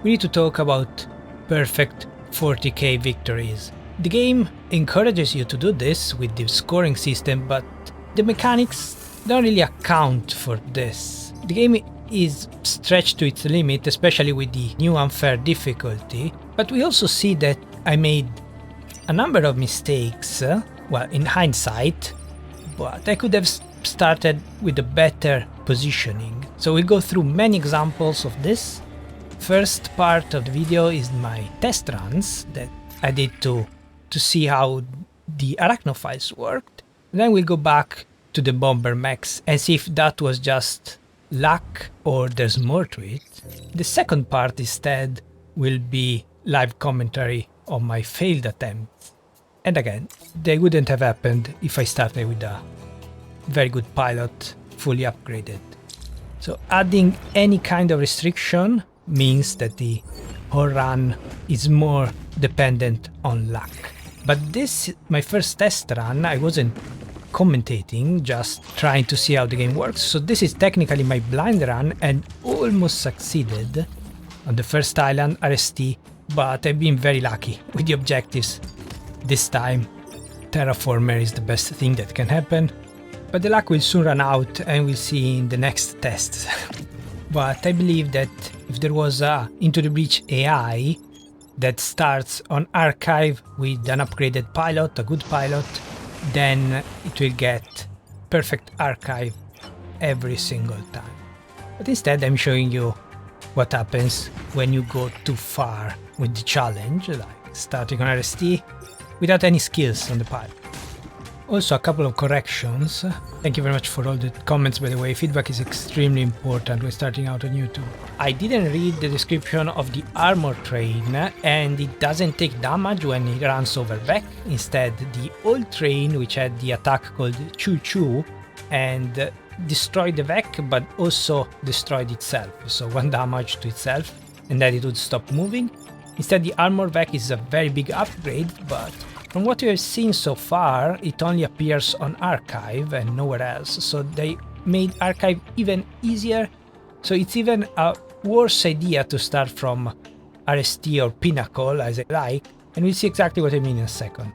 we need to talk about perfect 40k victories. The game encourages you to do this with the scoring system, but the mechanics don't really account for this. The game is stretched to its limit, especially with the new unfair difficulty, but we also see that I made a number of mistakes, well, in hindsight, but I could have started with a better positioning. So we'll go through many examples of this. First part of the video is my test runs that I did to see how the Arachnophiles worked. And then we'll go back to the Bombermechs and see if that was just luck or there's more to it. The second part instead will be live commentary on my failed attempts. And again, they wouldn't have happened if I started with a very good pilot, fully upgraded. So adding any kind of restriction means that the whole run is more dependent on luck. But this, my first test run, I wasn't commentating, just trying to see how the game works. So this is technically my blind run and almost succeeded on the first island, RST, but I've been very lucky with the objectives. This time, Terraformer is the best thing that can happen, but the luck will soon run out and we'll see in the next tests. But I believe that if there was a Into the Breach AI that starts on Archive with an upgraded pilot, a good pilot, then it will get perfect Archive every single time. But instead I'm showing you what happens when you go too far with the challenge, like starting on RST without any skills on the pilot. Also, a couple of corrections. Thank you very much for all the comments, by the way. Feedback is extremely important when starting out on YouTube. I didn't read the description of the armor train, and it doesn't take damage when it runs over Vec. Instead, the old train, which had the attack called Choo Choo, and destroyed the Vec, but also destroyed itself. So 1 damage to itself, and then it would stop moving. Instead, the armor Vec is a very big upgrade, but from what we have seen so far, it only appears on Archive and nowhere else, so they made Archive even easier, so it's even a worse idea to start from RST or Pinnacle, as I like, and we'll see exactly what I mean in a second.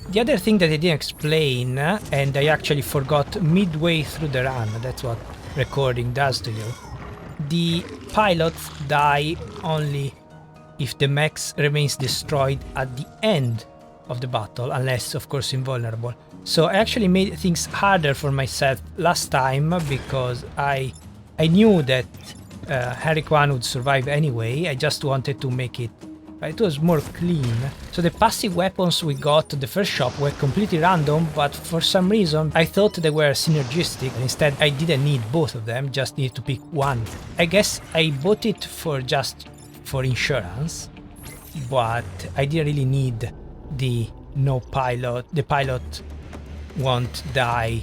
The other thing that I didn't explain, and I actually forgot midway through the run, that's what recording does to you, the pilots die only if the mechs remains destroyed at the end of the battle, unless of course invulnerable. So I actually made things harder for myself last time because I knew that Herrick 1 would survive anyway. I just wanted to make it was more clean. So the passive weapons we got at the first shop were completely random, but for some reason I thought they were synergistic. Instead, I didn't need both of them, just needed to pick one. I guess I bought it for insurance, but I didn't really need the pilot won't die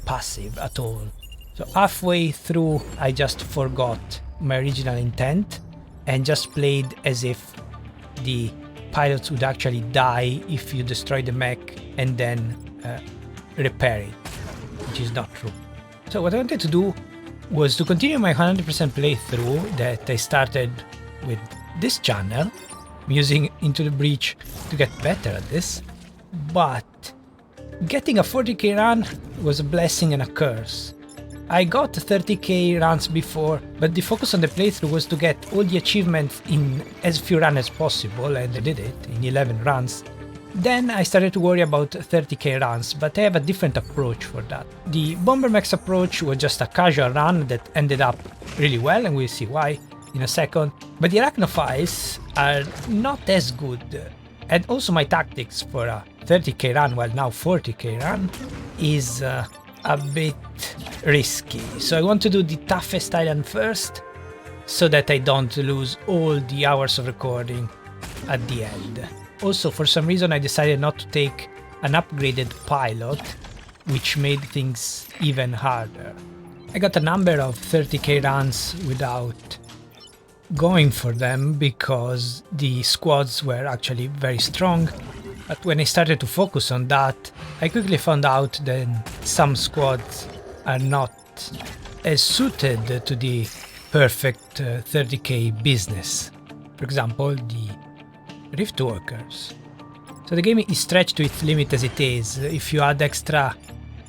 passive at all. So halfway through I just forgot my original intent and just played as if the pilots would actually die if you destroy the mech and then repair it, which is not true. So what I wanted to do was to continue my 100% playthrough that I started with this channel. I'm using Into the Breach to get better at this, but getting a 40k run was a blessing and a curse. I got 30k runs before, but the focus on the playthrough was to get all the achievements in as few runs as possible, and I did it in 11 runs. Then I started to worry about 30k runs, but I have a different approach for that. The Bombermechs approach was just a casual run that ended up really well, and we'll see why in a second. But the Arachnophiles are not as good, and also my tactics for a 30k run, while now 40k run, is a bit risky. So I want to do the toughest island first, so that I don't lose all the hours of recording at the end. Also, for some reason I decided not to take an upgraded pilot, which made things even harder. I got a number of 30k runs without going for them because the squads were actually very strong, but when I started to focus on that, I quickly found out that some squads are not as suited to the perfect 30k business. For example, the Rift Workers. So the game is stretched to its limit as it is. If you add extra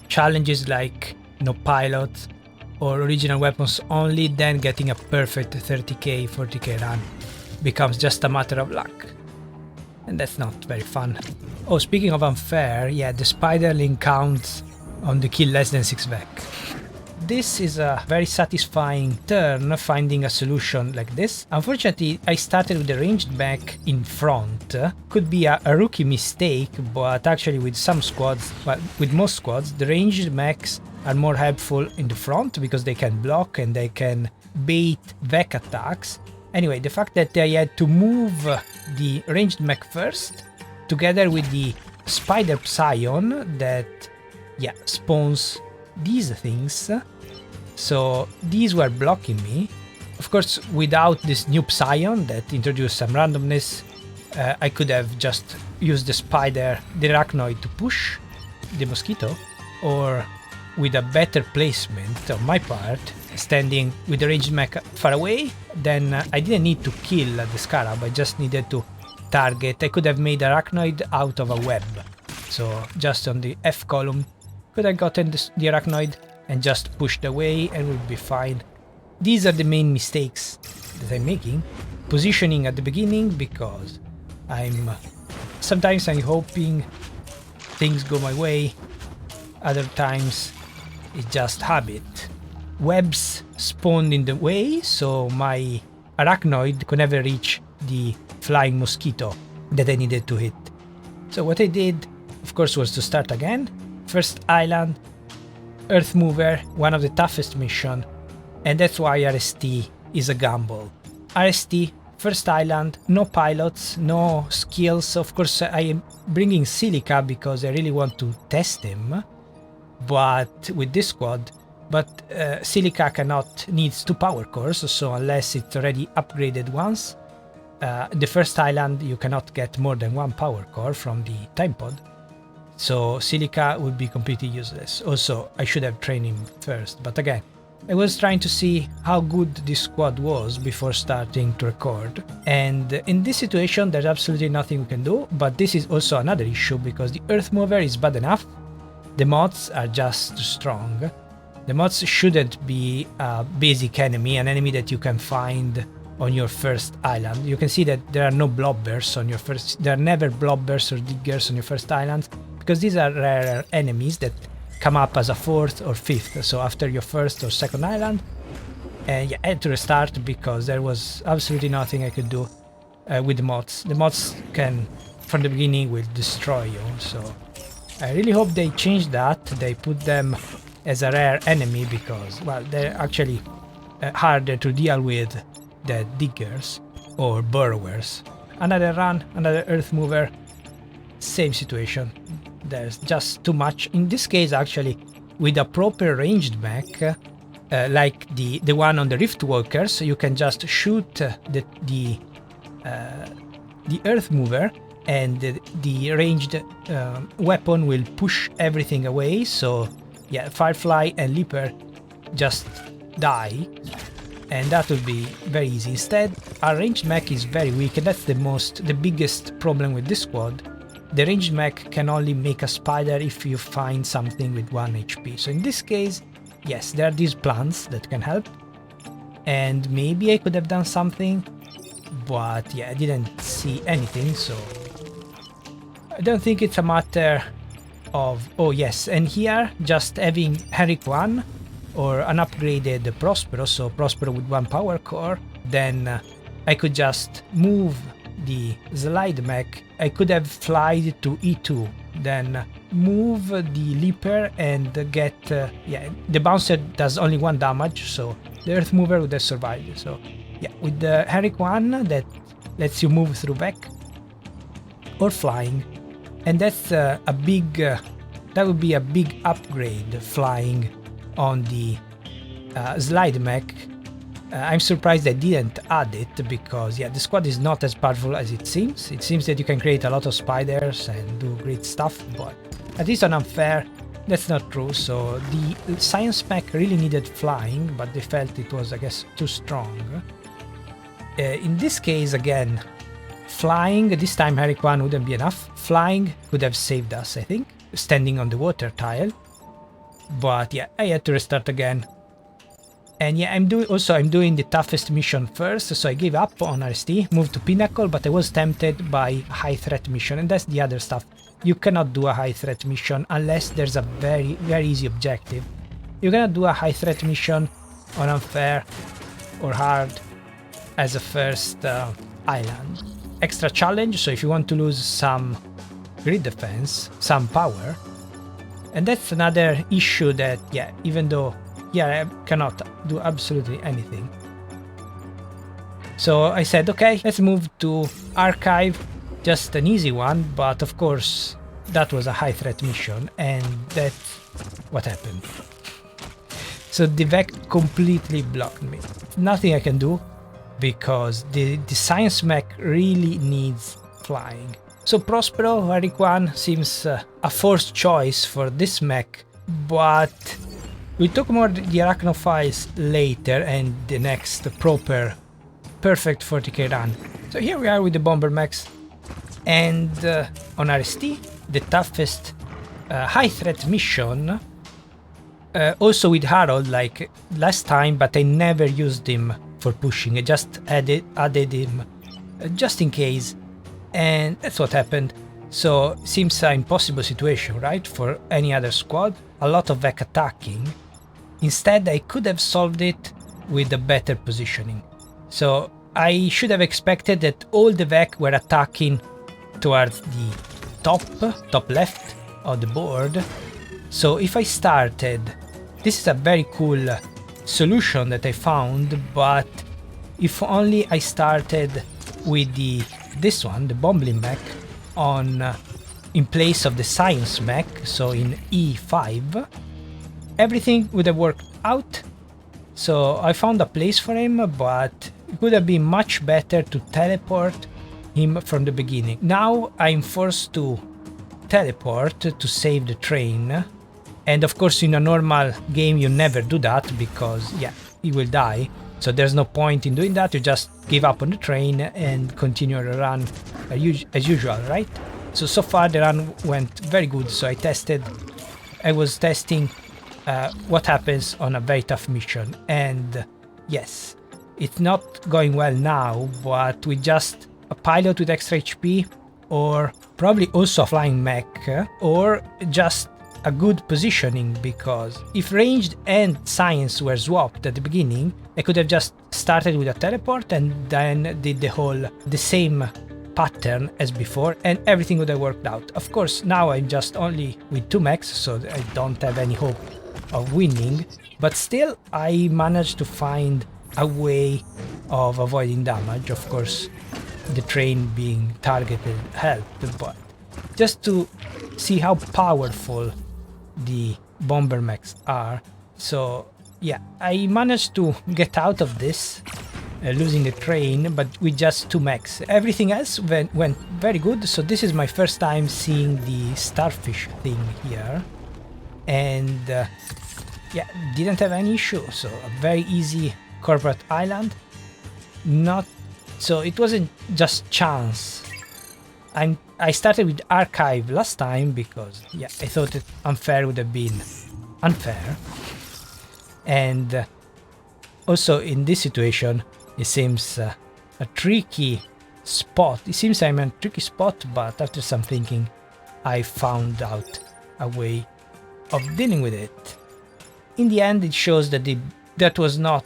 challenges like no pilots or original weapons only, then getting a perfect 30k, 40k run becomes just a matter of luck. And that's not very fun. Oh, speaking of unfair, yeah, the spiderling counts on the kill less than 6 VEC. This is a very satisfying turn, finding a solution like this. Unfortunately, I started with the ranged mech in front. Could be a rookie mistake, but actually with some squads, well, with most squads, the ranged mechs are more helpful in the front because they can block and they can bait VEC attacks. Anyway, the fact that I had to move the ranged mech first, together with the spider psion that, yeah, spawns these things. So these were blocking me. Of course, without this new psion that introduced some randomness, I could have just used the spider, the arachnoid to push the mosquito, or with a better placement on my part, standing with the ranged mech far away, then I didn't need to kill the scarab, I just needed to target. I could have made arachnoid out of a web. So just on the F column, could have gotten the arachnoid and just pushed away and we'll be fine. These are the main mistakes that I'm making. Positioning at the beginning, because sometimes I'm hoping things go my way, other times it's just habit. Webs spawned in the way, so my arachnoid could never reach the flying mosquito that I needed to hit. So what I did, of course, was to start again. First island, Earth Mover, one of the toughest mission, and that's why RST is a gamble. RST, first island, no pilots, no skills. Of course, I am bringing Silica because I really want to test him, but with this squad. But Silica needs 2 power cores, so unless it's already upgraded once, the first island you cannot get more than 1 power core from the time pod. So Silica would be completely useless. Also, I should have trained him first, but again, I was trying to see how good this squad was before starting to record. And in this situation, there's absolutely nothing we can do, but this is also another issue because the Earth Mover is bad enough. The moths are just too strong. The moths shouldn't be a basic enemy, an enemy that you can find on your first island. You can see that there are no blobbers on your first, there are never blobbers or diggers on your first island, because these are rare enemies that come up as a 4th or 5th, so after your first or second island. And yeah, I had to restart because there was absolutely nothing I could do with the moths. The moths can, from the beginning, will destroy you, so I really hope they change that, they put them as a rare enemy because, well, they're actually harder to deal with than diggers or burrowers. Another run, another Earth Mover, same situation. There's just too much. In this case, actually, with a proper ranged mech, like the one on the Rift Walkers, you can just shoot the Earth Mover, and the ranged weapon will push everything away. So yeah, Firefly and Leaper just die, and that will be very easy. Instead, our ranged mech is very weak, and that's the biggest problem with this squad. The ranged mech can only make a spider if you find something with 1 HP. So in this case, yes, there are these plants that can help, and maybe I could have done something, but yeah, I didn't see anything, so I don't think it's a matter of, oh yes, and here just having Henrik 1 or an upgraded Prospero, so Prospero with 1 power core, then I could just move the slide mech. I could have flied to E2, then move the Leaper and get, yeah, the bouncer does only 1 damage, so the Earth Mover would have survived. So yeah, with the Henrik 1 that lets you move through VEC or flying, and that's a big, that would be a big upgrade, flying on the slide mech. I'm surprised they didn't add it because, yeah, the squad is not as powerful as it seems. It seems that you can create a lot of spiders and do great stuff, but at least on unfair, that's not true. So the science mech really needed flying, but they felt it was, I guess, too strong. In this case, again, flying, this time Eric 1 wouldn't be enough. Flying could have saved us, I think, standing on the water tile. But yeah, I had to restart again. And yeah, I'm doing the toughest mission first, so I gave up on RST, moved to Pinnacle, but I was tempted by high threat mission, and that's the other stuff. You cannot do a high threat mission unless there's a very, very easy objective. You cannot do a high threat mission on unfair or hard as a first island. Extra challenge, so if you want to lose some grid defense, some power, and that's another issue that, yeah, even though I cannot do absolutely anything. So I said, okay, let's move to Archive, just an easy one, but of course that was a high threat mission, and that's what happened. So the VEC completely blocked me. Nothing I can do, because the science mech really needs flying. So Prospero Eric 1 seems a forced choice for this mech, but we took more the Arachnophiles later and the next proper perfect 40k run. So here we are with the Bombermechs, and on RST, the toughest high threat mission, also with Harold like last time, but I never used him for pushing. I just added him just in case, and that's what happened. So seems an impossible situation, right, for any other squad, a lot of VEC attacking. Instead, I could have solved it with a better positioning. So I should have expected that all the VEC were attacking towards the top left of the board. So if I started, this is a very cool solution that I found, but if only I started with this one, the Bombermech, in place of the science mech, so in E5, everything would have worked out. So I found a place for him, but it would have been much better to teleport him from the beginning. Now I'm forced to teleport to save the train, and of course in a normal game you never do that, because yeah, he will die. So there's no point in doing that. You just give up on the train and continue the run as usual, right? So far the run went very good. So I was testing what happens on a very tough mission, and yes, it's not going well now, but with just a pilot with extra HP, or probably also a flying mech, or just a good positioning, because if ranged and science were swapped at the beginning, I could have just started with a teleport and then did the same pattern as before, and everything would have worked out. Of course, now I'm just only with 2 mechs, so I don't have any hope of winning, but still I managed to find a way of avoiding damage. Of course, the train being targeted helped, but just to see how powerful the Bombermechs are. So yeah, I managed to get out of this, losing the train, but with just 2 mechs. Everything else went very good. So this is my first time seeing the starfish thing here, and yeah, didn't have any issue. So a very easy corporate island. So it wasn't just chance. I started with Archive last time because yeah, I thought that unfair would have been unfair, and also in this situation it seems a tricky spot. It seems I'm in a tricky spot, but after some thinking I found out a way of dealing with it. In the end, it shows that that was not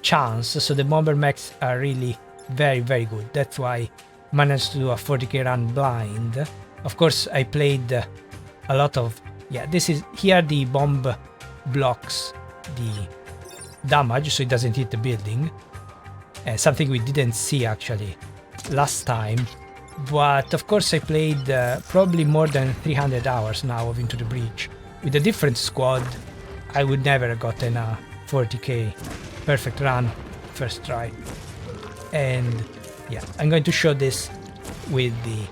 chance, so the Bombermechs are really very, very good. That's why I managed to do a 40k run blind. Of course, I played a lot of... Yeah, here the bomb blocks the damage, so it doesn't hit the building. Something we didn't see actually last time. But of course I played probably more than 300 hours now of Into the Breach. With a different squad, I would never have gotten a 40k perfect run first try. And yeah, I'm going to show this with the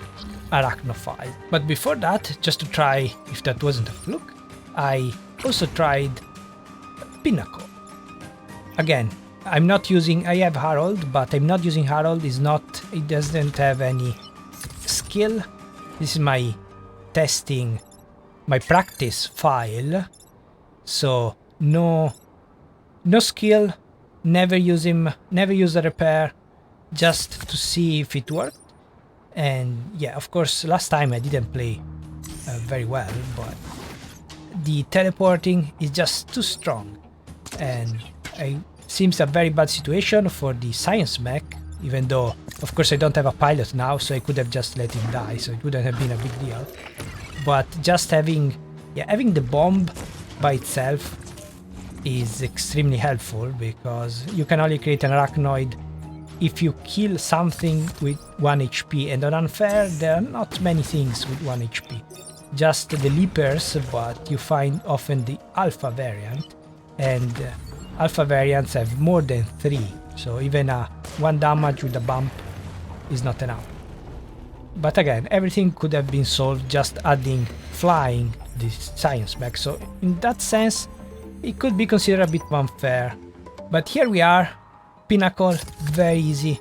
Arachnophile. But before that, just to try if that wasn't a fluke, I also tried Pinnacle. Again, I'm not using, I have Harold, but I'm not using Harold. It doesn't have any skill. This is my testing, my practice file. So no skill, never use him, never use the repair, just to see if it worked. And yeah, of course, last time I didn't play very well, but the teleporting is just too strong. And it seems a very bad situation for the science mech, even though, of course, I don't have a pilot now, so I could have just let him die, so it wouldn't have been a big deal. But just having the bomb by itself is extremely helpful, because you can only create an arachnoid if you kill something with 1 HP, and on Unfair there are not many things with 1 HP. Just the leapers, but you find often the alpha variant, and alpha variants have more than 3, so even 1 damage with a bump is not enough. But again, everything could have been solved just adding flying this science mech, so in that sense it could be considered a bit unfair. But here we are, Pinnacle, very easy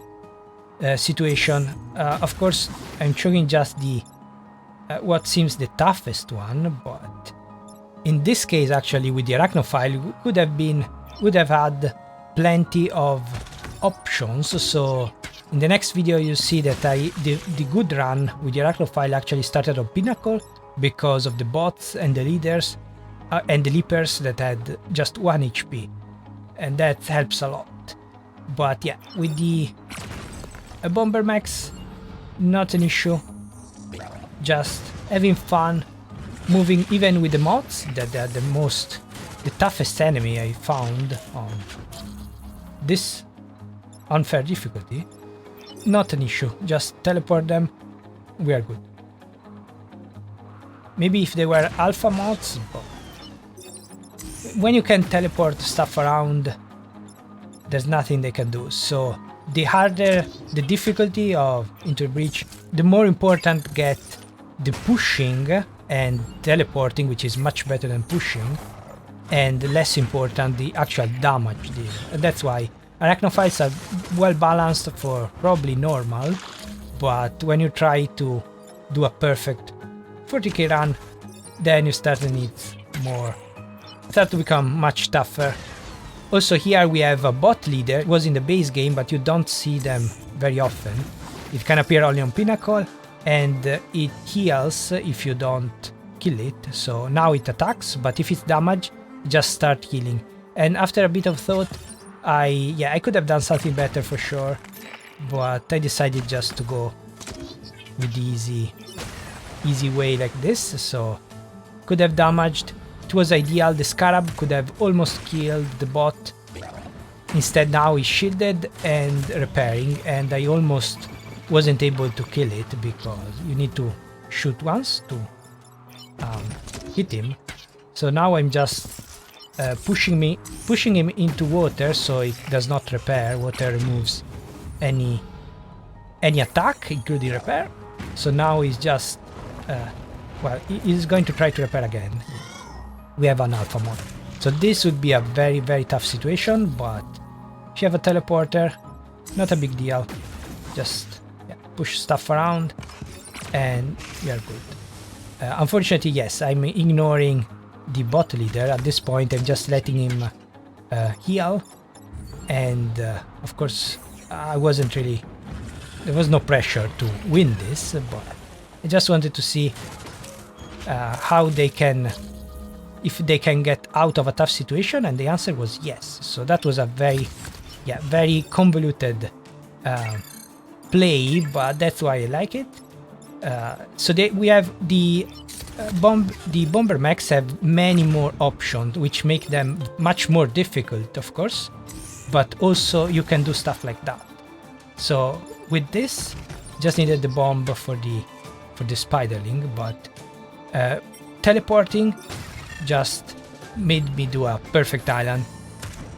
situation. Of course, I'm showing just the what seems the toughest one, but in this case, actually, with the Arachnophile, we would have had plenty of options. So in the next video, you see that the good run with the Arachnophile actually started on Pinnacle because of the bots and the leaders and the leapers that had just 1 HP, and that helps a lot. But yeah, with the Bombermechs, not an issue. Just having fun, moving even with the moths, that they're the toughest enemy I found on this unfair difficulty. Not an issue, just teleport them, we are good. Maybe if they were alpha moths, but when you can teleport stuff around, there's nothing they can do. So the harder the difficulty of Into Breach, the more important get the pushing and teleporting, which is much better than pushing, and less important the actual damage deal. And that's why Arachnophiles are well balanced for probably normal, but when you try to do a perfect 40k run, then you start to become much tougher. Also here we have a bot leader. It was in the base game, but you don't see them very often. It can appear only on Pinnacle, and it heals if you don't kill it. So now it attacks, but if it's damaged, just start healing. And after a bit of thought, I could have done something better for sure, but I decided just to go with the easy way like this. So could have damaged. It was ideal. The Scarab could have almost killed the bot. Instead now he's shielded and repairing, and I almost wasn't able to kill it because you need to shoot once to hit him. So now I'm just pushing him into water so it does not repair. Water removes any attack, including repair. So now he's just well, he's going to try to repair again. We have an alpha mod. So this would be a very, very tough situation, but if you have a teleporter, not a big deal. Just push stuff around and we are good. Unfortunately, yes, I'm ignoring the bot leader. At this point, I'm just letting him heal. And of course, there was no pressure to win this, but I just wanted to see how they can, if they can get out of a tough situation, and the answer was yes. So that was a very convoluted play, but that's why I like it. So we have the Bombermechs have many more options, which make them much more difficult, of course, but also you can do stuff like that. So with this, just needed the bomb for the spiderling, but teleporting just made me do a perfect island.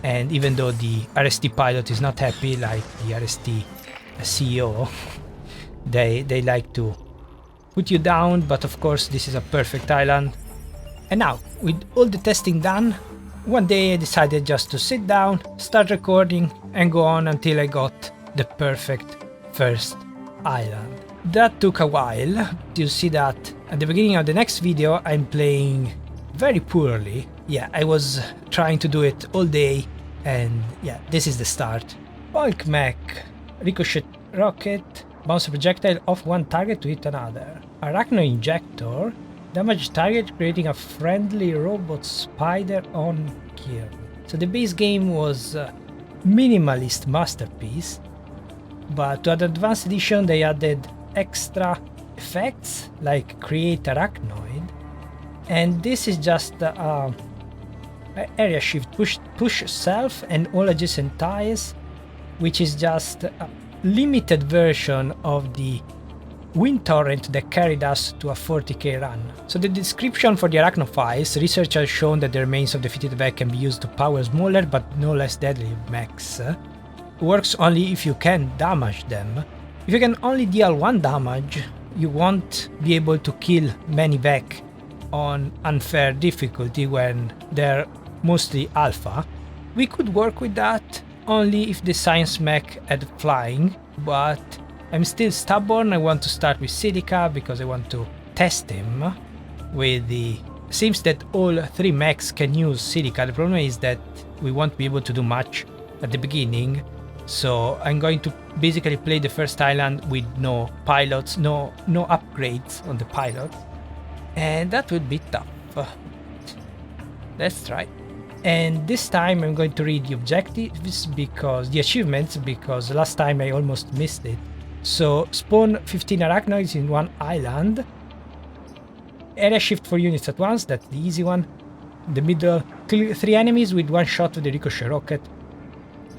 And even though the RST pilot is not happy, like the RST CEO, they like to put you down, but of course this is a perfect island. And now, with all the testing done, one day I decided just to sit down, start recording, and go on until I got the perfect first island. That took a while. You see that at the beginning of the next video I'm playing very poorly. Yeah, I was trying to do it all day, and yeah, this is the start. Bulk mech, ricochet rocket, bounce a projectile off one target to hit another. Arachno injector, damage target creating a friendly robot spider on kill. So the base game was a minimalist masterpiece, but to an advanced edition they added extra effects like create arachnoid, and this is just area shift, push self and all adjacent tiles, which is just a limited version of the wind torrent that carried us to a 40k run. So the description for the Arachnophiles: research has shown that the remains of defeated mech can be used to power smaller but no less deadly mechs. Works only if you can damage them. If you can only deal one damage, you won't be able to kill many mech on unfair difficulty when they're mostly alpha. We could work with that only if the science mech had flying, but I'm still stubborn. I want to start with Silica because I want to test him with the... Seems that all three mechs can use Silica. The problem is that we won't be able to do much at the beginning, so I'm going to basically play the first island with no pilots, no upgrades on the pilots, and that would be tough. Let's try. And this time I'm going to read the objectives, because the achievements, because last time I almost missed it. So spawn 15 arachnoids in one island, area shift 4 units at once, that's the easy one. The middle, kill 3 enemies with one shot with the ricochet rocket.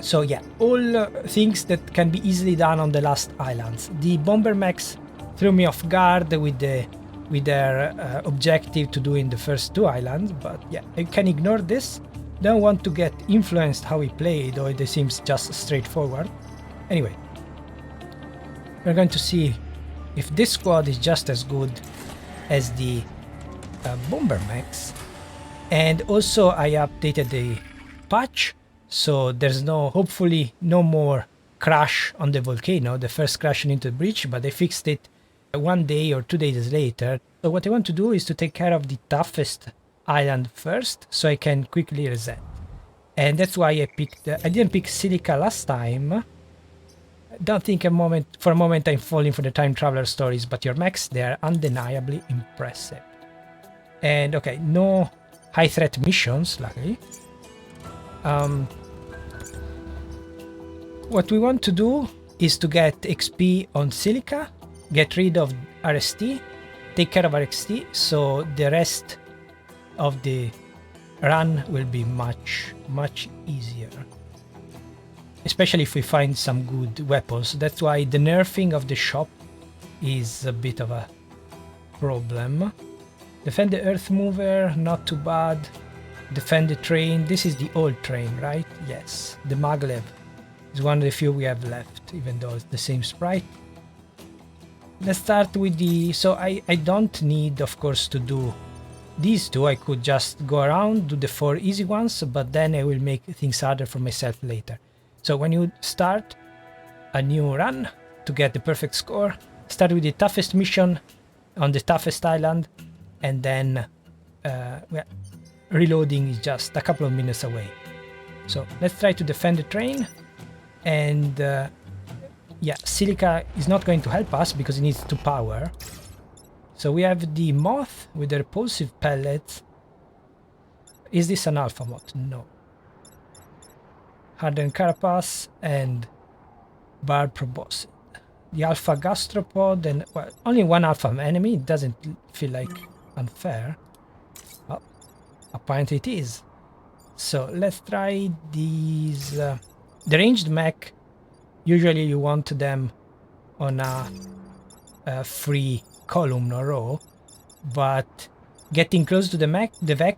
So yeah, all things that can be easily done on the last islands. The Bombermechs threw me off guard with their objective to do in the first 2 islands, but yeah, I can ignore this. Don't want to get influenced how he played, or it seems just straightforward. Anyway, we're going to see if this squad is just as good as the Bombermechs. And also I updated the patch, so there's hopefully no more crash on the volcano, the first crash into the breach, but they fixed it 1 day or 2 days later. So what I want to do is to take care of the toughest island first, so I can quickly reset. And that's why I didn't pick Silica last time. Don't think for a moment I'm falling for the time traveler stories, but your mechs, they're undeniably impressive. And okay, no high threat missions, luckily. What we want to do is to get XP on Silica, get rid of RST, take care of RST, so the rest of the run will be much easier. Especially if we find some good weapons. That's why the nerfing of the shop is a bit of a problem. Defend the earth mover, not too bad. Defend the train. This is the old train, right? Yes. The maglev is one of the few we have left, even though it's the same sprite. Let's start with the... So I don't need, of course, to do these 2. I could just go around, do the 4 easy ones, but then I will make things harder for myself later. So when you start a new run to get the perfect score, start with the toughest mission on the toughest island, and then well, reloading is just a couple of minutes away. So let's try to defend the train, and yeah, Silica is not going to help us because it needs 2 power. So we have the Moth with the repulsive pellets. Is this an alpha Moth? No. Hardened carapace and barb proboscis. The alpha gastropod, and well, only one alpha enemy. It doesn't feel like unfair. Well, apparently it is. So let's try these. The ranged mech, usually you want them on a free column or row, but getting close to the mech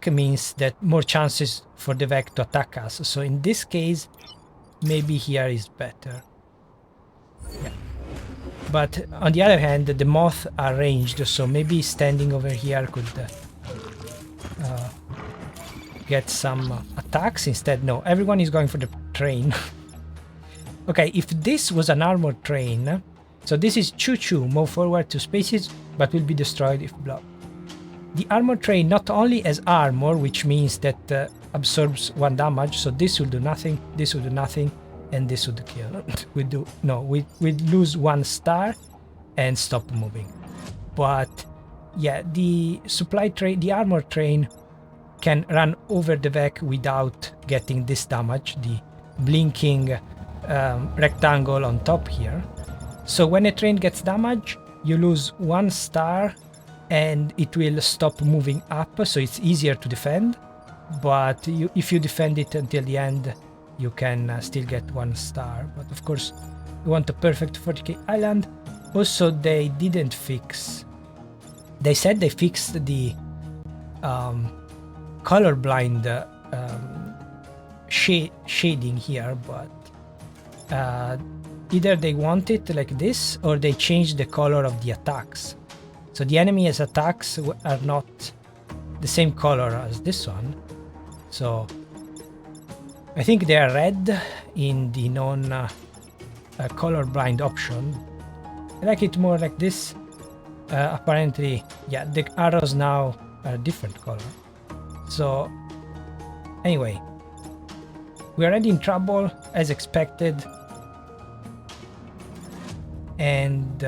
means that more chances for the mech to attack us. So in this case, maybe here is better. Yeah. But on the other hand, the Moth are ranged, so maybe standing over here could get some attacks. Instead, no, everyone is going for the train. Okay, if this was an armored train, so this is choo-choo, move forward 2 spaces, but will be destroyed if blocked. The armored train not only has armor, which means that absorbs 1 damage, so this will do nothing, this will do nothing, and this would kill. We'd lose 1 star and stop moving. But yeah, the supply train, the armored train can run over the Vec without getting this damage, the blinking rectangle on top here. So when a train gets damaged, you lose 1 star and it will stop moving up, so it's easier to defend. But if you defend it until the end, you can still get 1 star. But of course, you want a perfect 40k island. Also, they didn't fix... They said they fixed the colorblind shading here, but either they want it like this or they changed the color of the attacks. So the enemy's attacks are not the same color as this one. So I think they are red in the non-colorblind option. I like it more like this. Apparently, yeah, the arrows now are a different color. So anyway, we are already in trouble as expected. And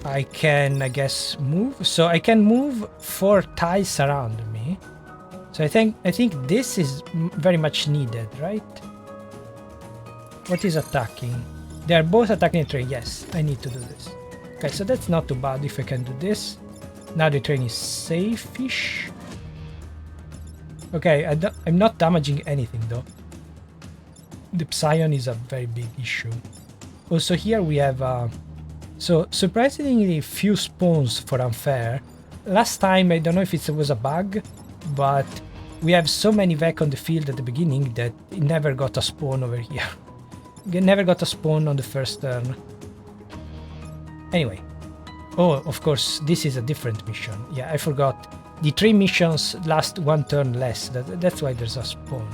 I can, I guess, move. So I can move 4 tiles around me. So I think this is very much needed, right? What is attacking? They are both attacking the train. Yes, I need to do this. Okay, so that's not too bad if I can do this. Now the train is safe-ish. Okay, I'm not damaging anything though. The Psion is a very big issue. Also here we have so surprisingly few spawns for unfair. Last time, I don't know if it was a bug, but we have so many Vec on the field at the beginning that it never got a spawn over here. It never got a spawn on the first turn. Anyway. Oh, of course, this is a different mission. Yeah, I forgot. The 3 missions last 1 turn less. That's why there's a spawn.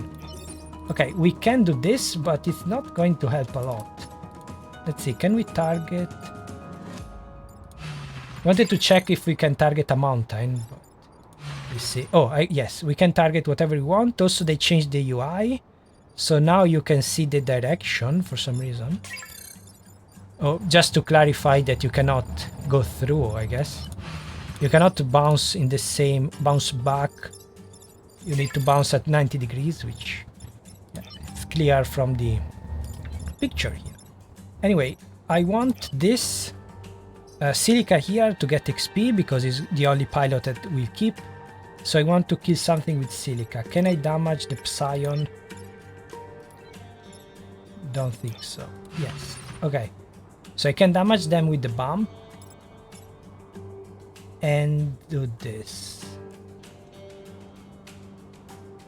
Okay, we can do this, but it's not going to help a lot. Let's see, can we target... Wanted to check if we can target a mountain, but let's see. Oh, yes, we can target whatever we want. Also, they changed the UI, so now you can see the direction for some reason. Oh, just to clarify that you cannot go through, I guess. You cannot bounce in the same... bounce back. You need to bounce at 90 degrees, which is clear from the picture here. Anyway, I want this... Silica here to get XP because it's the only pilot that we keep. So I want to kill something with Silica. Can I damage the Psion? Don't think so. Yes. Okay. So I can damage them with the bomb. And do this.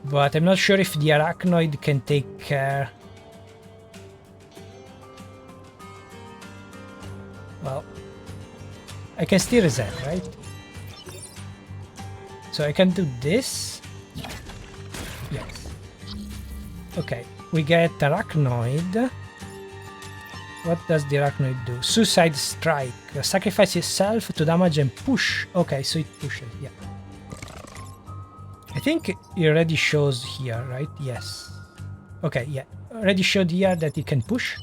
But I'm not sure if the Arachnoid can take care. Well, I can still reset, right? So I can do this. Yes. Okay, we get Arachnoid. What does the Arachnoid do? Suicide Strike. Sacrifice itself to damage and push. Okay, so it pushes, yeah. I think it already shows here, right? Yes. Okay, yeah. Already showed here that it can push.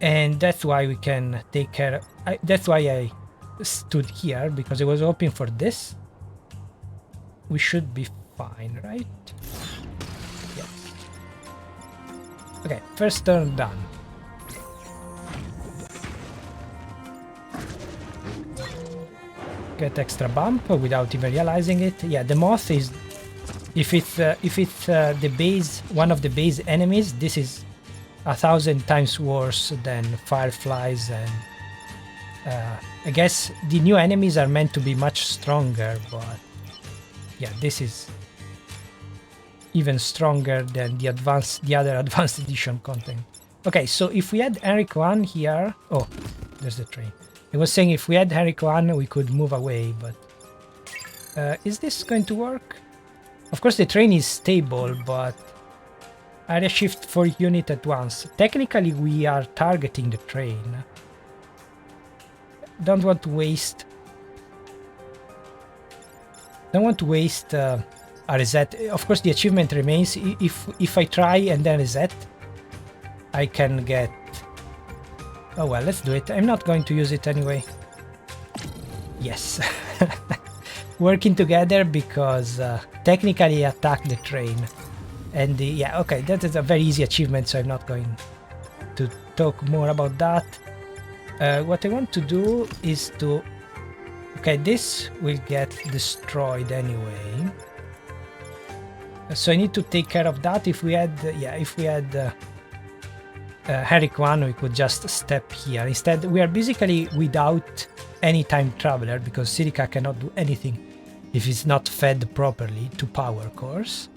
And that's why we can take care... that's why I stood here, because I was hoping for this. We should be fine, right? Yes. Okay, first turn done. Get extra bump without even realizing it. Yeah, the Moth is... If it's the base, one of the base enemies, this is 1,000 times worse than Fireflies, and I guess the new enemies are meant to be much stronger, but yeah, this is even stronger than the other advanced edition content. Okay, so if we had Henrik 1 here... Oh, there's the train. I was saying if we had Henrik 1 we could move away, but Is this going to work? Of course the train is stable, but area shift 4 units at once. Technically we are targeting the train. Don't want to waste a reset. Of course the achievement remains. If I try and then reset, I can get... Oh well, let's do it. I'm not going to use it anyway. Yes. Working together because technically attack the train. And yeah, okay, that is a very easy achievement, so I'm not going to talk more about that. What I want to do is to... Okay, this will get destroyed anyway. So I need to take care of that. If we had... if we had... Herrick 1, we could just step here. Instead, we are basically without any time traveler because Silica cannot do anything if it's not fed properly to power cores.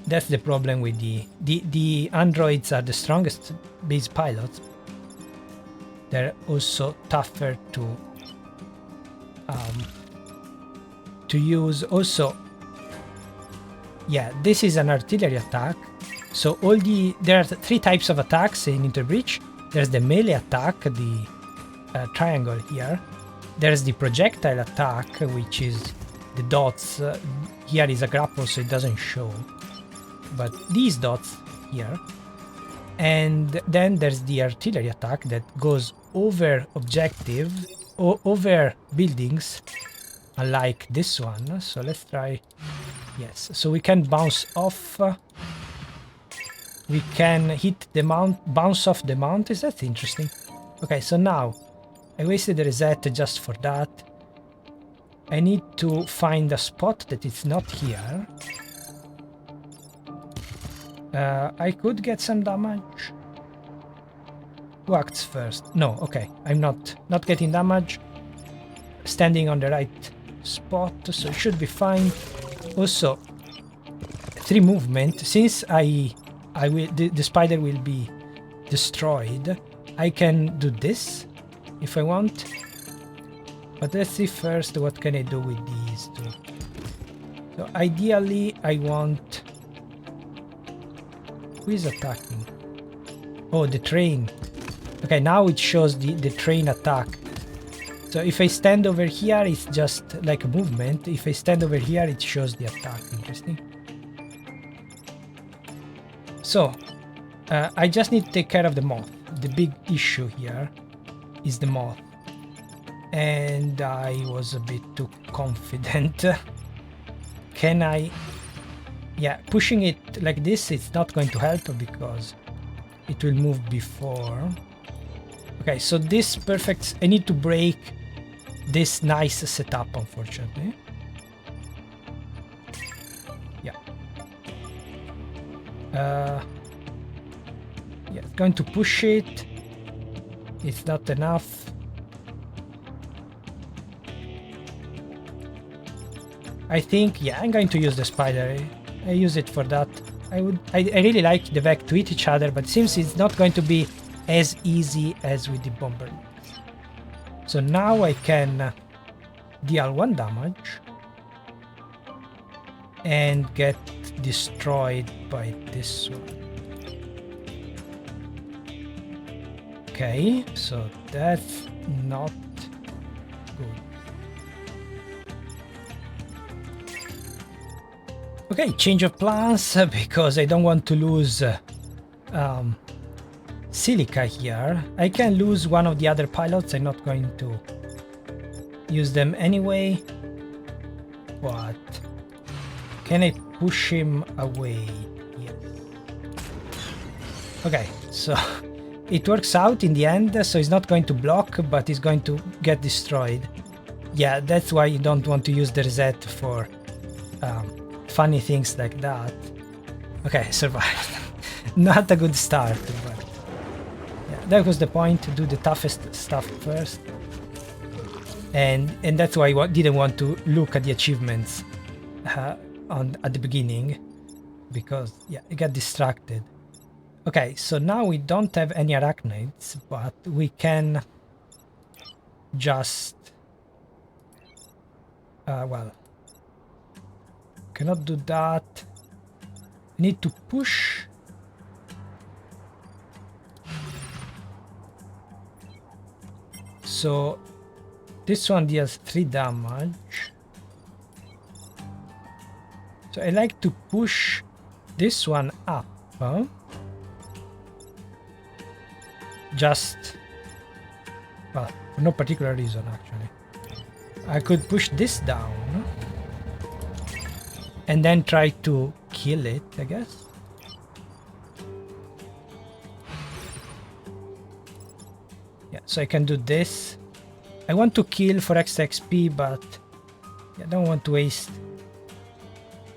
That's the problem with the androids are the strongest base pilots. They're also tougher to use. Also, yeah, this is an artillery attack. So there are 3 types of attacks in Interbreach. There's the melee attack, the triangle here. There's the projectile attack, which is the dots. Here is a grapple, so it doesn't show. But these dots here. And then there's the artillery attack that goes over objective, over buildings, unlike this one. So let's try. Yes, so we can bounce off. We can hit the mount, bounce off the mountains. That's interesting. Okay, so now I wasted the reset just for that. I need to find a spot that is not here. I could get some damage. Who acts first? No, okay. I'm not getting damage. Standing on the right spot, so it should be fine. Also, 3 movement. Since the spider will be destroyed, I can do this if I want. But let's see first what can I do with these 2. So ideally I want... Who is attacking? Oh, the train. Okay, now it shows the train attack. So if I stand over here, it's just like a movement. If I stand over here, it shows the attack. Interesting. So, I just need to take care of the Moth. The big issue here is the Moth. And I was a bit too confident. Can I... Yeah, pushing it like this, it's not going to help because it will move before. Okay, so this perfect... I need to break this nice setup, unfortunately. Yeah. Yeah, going to push it. It's not enough. I think, yeah, I'm going to use the spider. I use it for that. I really like the Vec to hit each other, but it seems it's not going to be as easy as with the Bombermechs. So now I can deal 1 damage and get destroyed by this one. Okay, so that's not good. Okay, change of plans because I don't want to lose Silica here. I can lose one of the other pilots. I'm not going to use them anyway. But can I push him away? Yes. Okay, so it works out in the end. So he's not going to block, but he's going to get destroyed. Yeah, that's why you don't want to use the reset for funny things like that. Okay, survived. Not a good start, but yeah, that was the point, to do the toughest stuff first. And that's why I didn't want to look at the achievements at the beginning, because yeah, I got distracted. Okay, so now we don't have any arachnids, but we can just Well, cannot do that. Need to push. So this one deals 3 damage. So I like to push this one up. Huh? Just, well, for no particular reason actually. I could push this down and then try to kill it, I guess. Yeah, so I can do this. I want to kill for extra XP, but I don't want to waste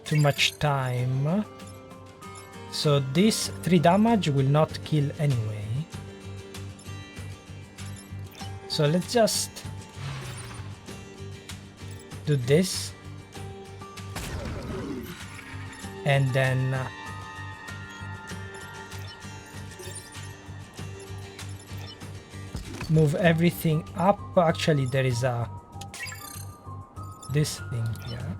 too much time. So this 3 damage will not kill anyway. So let's just do this. And then move everything up. Actually, there is this thing here.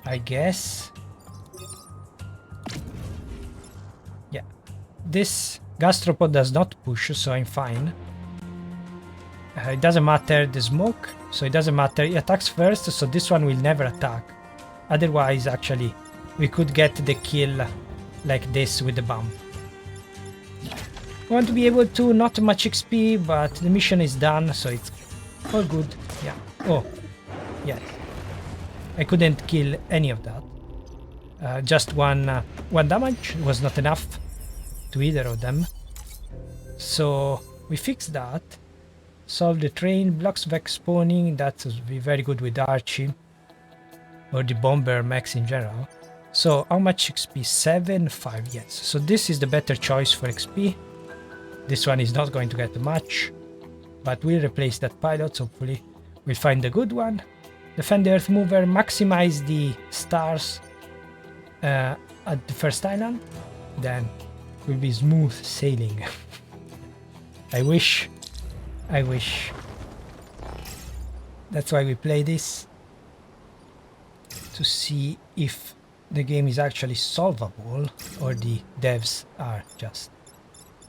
I guess. Yeah. This gastropod does not push, so I'm fine. It doesn't matter the smoke, so it doesn't matter. It attacks first, so this one will never attack. Otherwise, actually, we could get the kill like this with the bomb. I want to be able to, not much XP, but the mission is done, so it's all good. Yeah. Oh, yeah. I couldn't kill any of that. Just one damage was not enough to either of them. So we fixed that. Solve the train, blocks Vex spawning. That would be very good with Archie or the Bombermechs in general. So how much XP? 7, 5, yes. So this is the better choice for XP. This one is not going to get much, but we'll replace that pilot. Hopefully we'll find a good one. Defend the Earth Mover, maximize the stars at the first island, then will be smooth sailing. I wish. That's why we play this, to see if the game is actually solvable or the devs are just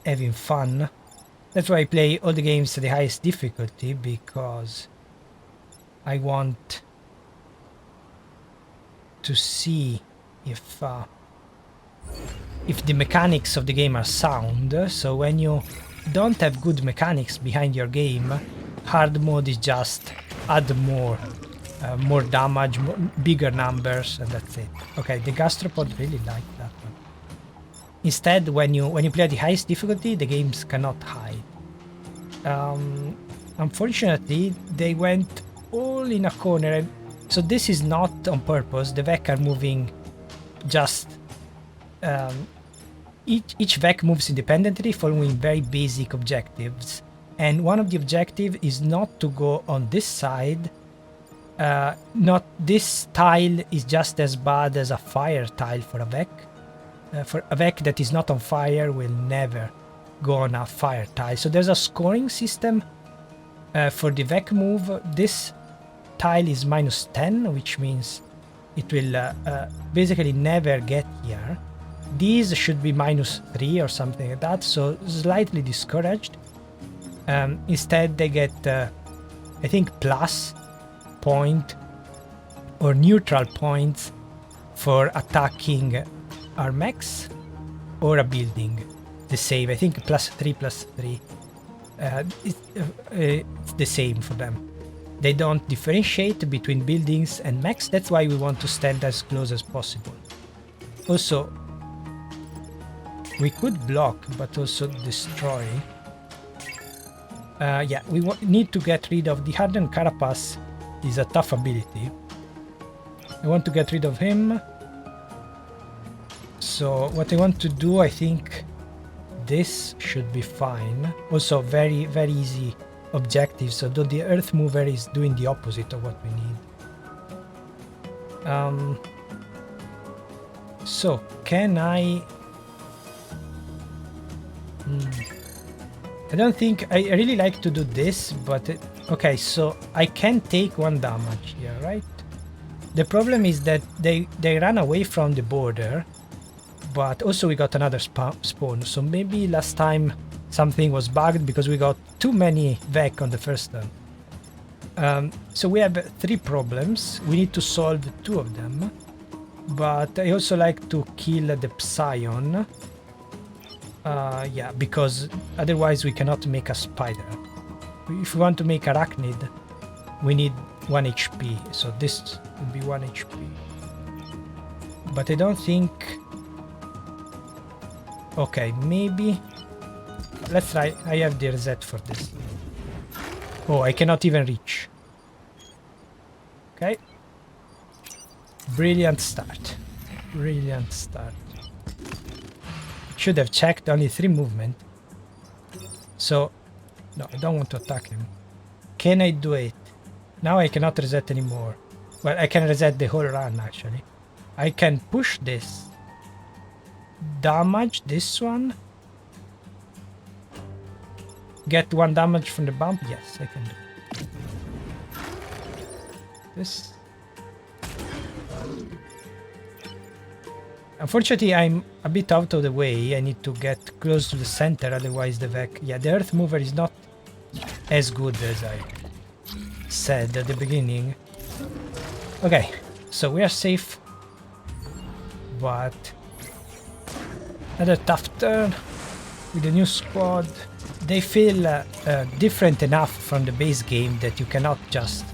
having fun. That's why I play all the games at the highest difficulty, because I want to see if the mechanics of the game are sound. So when you don't have good mechanics behind your game, hard mode is just add more damage, bigger numbers, and that's it. Okay, the gastropod really like that one. Instead, when you play at the highest difficulty, the games cannot hide. Unfortunately, they went all in a corner. So this is not on purpose. The Vec are moving just each Vec moves independently, following very basic objectives. And one of the objectives is not to go on this side. Not this tile is just as bad as a fire tile for a Vec. For a Vec that is not on fire will never go on a fire tile. So there's a scoring system for the Vec move. This tile is -10, which means it will basically never get here. These should be -3 or something like that, so slightly discouraged. Instead they get, I think, plus point or neutral points for attacking our mechs or a building. The save, I think, +3. It's the same for them. They don't differentiate between buildings and mechs. That's why we want to stand as close as possible. Also, we could block, but also destroy. Yeah, we need to get rid of the Hardened Carapace. Is a tough ability. I want to get rid of him. So what I want to do, I think this should be fine. Also very, very easy objective, so the Earth Mover is doing the opposite of what we need. So can I I don't think I really like to do this, but okay, so I can take 1 damage here, right? The problem is that they ran away from the border, but also we got another spawn, so maybe last time something was bugged because we got too many Vec on the first turn. So we have 3 problems. We need to solve 2 of them, but I also like to kill the Psion. Yeah, because otherwise we cannot make a spider. If we want to make arachnid, we need 1 HP, so this would be 1 HP. But I don't think... Okay, maybe... Let's try. I have the reset for this. Oh, I cannot even reach. Okay. Brilliant start. Brilliant start. Should have checked only 3 movement. So, no, I don't want to attack him. Can I do it? Now I cannot reset anymore. Well, I can reset the whole run actually. I can push this. Damage this one. Get 1 damage from the bump. Yes, I can do it. This. Unfortunately, I'm a bit out of the way. I need to get close to the center, otherwise the Vec... Yeah, the Earth Mover is not as good as I said at the beginning. Okay, so we are safe. But... another tough turn with the new squad. They feel different enough from the base game that you cannot just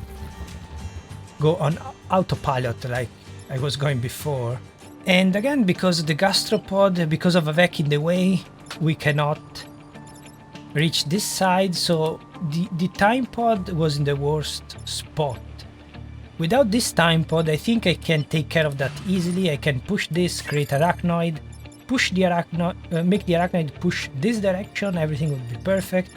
go on autopilot like I was going before. And again, because the gastropod, because of a Vec in the way, we cannot reach this side, so the time pod was in the worst spot. Without this time pod, I think I can take care of that easily. I can push this, create arachnoid, push the arachnoid, make the arachnoid push this direction, everything would be perfect.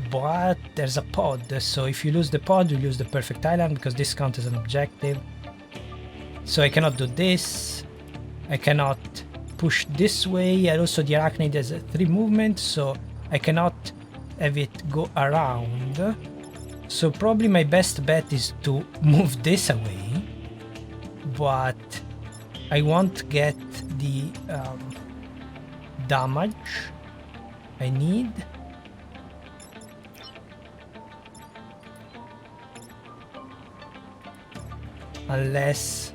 But there's a pod, so if you lose the pod, you lose the perfect island, because this counts as an objective. So I cannot do this. I cannot push this way, and also the arachnid has 3 movements, so I cannot have it go around. So probably my best bet is to move this away, but I won't get the damage I need. Unless...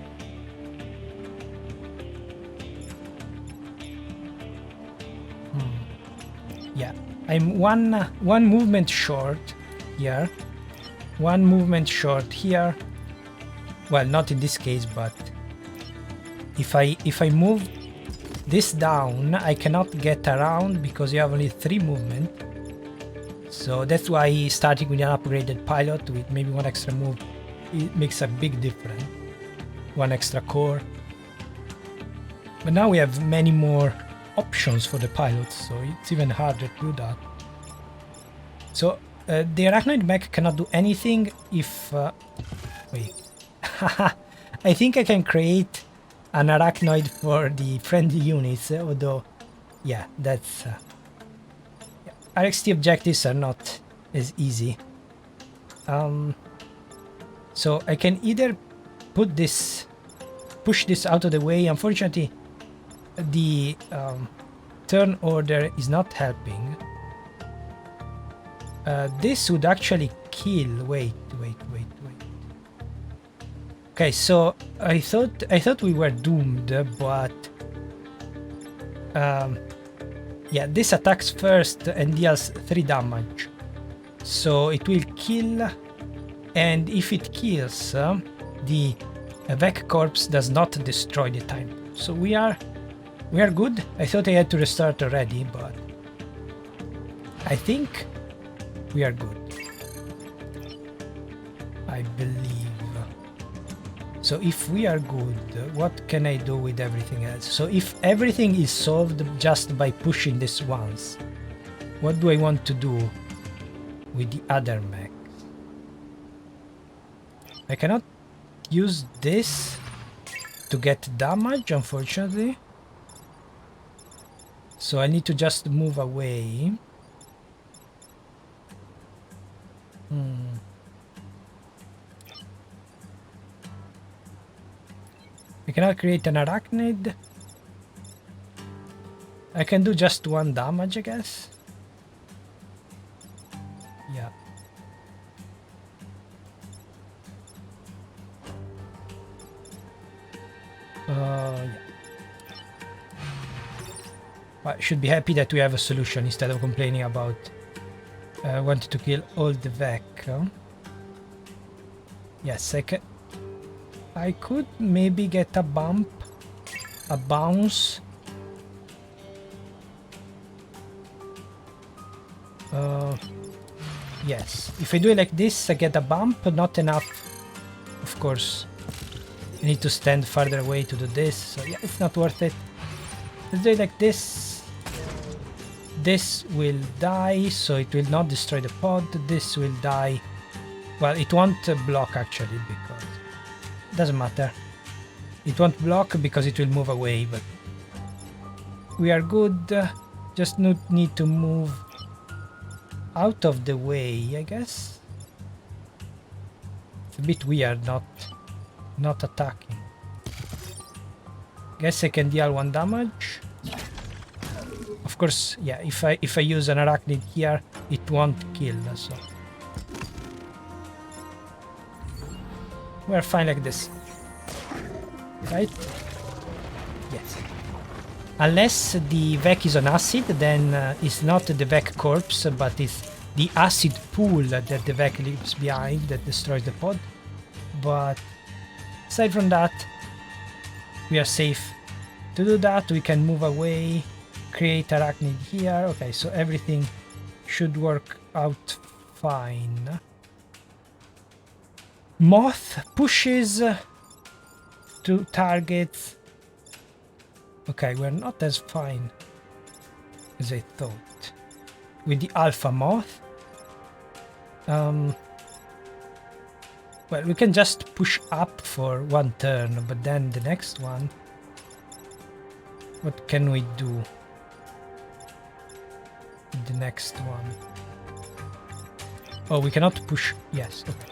yeah, I'm one movement short here, 1 movement short here. Well, not in this case, but if I move this down, I cannot get around because you have only 3 movement. So that's why starting with an upgraded pilot with maybe 1 extra move, it makes a big difference. 1 extra core. But now we have many more options for the pilots, so it's even harder to do that. So the arachnoid mech cannot do anything if... wait. I think I can create an arachnoid for the friendly units, although... yeah, that's... yeah. RXT objectives are not as easy. So I can either put this... push this out of the way. Unfortunately, the turn order is not helping. This would actually kill... wait. Okay, so I thought we were doomed, but yeah, this attacks first and deals 3 damage, so it will kill, and if it kills, the Vec corpse does not destroy the time. So we are good. I thought I had to restart already, but I think we are good, I believe. So if we are good, what can I do with everything else? So if everything is solved just by pushing this once, what do I want to do with the other mechs? I cannot use this to get damage, unfortunately. So I need to just move away. I cannot create an arachnid. I can do just 1 damage, I guess. Yeah. Yeah. I should be happy that we have a solution instead of complaining about wanting to kill all the Vec. Huh? Yes, I could maybe get a bump, a bounce. Yes, if I do it like this, I get a bump, not enough. Of course, I need to stand farther away to do this, so yeah, it's not worth it. Let's do it like this. This will die, so it will not destroy the pod. This will die. Well, it won't block actually, because it doesn't matter. It won't block because it will move away, but we are good. Just need to move out of the way, I guess. It's a bit weird not attacking. Guess I can deal 1 damage. Of course, yeah, if I use an arachnid here, it won't kill, so we're fine like this. Right? Yes. Unless the Vec is on acid, then it's not the Vec corpse, but it's the acid pool that the Vec leaves behind that destroys the pod. But aside from that, we are safe. To do that, we can move away, create arachnid here. Okay, so everything should work out fine. Moth pushes to targets. Okay, we're not as fine as I thought with the alpha moth. Well, we can just push up for 1 turn, but then the next one, what can we do? The next one. Oh, we cannot push. Yes, okay.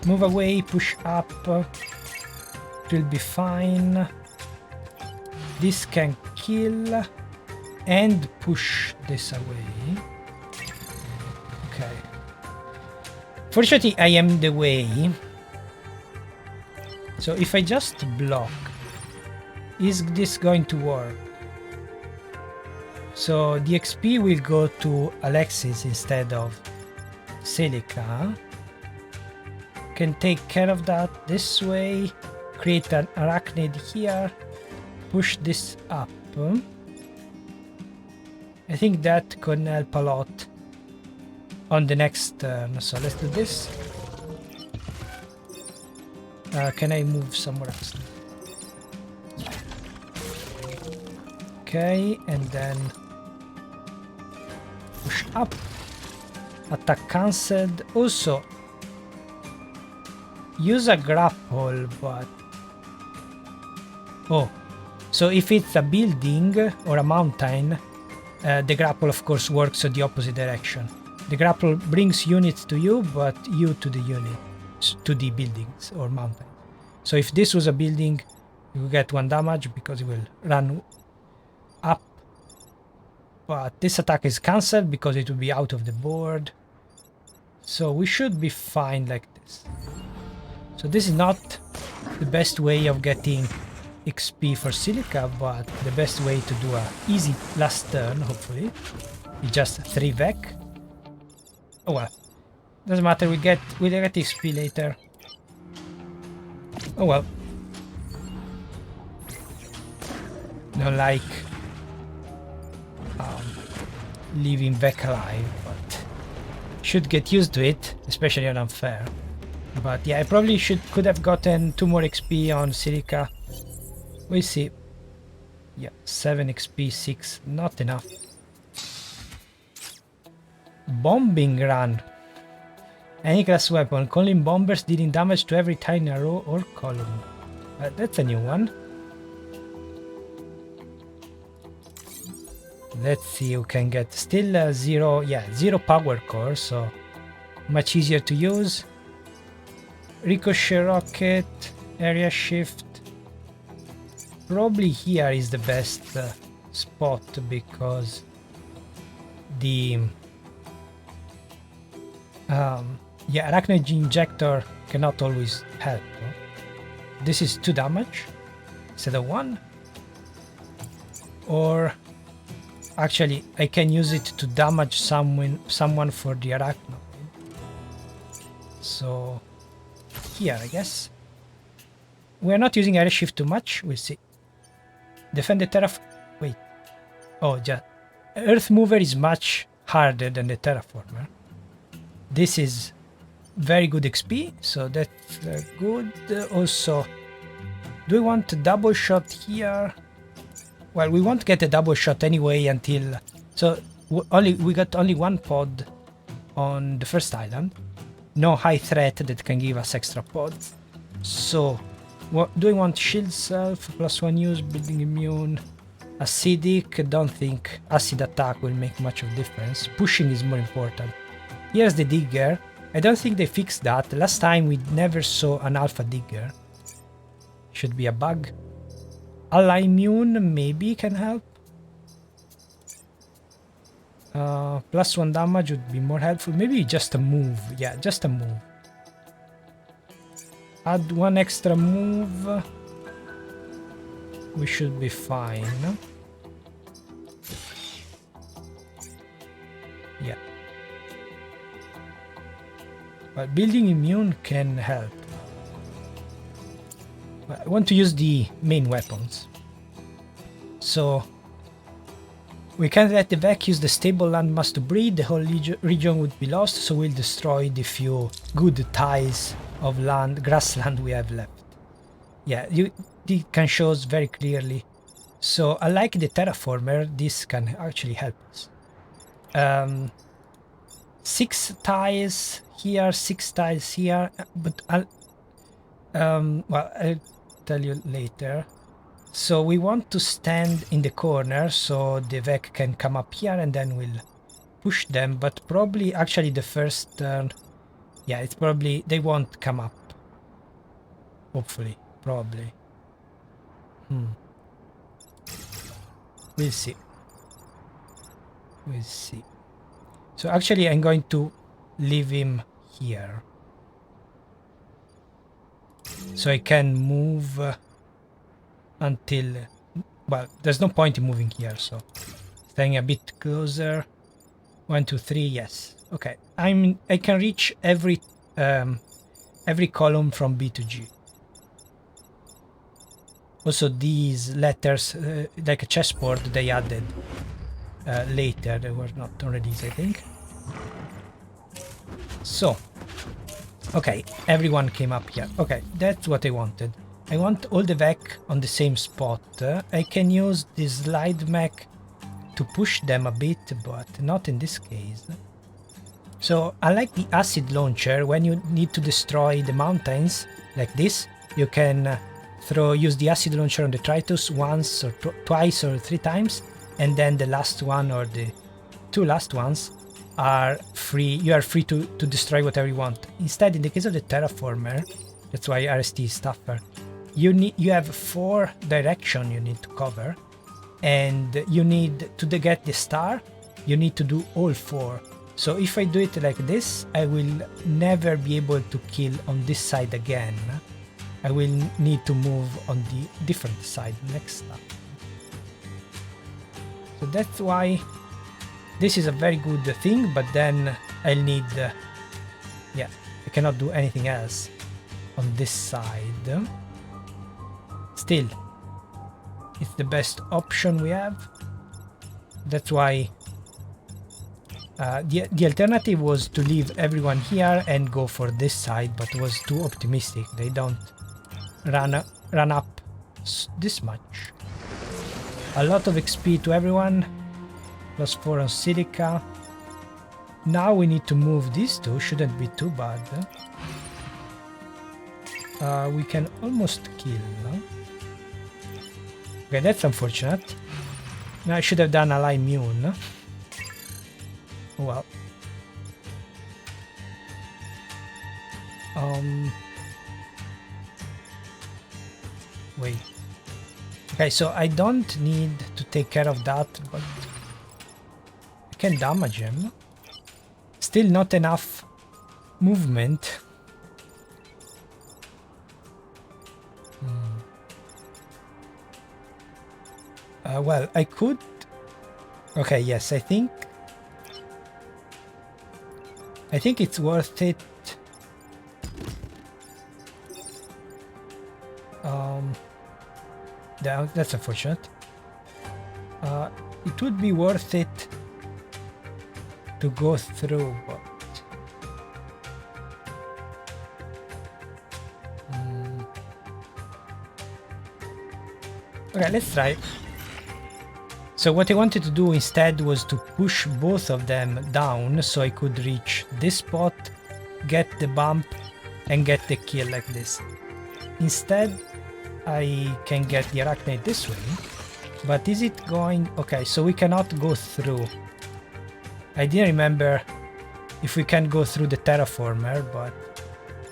Move away, push up. It will be fine. This can kill and push this away. Okay. Fortunately, I am the way. So if I just block, is this going to work? So the XP will go to Alexis instead of Silica. Can take care of that this way. Create an arachnid here. Push this up. I think that could help a lot on the next turn. So let's do this. Can I move somewhere else? Okay, and then push up. Attack cancelled. Also, use a grapple, but... Oh, so if it's a building or a mountain, the grapple of course works in the opposite direction. The grapple brings units to you, but you to the units, to the buildings or mountains. So if this was a building, you will get 1 damage because it will run up. But this attack is cancelled because it will be out of the board. So we should be fine like this. So this is not the best way of getting XP for Silica, but the best way to do a easy last turn, hopefully. It's just 3 Vec. Oh well. Doesn't matter, we'll get XP later. Oh well. Don't like leaving Vec alive, but should get used to it, especially on unfair. But yeah, I probably could have gotten 2 more XP on Silica. We'll see. Yeah, 7 XP, 6, not enough. Bombing run. Any class weapon, calling bombers dealing damage to every tiny row or column. That's a new one. Let's see who can get. Still 0 power core, so much easier to use. Ricochet rocket, area shift. probably here is the best spot because the yeah, Arachnoid Injector cannot always help. This is 2 damage instead of 1. Or actually I can use it to damage someone for the Arachnoid. So here I guess. We're not using area shift too much, we'll see. Defend the wait. Oh, yeah. Earth Mover is much harder than the Terraformer. This is very good XP, so that's good. Also, do we want a double shot here? Well, we won't get a double shot anyway until... So, we got only 1 pod on the first island. No high threat that can give us extra pods. So, do we want shield self, +1 use, building immune, acidic? Don't think acid attack will make much of difference. Pushing is more important. Here's the digger. I don't think they fixed that. Last time we never saw an alpha digger. Should be a bug. Ally immune maybe can help. +1 damage would be more helpful. Maybe just a move. Yeah, just a move. Add 1 extra move. We should be fine. Yeah. But building immune can help. I want to use the main weapons. So we can't let the Vec use the stable landmass to breed. The whole region would be lost, so we'll destroy the few good ties of grassland we have left. Yeah, it can show us very clearly. So unlike the Terraformer, this can actually help us. 6 tiles here, 6 tiles here, but well, I'll tell you later. So we want to stand in the corner so the Vec can come up here and then we'll push them, but probably actually the first turn, yeah, it's probably, they won't come up. Hopefully, probably. We'll see. We'll see. So actually I'm going to leave him here. So I can move until... Well, there's no point in moving here, so... Staying a bit closer. 1, 2, 3, yes. Okay. I can reach every column from B to G. Also these letters, like a chessboard, they added later. They were not on release, I think. So, okay, everyone came up here. Okay, that's what I wanted. I want all the Vec on the same spot. I can use this slide mech to push them a bit, but not in this case. So, unlike the acid launcher, when you need to destroy the mountains, like this, you can use the acid launcher on the Tritus once or twice or 3 times, and then the last one or the 2 last ones are free. You are free to destroy whatever you want. Instead, in the case of the Terraformer, that's why RST is tougher. You have 4 directions you need to cover, and you need to get the star. You need to do all 4. So if I do it like this, I will never be able to kill on this side again. I will need to move on the different side next time. So that's why this is a very good thing, but then I'll need... yeah, I cannot do anything else on this side. Still, it's the best option we have. That's why the alternative was to leave everyone here and go for this side, but it was too optimistic. They don't run up this much. A lot of XP to everyone. +4 on Silica. Now we need to move these 2. Shouldn't be too bad. We can almost kill. Okay, that's unfortunate. Now I should have done ally immune. Well. Wait. Okay, so I don't need to take care of that, but I can damage him. Still not enough movement. Well, I could... Okay, yes, I think it's worth it. That's unfortunate. It would be worth it to go through, but... Okay, let's try. So what I wanted to do instead was to push both of them down so I could reach this spot, get the bump, and get the kill like this. Instead, I can get the Arachnid this way. But is it going... Okay, so we cannot go through. I didn't remember if we can go through the terraformer, but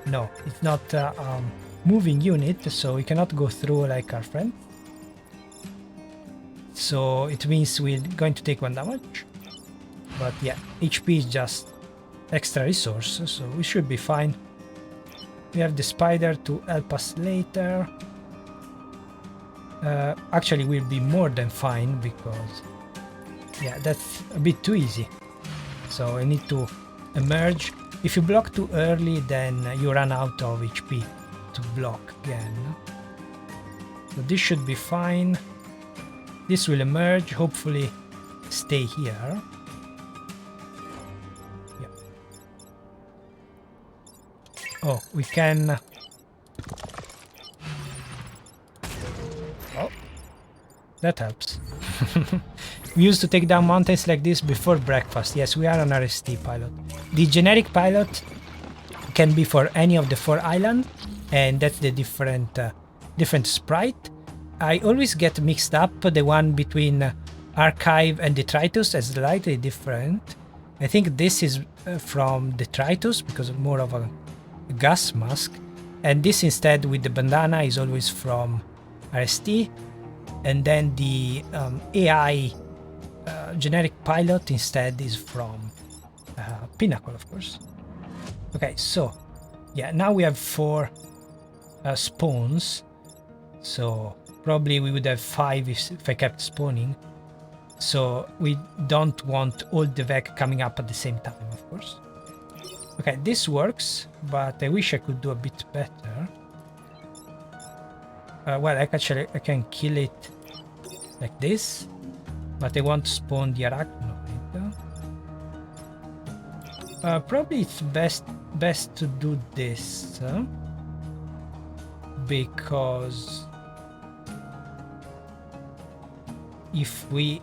no, it's not a moving unit, so we cannot go through like our friend. So it means we're going to take 1 damage. But yeah, HP is just extra resource, so we should be fine. We have the spider to help us later. Actually, we'll be more than fine because... Yeah, that's a bit too easy. So I need to emerge. If you block too early, then you run out of HP to block again. So this should be fine. This will emerge, hopefully stay here. Yeah. Oh, we can... Oh, that helps. We used to take down mountains like this before breakfast. Yes, we are an RST pilot. The generic pilot can be for any of the 4 islands, and that's the different sprite. I always get mixed up. The one between Archive and Detritus is slightly different. I think this is from Detritus because of more of a gas mask, and this instead with the bandana is always from RST, and then the AI generic pilot instead is from Pinnacle, of course. Okay, so yeah, now we have 4 spawns, so probably we would have 5 if I kept spawning. So we don't want all the VEC coming up at the same time, of course. Okay, this works, but I wish I could do a bit better. Well, actually I can kill it like this, but I want to spawn the Arachnoid. Probably it's best to do this, because if we...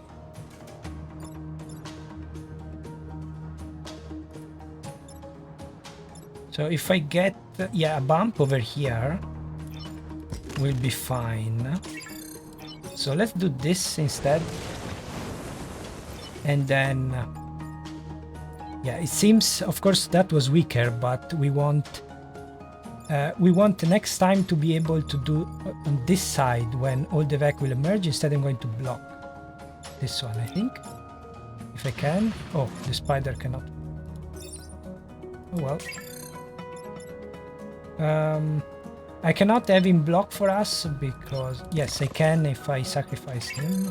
So if I get, yeah, a bump over here, we'll be fine. So let's do this instead. And then, yeah, it seems, of course, that was weaker, but we want next time to be able to do on this side when all the VEC will emerge. Instead, I'm going to block this one, I think, if I can. Oh, the spider cannot. Oh well. I cannot have him block for us because, yes, I can if I sacrifice him.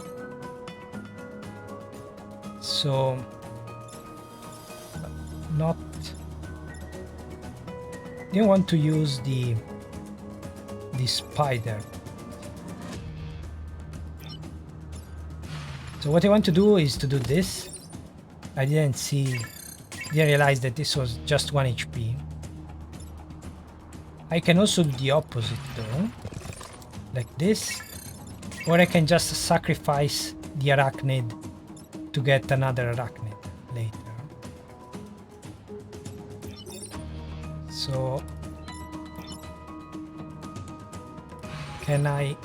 So, not... I don't want to use the spider. So what I want to do is to do this. I didn't realize that this was just 1 HP. I can also do the opposite though, like this, or I can just sacrifice the Arachnid to get another Arachnid later. So, can I...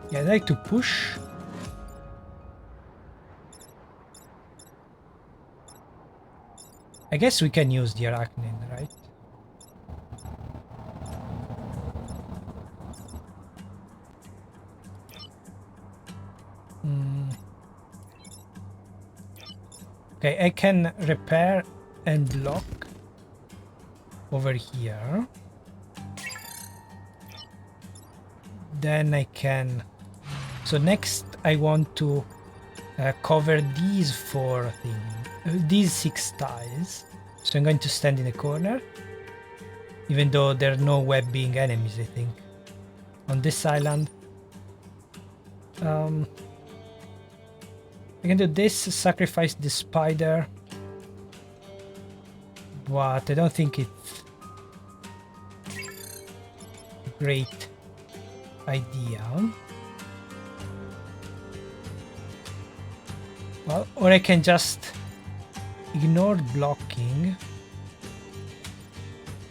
Yeah, I'd like to push. I guess we can use the arachnid, right? Okay, I can repair and block over here. Then I can... So next I want to cover these 4 things, these 6 tiles. So I'm going to stand in the corner, even though there are no webbing enemies, I think, on this island. I can do this, sacrifice the spider, but I don't think it's a great idea. Well, or I can just ignore blocking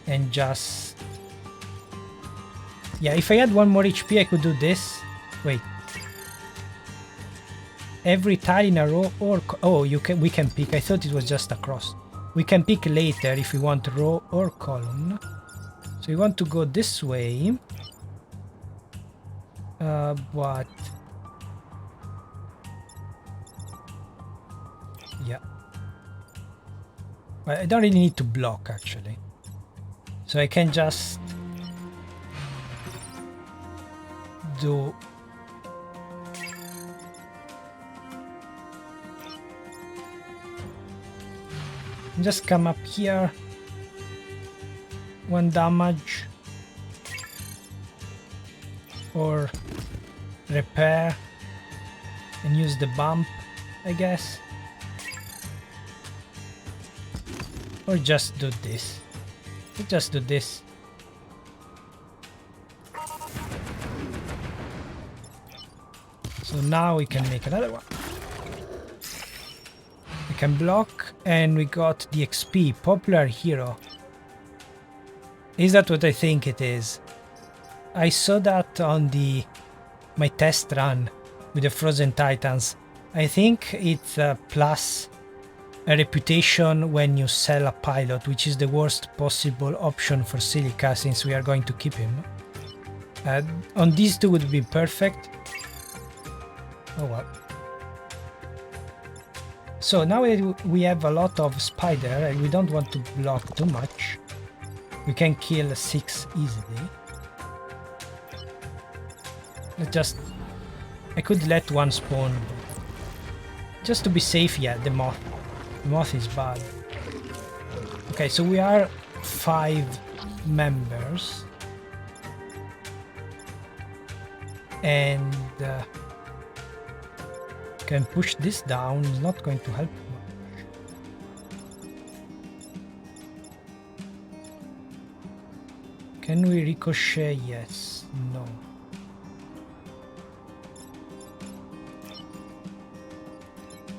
and just... Yeah, if I had 1 more HP, I could do this. Wait. Every tile in a row or... Oh, we can pick. I thought it was just across. We can pick later if we want row or column. So we want to go this way. But... Yeah. But I don't really need to block, actually. So I can just... do... Just come up here. 1 damage. Or repair. And use the bump, I guess. Or just do this. Just do this. So now we can make another one. We can block, and we got the XP, popular hero. Is that what I think it is? I saw that on my test run with the Frozen Titans. I think it's plus a reputation when you sell a pilot, which is the worst possible option for Silica since we are going to keep him. On these 2 would be perfect. Oh well. So now we have a lot of spider and we don't want to block too much. We can kill 6 easily. I could let 1 spawn. Just to be safe, yeah, the moth. The moth is bad. Okay, so we are 5 members. And can push this down, is not going to help much. Can we ricochet? Yes. No.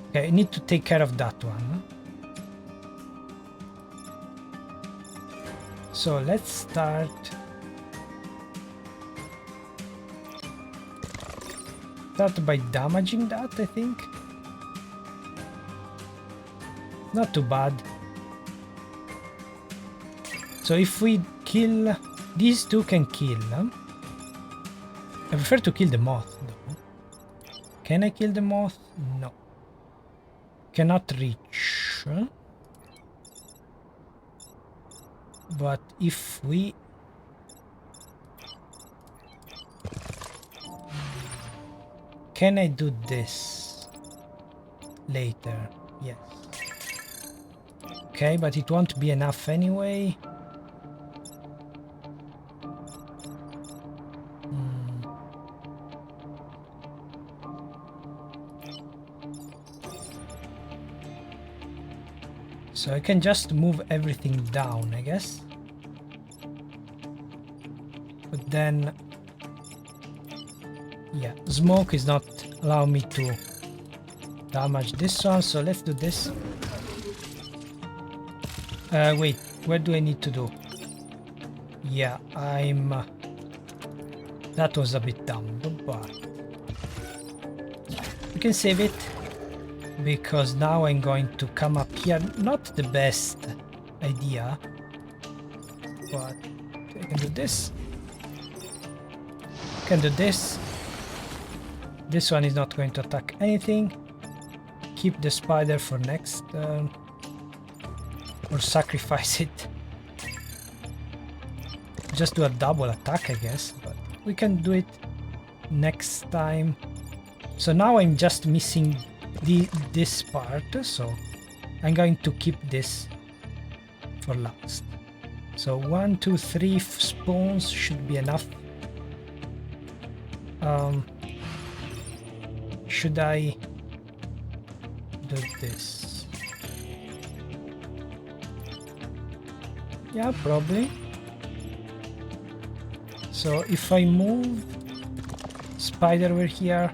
Okay, I need to take care of that one. So let's start. Start by damaging that, I think. Not too bad. So if we kill... These 2 can kill. I prefer to kill the moth, though. Can I kill the moth? No. Cannot reach. But if we... Can I do this later? Yes. Okay, but it won't be enough anyway. So I can just move everything down, I guess. But then... Yeah, smoke is not allowing me to damage this one, so let's do this. Wait, what do I need to do? Yeah, that was a bit dumb, but we can save it. because now I'm going to come up here. Not the best idea, but I can do this. Can do this. This one is not going to attack anything. Keep the spider for next turn. Or sacrifice it. Just do a double attack, I guess. But we can do it next time. So now I'm just missing this part. So I'm going to keep this for last. So 1, 2, 3 spawns should be enough. Should I do this? Yeah, probably. So if I move spider over here,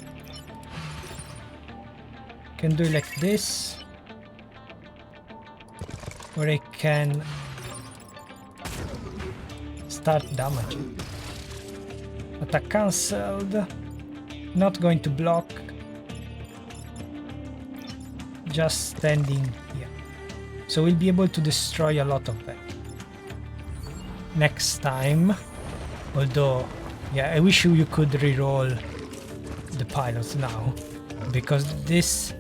can do it like this, or I can start damaging. Attack cancelled. Not going to block. Just standing here. So we'll be able to destroy a lot of them next time. Although, yeah, I wish you could reroll the pilots now, because this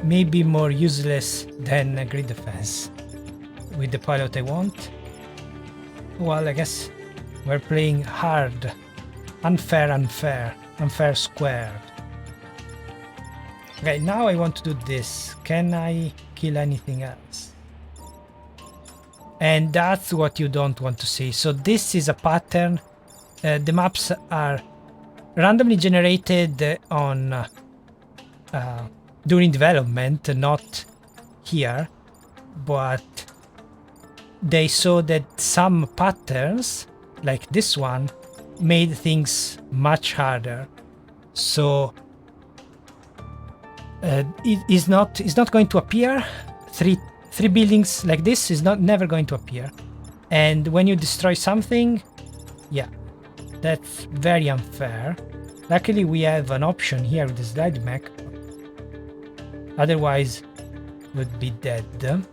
may be more useless than a grid defense. With the pilot I want, well, I guess we're playing hard. Unfair squared. Okay, now I want to do this. Can I kill anything else? And that's what you don't want to see. So this is a pattern. The maps are randomly generated on during development, not here, but they saw that some patterns, like this one, made things much harder. So it is not going to appear. Three buildings like this is never going to appear. And when you destroy something, yeah, that's very unfair. Luckily we have an option here with the slide mech. Otherwise would be dead.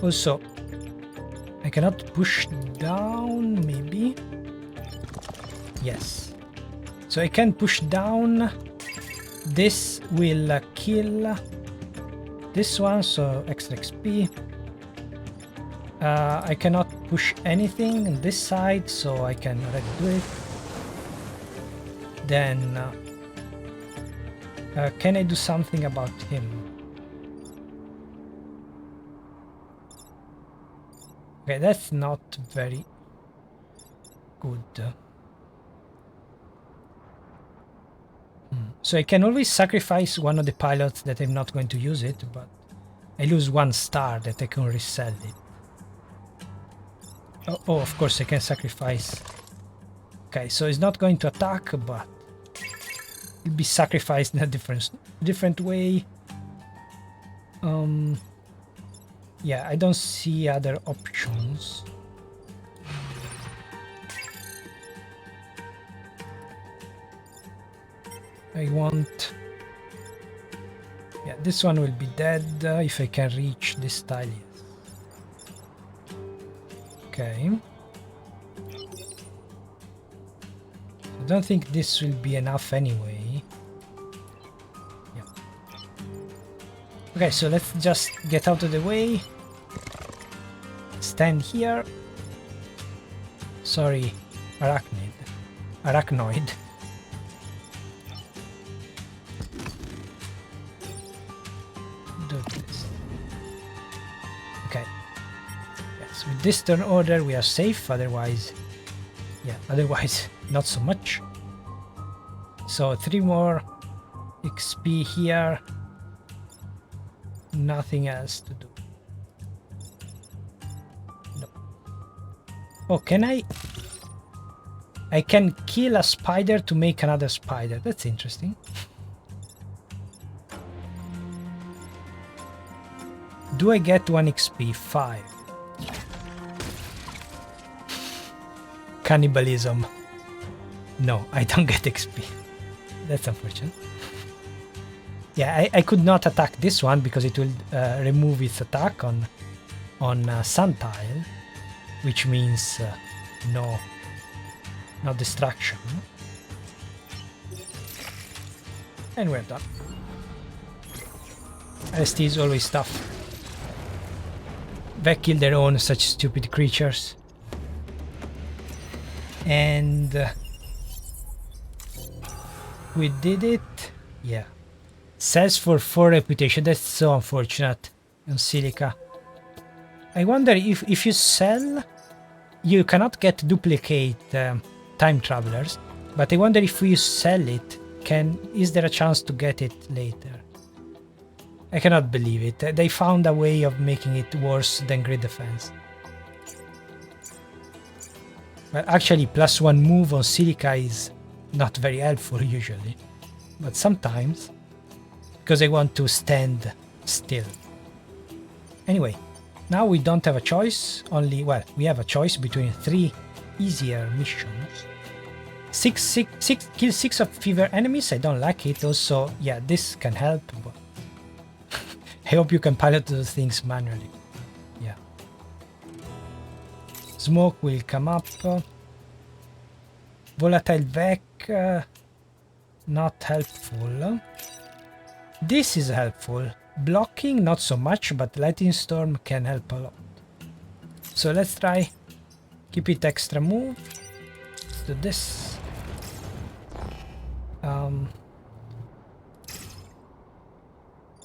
Also, I cannot push down, maybe. Yes. So I can push down. This will kill this one, so extra XP. I cannot push anything on this side, so I can already do it. Then, can I do something about him? Okay, that's not very good. So I can always sacrifice one of the pilots that I'm not going to use it, but I lose 1 star that I can resell it. Oh, of course I can sacrifice. Okay, so it's not going to attack, but it'll be sacrificed in a different way. Yeah, I don't see other options. I want... Yeah, this one will be dead if I can reach this tile. Okay. I don't think this will be enough anyway. Yeah. Okay, so let's just get out of the way. Stand here. Sorry, Arachnoid. Do this. Okay. Yes, with this turn order we are safe, otherwise... Yeah, otherwise not so much. So 3 more XP here. Nothing else to do. No. Oh, can I can kill a spider to make another spider. That's interesting. Do I get 1 XP? 5. Cannibalism. No, I don't get XP. That's unfortunate. Yeah, I could not attack this one because it will remove its attack on Sun Tile, which means no destruction. And we're done. ST is always tough. They kill their own such stupid creatures. And we did it. Yeah. Sells for 4 reputation. That's so unfortunate on Silica. I wonder if you sell, you cannot get duplicate time travelers. But I wonder if you sell it, is there a chance to get it later? I cannot believe it. They found a way of making it worse than Great Defense. But actually, +1 move on Silica is not very helpful usually. But sometimes, because I want to stand still. Anyway, now we don't have a choice. Well, we have a choice between 3 easier missions. Kill 6 of fever enemies. I don't like it. Also, yeah, this can help. But I hope you can pilot those things manually. Yeah. Smoke will come up. Volatile Vec, not helpful. This is helpful. Blocking, not so much, but Lightning Storm can help a lot. So let's try. Keep it extra move. Let's do this.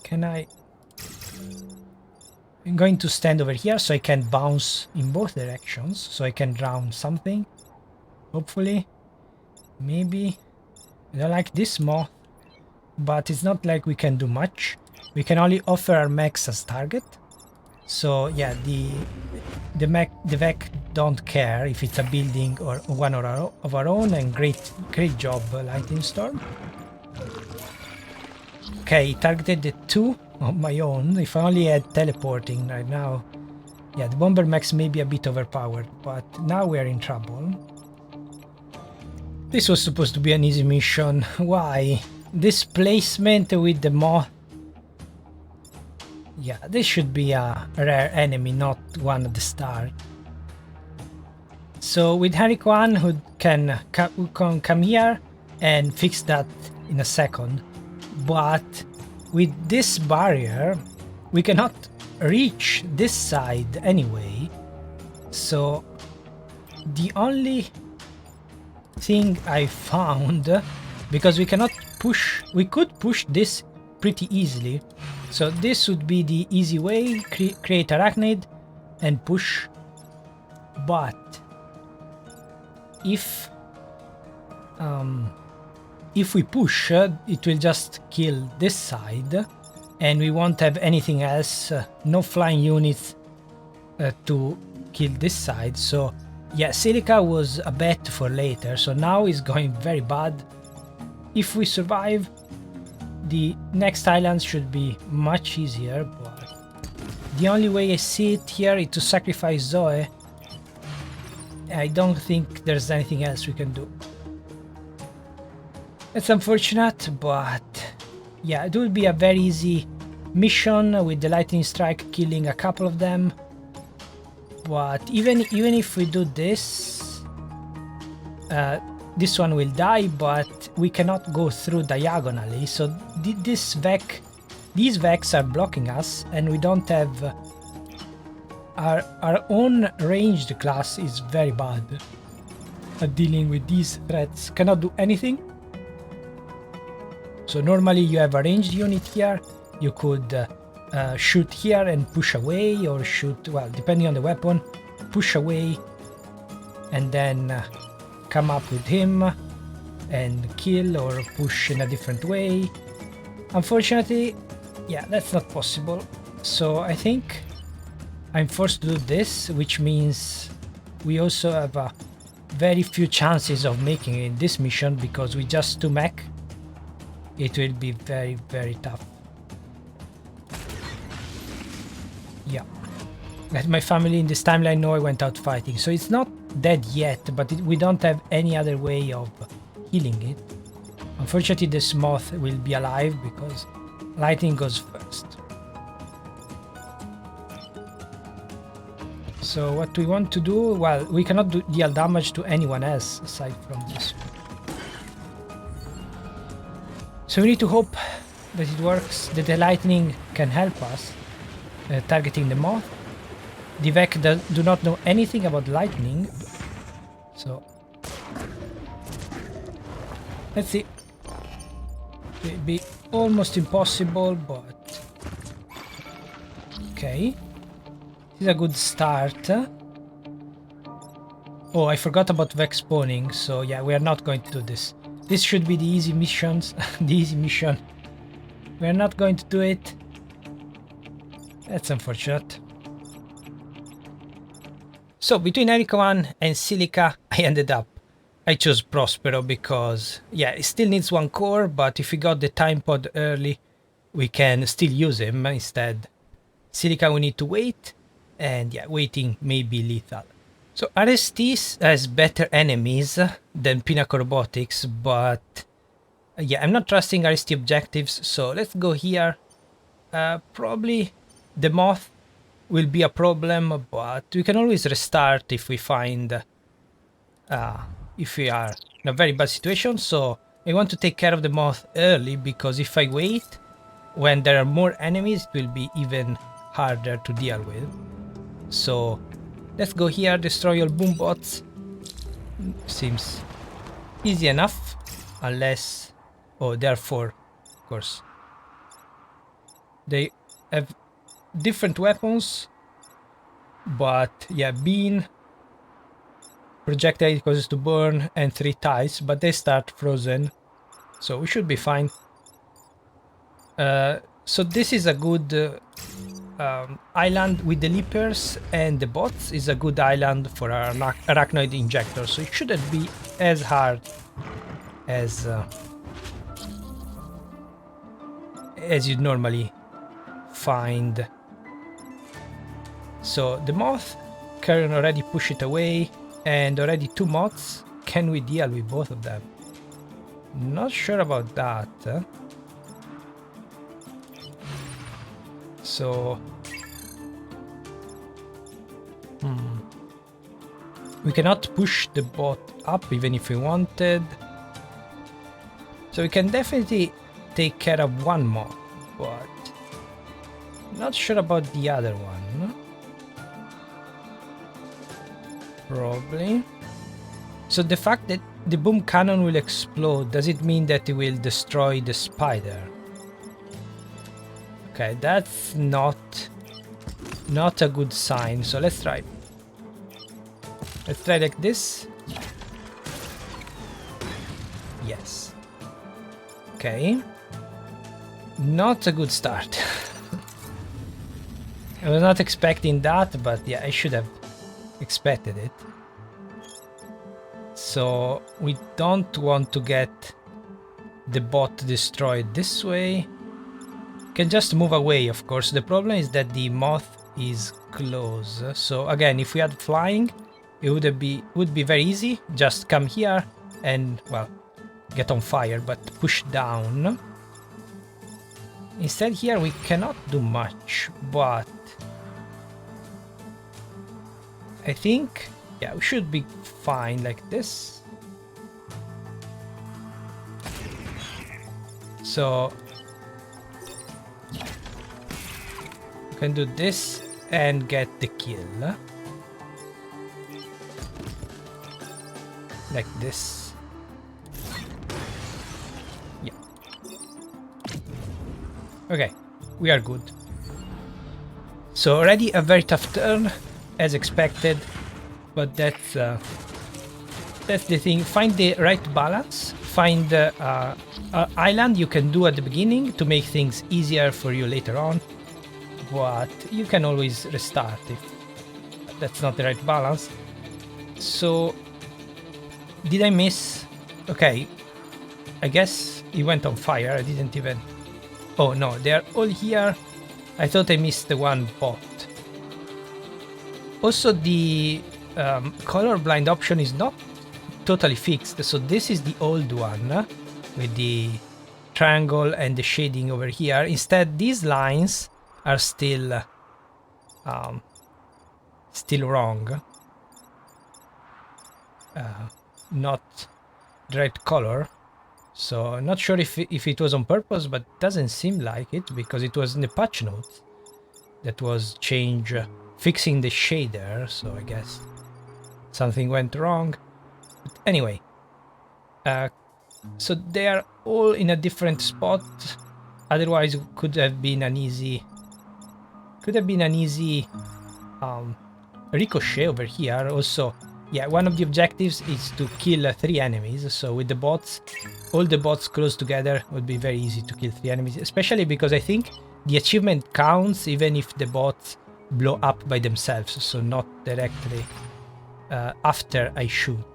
Can I? I'm going to stand over here so I can bounce in both directions, so I can drown something. Hopefully. Maybe. I don't like this Moth, but it's not like we can do much. We can only offer our mechs as target. So yeah, the Vec don't care if it's a building or one of our own, and great job, Lightning Storm. Okay, targeted the 2 of my own. If I only had teleporting right now. Yeah, the Bombermechs may be a bit overpowered, but now we're in trouble. This was supposed to be an easy mission. Why? This placement with the Moth. Yeah, this should be a rare enemy, not one at the start. So with Hurricane, who can come here and fix that in a second. But with this barrier, we cannot reach this side anyway. So the only thing I found, because we cannot push, we could push this pretty easily. So this would be the easy way, create Arachnid and push. But if we push, it will just kill this side and we won't have anything else, no flying units to kill this side. So yeah, Silica was a bet for later, so now it's going very bad. If we survive, the next island should be much easier, but the only way I see it here is to sacrifice Zoe. I don't think there's anything else we can do. It's unfortunate, but yeah, it will be a very easy mission with the lightning strike killing a couple of them. But even if we do this, this one will die, but we cannot go through diagonally. So these Vecs are blocking us, and we don't have our own ranged class is very bad at dealing with these threats. Cannot do anything. So normally you have a ranged unit here. You could shoot here and push away, or shoot, well, depending on the weapon, push away and then come up with him and kill, or push in a different way. Unfortunately, yeah, that's not possible. So I think I'm forced to do this, which means we also have a very few chances of making it in this mission, because with just 2 mech, it will be very, very tough. Yeah. Let my family in this timeline know I went out fighting. So it's not dead yet, but we don't have any other way of healing it. Unfortunately, this Moth will be alive because Lightning goes first. So what we want to do, well, we cannot deal damage to anyone else aside from this one. So we need to hope that it works, that the lightning can help us targeting the moth. The Vec do not know anything about lightning, so let's see. It will be almost impossible, but okay. This is a good start. Oh, I forgot about Vec spawning, so yeah, we are not going to do this. This should be the easy missions, the easy mission. We are not going to do it. That's unfortunate. So between Erica 1 and Silica, I chose Prospero because, yeah, it still needs 1 core, but if we got the time pod early, we can still use him instead. Silica we need to wait, and yeah, waiting may be lethal. So RST has better enemies than Pinnacle Robotics, but yeah, I'm not trusting RST objectives, so let's go here. Probably the Moth will be a problem, but we can always restart if we find if we are in a very bad situation. So I want to take care of the Moth early, because if I wait when there are more enemies, it will be even harder to deal with. So let's go here, destroy all boom bots. Seems easy enough, unless, oh, therefore, of course, they have different weapons, but yeah, bean, projectile causes to burn, and 3 ties, but they start frozen, so we should be fine. So this is a good island with the leapers, and the bots is a good island for our arachnoid injector, so it shouldn't be as hard as you'd normally find. So the Moth can already push it away, and already 2 moths. Can we deal with both of them? Not sure about that. So we cannot push the bot up even if we wanted. So we can definitely take care of 1 moth, but not sure about the other one. Probably. So the fact that the boom cannon will explode, does it mean that it will destroy the spider? Okay, that's not a good sign, so let's try. Let's try like this. Yes. Okay. Not a good start. I was not expecting that, but yeah, I should have expected it. So we don't want to get the bot destroyed this way. Can just move away, of course. The problem is that the Moth is close. So again, if we had flying, it would be very easy. Just come here and, well, get on fire, but push down. Instead here we cannot do much, but I think, yeah, we should be fine like this. So we can do this and get the kill. Like this. Yeah. Okay, we are good. So already a very tough turn, as expected, but that's the thing. Find the right balance. Find the island you can do at the beginning to make things easier for you later on, but you can always restart if that's not the right balance. So did I miss? Okay, I guess he went on fire. I didn't even... Oh no, they are all here. I thought I missed the one bot. Also, the colorblind option is not totally fixed, so this is the old one with the triangle and the shading over here. Instead, these lines are still wrong. Not the right color. So I'm not sure if it was on purpose, but it doesn't seem like it, because it was in the patch notes that was fixing the shader. So I guess something went wrong. But anyway, so they are all in a different spot. Otherwise, it could have been an easy ricochet over here. Also, yeah, one of the objectives is to kill 3 enemies. So with the bots, all the bots close together, would be very easy to kill 3 enemies. Especially because I think the achievement counts even if the bots blow up by themselves. So not directly after I shoot.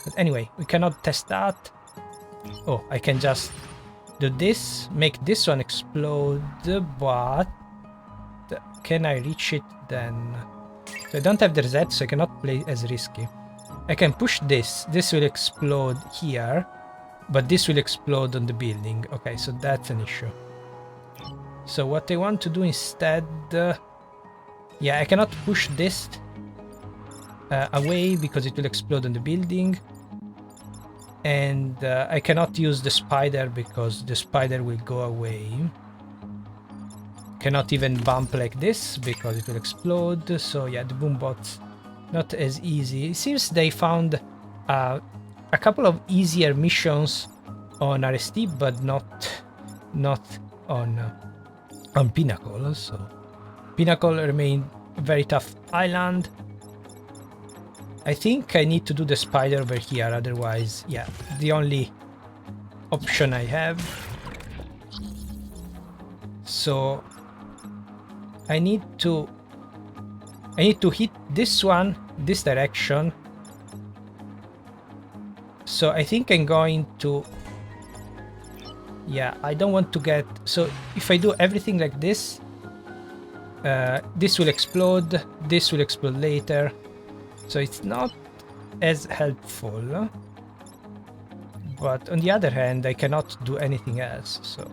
But anyway, we cannot test that. Oh, I can just do this, make this one explode, but can I reach it then? So I don't have the reset, so I cannot play as risky. I can push this. This will explode here, but this will explode on the building. Okay, so that's an issue. So what I want to do instead... yeah, I cannot push this away because it will explode on the building. And I cannot use the spider because the spider will go away. Cannot even bump like this because it will explode. So yeah, the boom bots not as easy. It seems they found a couple of easier missions on RST, but not on Pinnacle. So Pinnacle remained a very tough island. I think I need to do the spider over here, otherwise, yeah, the only option I have. So I need to hit this one, this direction. So I think I'm going to... yeah, I don't want to get... so if I do everything like this, this will explode later. So it's not as helpful. But on the other hand, I cannot do anything else, so...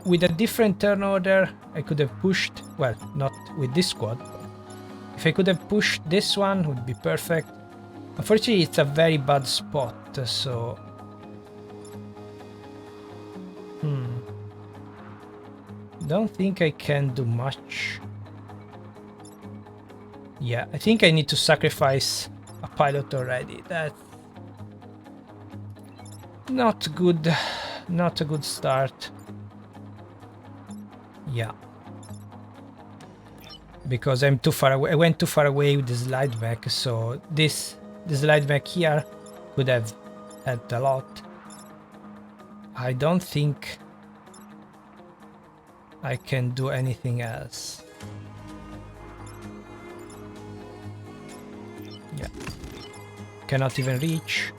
with a different turn order, I could have pushed... well, not with this squad. If I could have pushed this one, would be perfect. Unfortunately, it's a very bad spot, so... don't think I can do much. Yeah, I think I need to sacrifice a pilot already. That's not good. Not a good start. Yeah. Because I'm too far away. I went too far away with the slide back, so the slide back here could have helped a lot. I don't think I can do anything else. Yeah. Cannot even reach.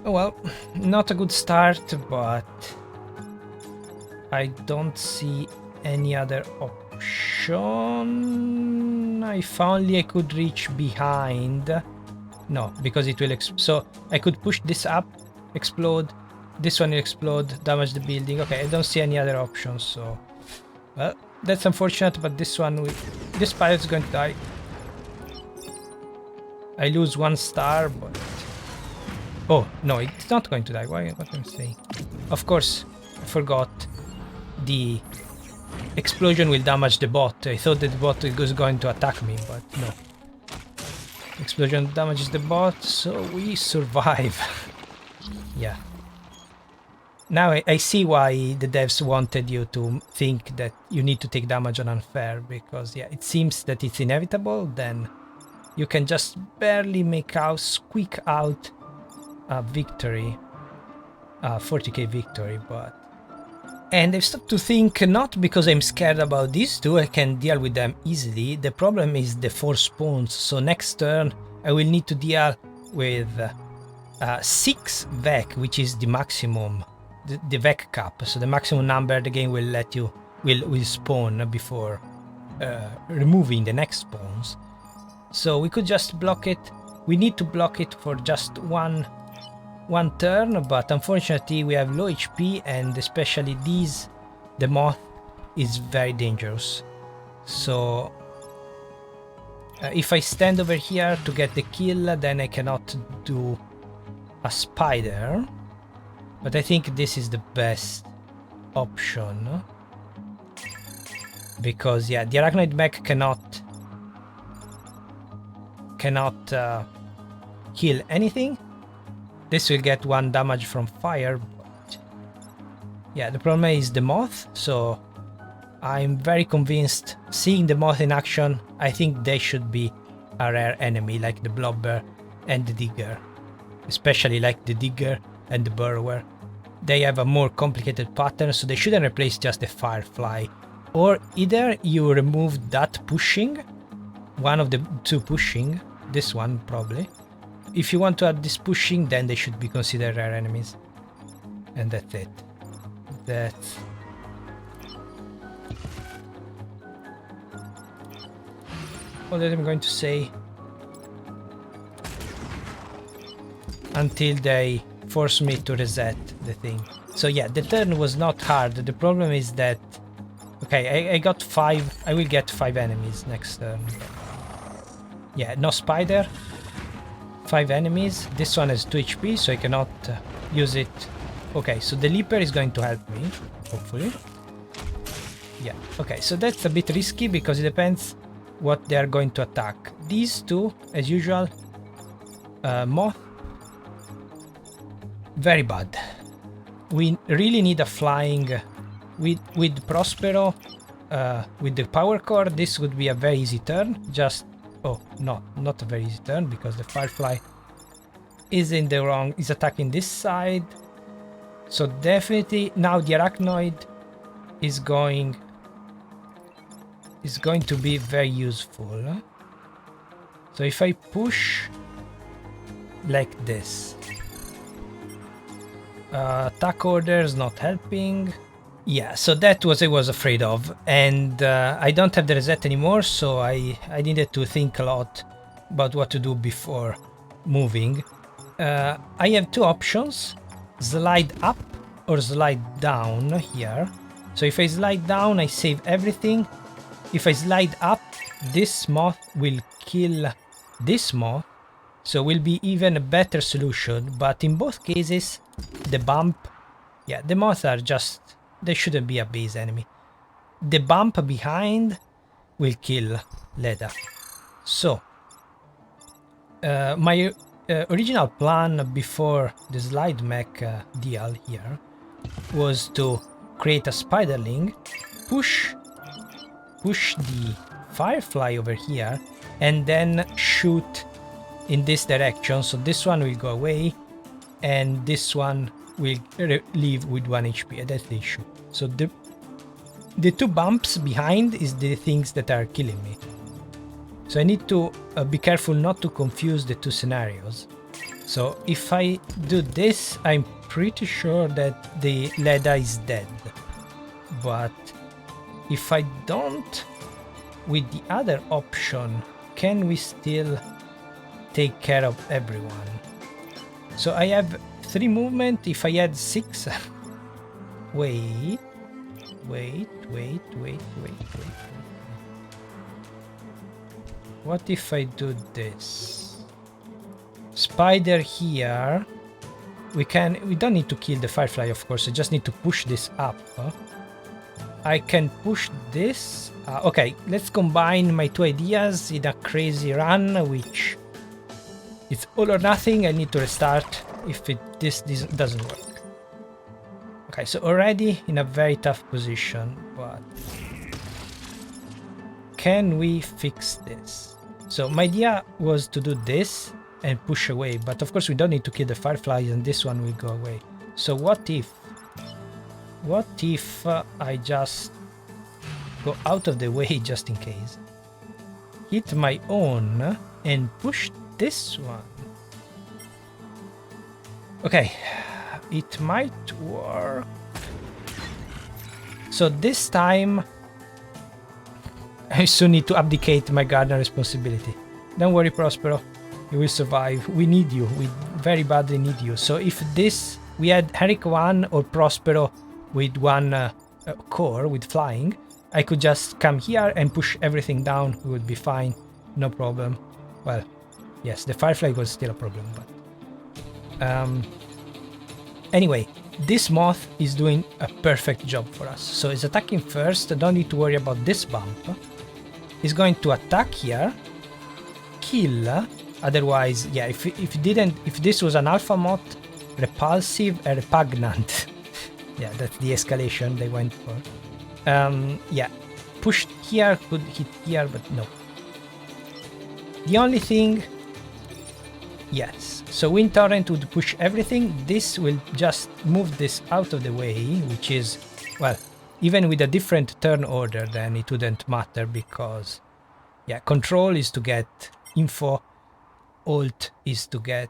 Oh well, not a good start, but I don't see any other option. If only I could reach behind. No, because it will so I could push this up, explode, this one will explode, damage the building. Okay, I don't see any other options, so... well, that's unfortunate, but this one, this pilot's going to die. I lose 1 star, but... oh, no, it's not going to die. What am I saying? Of course, I forgot. The explosion will damage the bot. I thought that the bot was going to attack me, but no. Explosion damages the bot, so we survive. Yeah. Now I see why the devs wanted you to think that you need to take damage on unfair, because yeah, it seems that it's inevitable, then you can just barely squeak out a victory, 40k victory, but... and I've started to think, not because I'm scared about these two, I can deal with them easily. The problem is the 4 spawns, so next turn I will need to deal with 6 VEC, which is the maximum, the VEC cap, so the maximum number the game will let you, will spawn before removing the next spawns. So we could just block it We need to block it for just one turn, but unfortunately we have low HP, and especially the Moth is very dangerous. So if I stand over here to get the kill, then I cannot do a spider. But I think this is the best option. Because yeah, the Arachnoid mech cannot kill anything. This will get 1 damage from fire, but yeah, the problem is the Moth, so I'm very convinced seeing the Moth in action. I think they should be a rare enemy like the Blobber and the Digger, especially like the Digger and the Burrower. They have a more complicated pattern, so they shouldn't replace just the Firefly. Or either you remove that pushing, one of the 2 pushing, this one probably. If you want to add this pushing, then they should be considered rare enemies. And that's it. That's... all that I'm going to say. Until they force me to reset the thing. So yeah, the turn was not hard. The problem is that... okay, I got 5. I will get 5 enemies next turn. Yeah, no spider. 5 enemies. This one has 2 HP, so I cannot use it. Okay, so the Leaper is going to help me, hopefully. Yeah, okay, so that's a bit risky because it depends what they are going to attack. These 2, as usual, Moth, very bad. We really need a flying... with Prospero, with the power core, this would be a very easy turn. Just... oh, no, not a very easy turn because the Firefly is in the wrong... is attacking this side. So definitely now the Arachnoid is going to be very useful. So if I push like this, attack orders not helping. Yeah, so that was I was afraid of, and I don't have the reset anymore, so I needed to think a lot about what to do before moving. I have 2 options, slide up or slide down here. So if I slide down, I save everything. If I slide up, this Moth will kill this Moth, so will be even a better solution. But in both cases, the bump, yeah, the Moths are just... they shouldn't be a base enemy. The bump behind will kill Leda. So, my original plan before the slide mech deal here was to create a spiderling, push the Firefly over here, and then shoot in this direction. So this one will go away, and this one will leave with 1 HP, and that's the issue. So the 2 bumps behind is the things that are killing me. So I need to be careful not to confuse the 2 scenarios. So if I do this, I'm pretty sure that the Leda is dead. But if I don't, with the other option, can we still take care of everyone? So I have 3 movement. If I had 6... wait. What if I do this? Spider here. We don't need to kill the Firefly, of course. I just need to push this up. I can push this. Okay, let's combine my 2 ideas in a crazy run, which it's all or nothing. I need to restart if this doesn't work. Okay, so already in a very tough position, but can we fix this? So my idea was to do this and push away, but of course we don't need to kill the Fireflies, and this one will go away. So what if I just go out of the way just in case, hit my own and push this one? Okay, it might work. So this time I soon need to abdicate my garden responsibility. Don't worry, Prospero, You will survive. We need you. We very badly need you. So if this... We had Henrik 1 or Prospero with one core, with flying. I could just come here and push everything down. We would be fine. No problem. Well, yes, the Firefly was still a problem, but... Anyway, this Moth is doing a perfect job for us. So it's attacking first. Don't need to worry about this bump. He's going to attack here. Kill. Otherwise, yeah, if this was an Alpha Moth, repulsive and repugnant. Yeah, that's the escalation they went for. Yeah, pushed here, could hit here, but no. The only thing... Yes, so Wind Torrent would push everything. This will just move this out of the way, which is, well, even with a different turn order, then it wouldn't matter because, yeah, control is to get info, alt is to get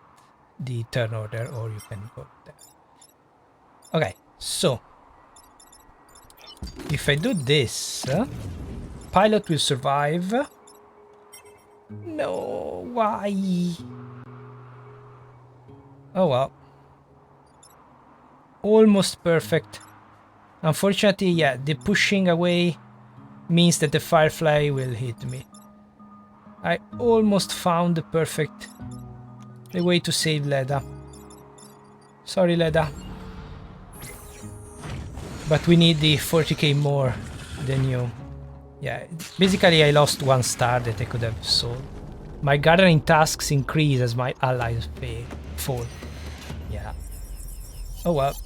the turn order, or you can go there. Okay, so if I do this, pilot will survive. No, why? Oh well. Almost perfect. Unfortunately, yeah, the pushing away means that the Firefly will hit me. I almost found the way to save Leda. Sorry, Leda. But we need the 40k more than you. Yeah, basically I lost 1 star that I could have sold. My gathering tasks increase as my allies fall. Yeah. Oh well.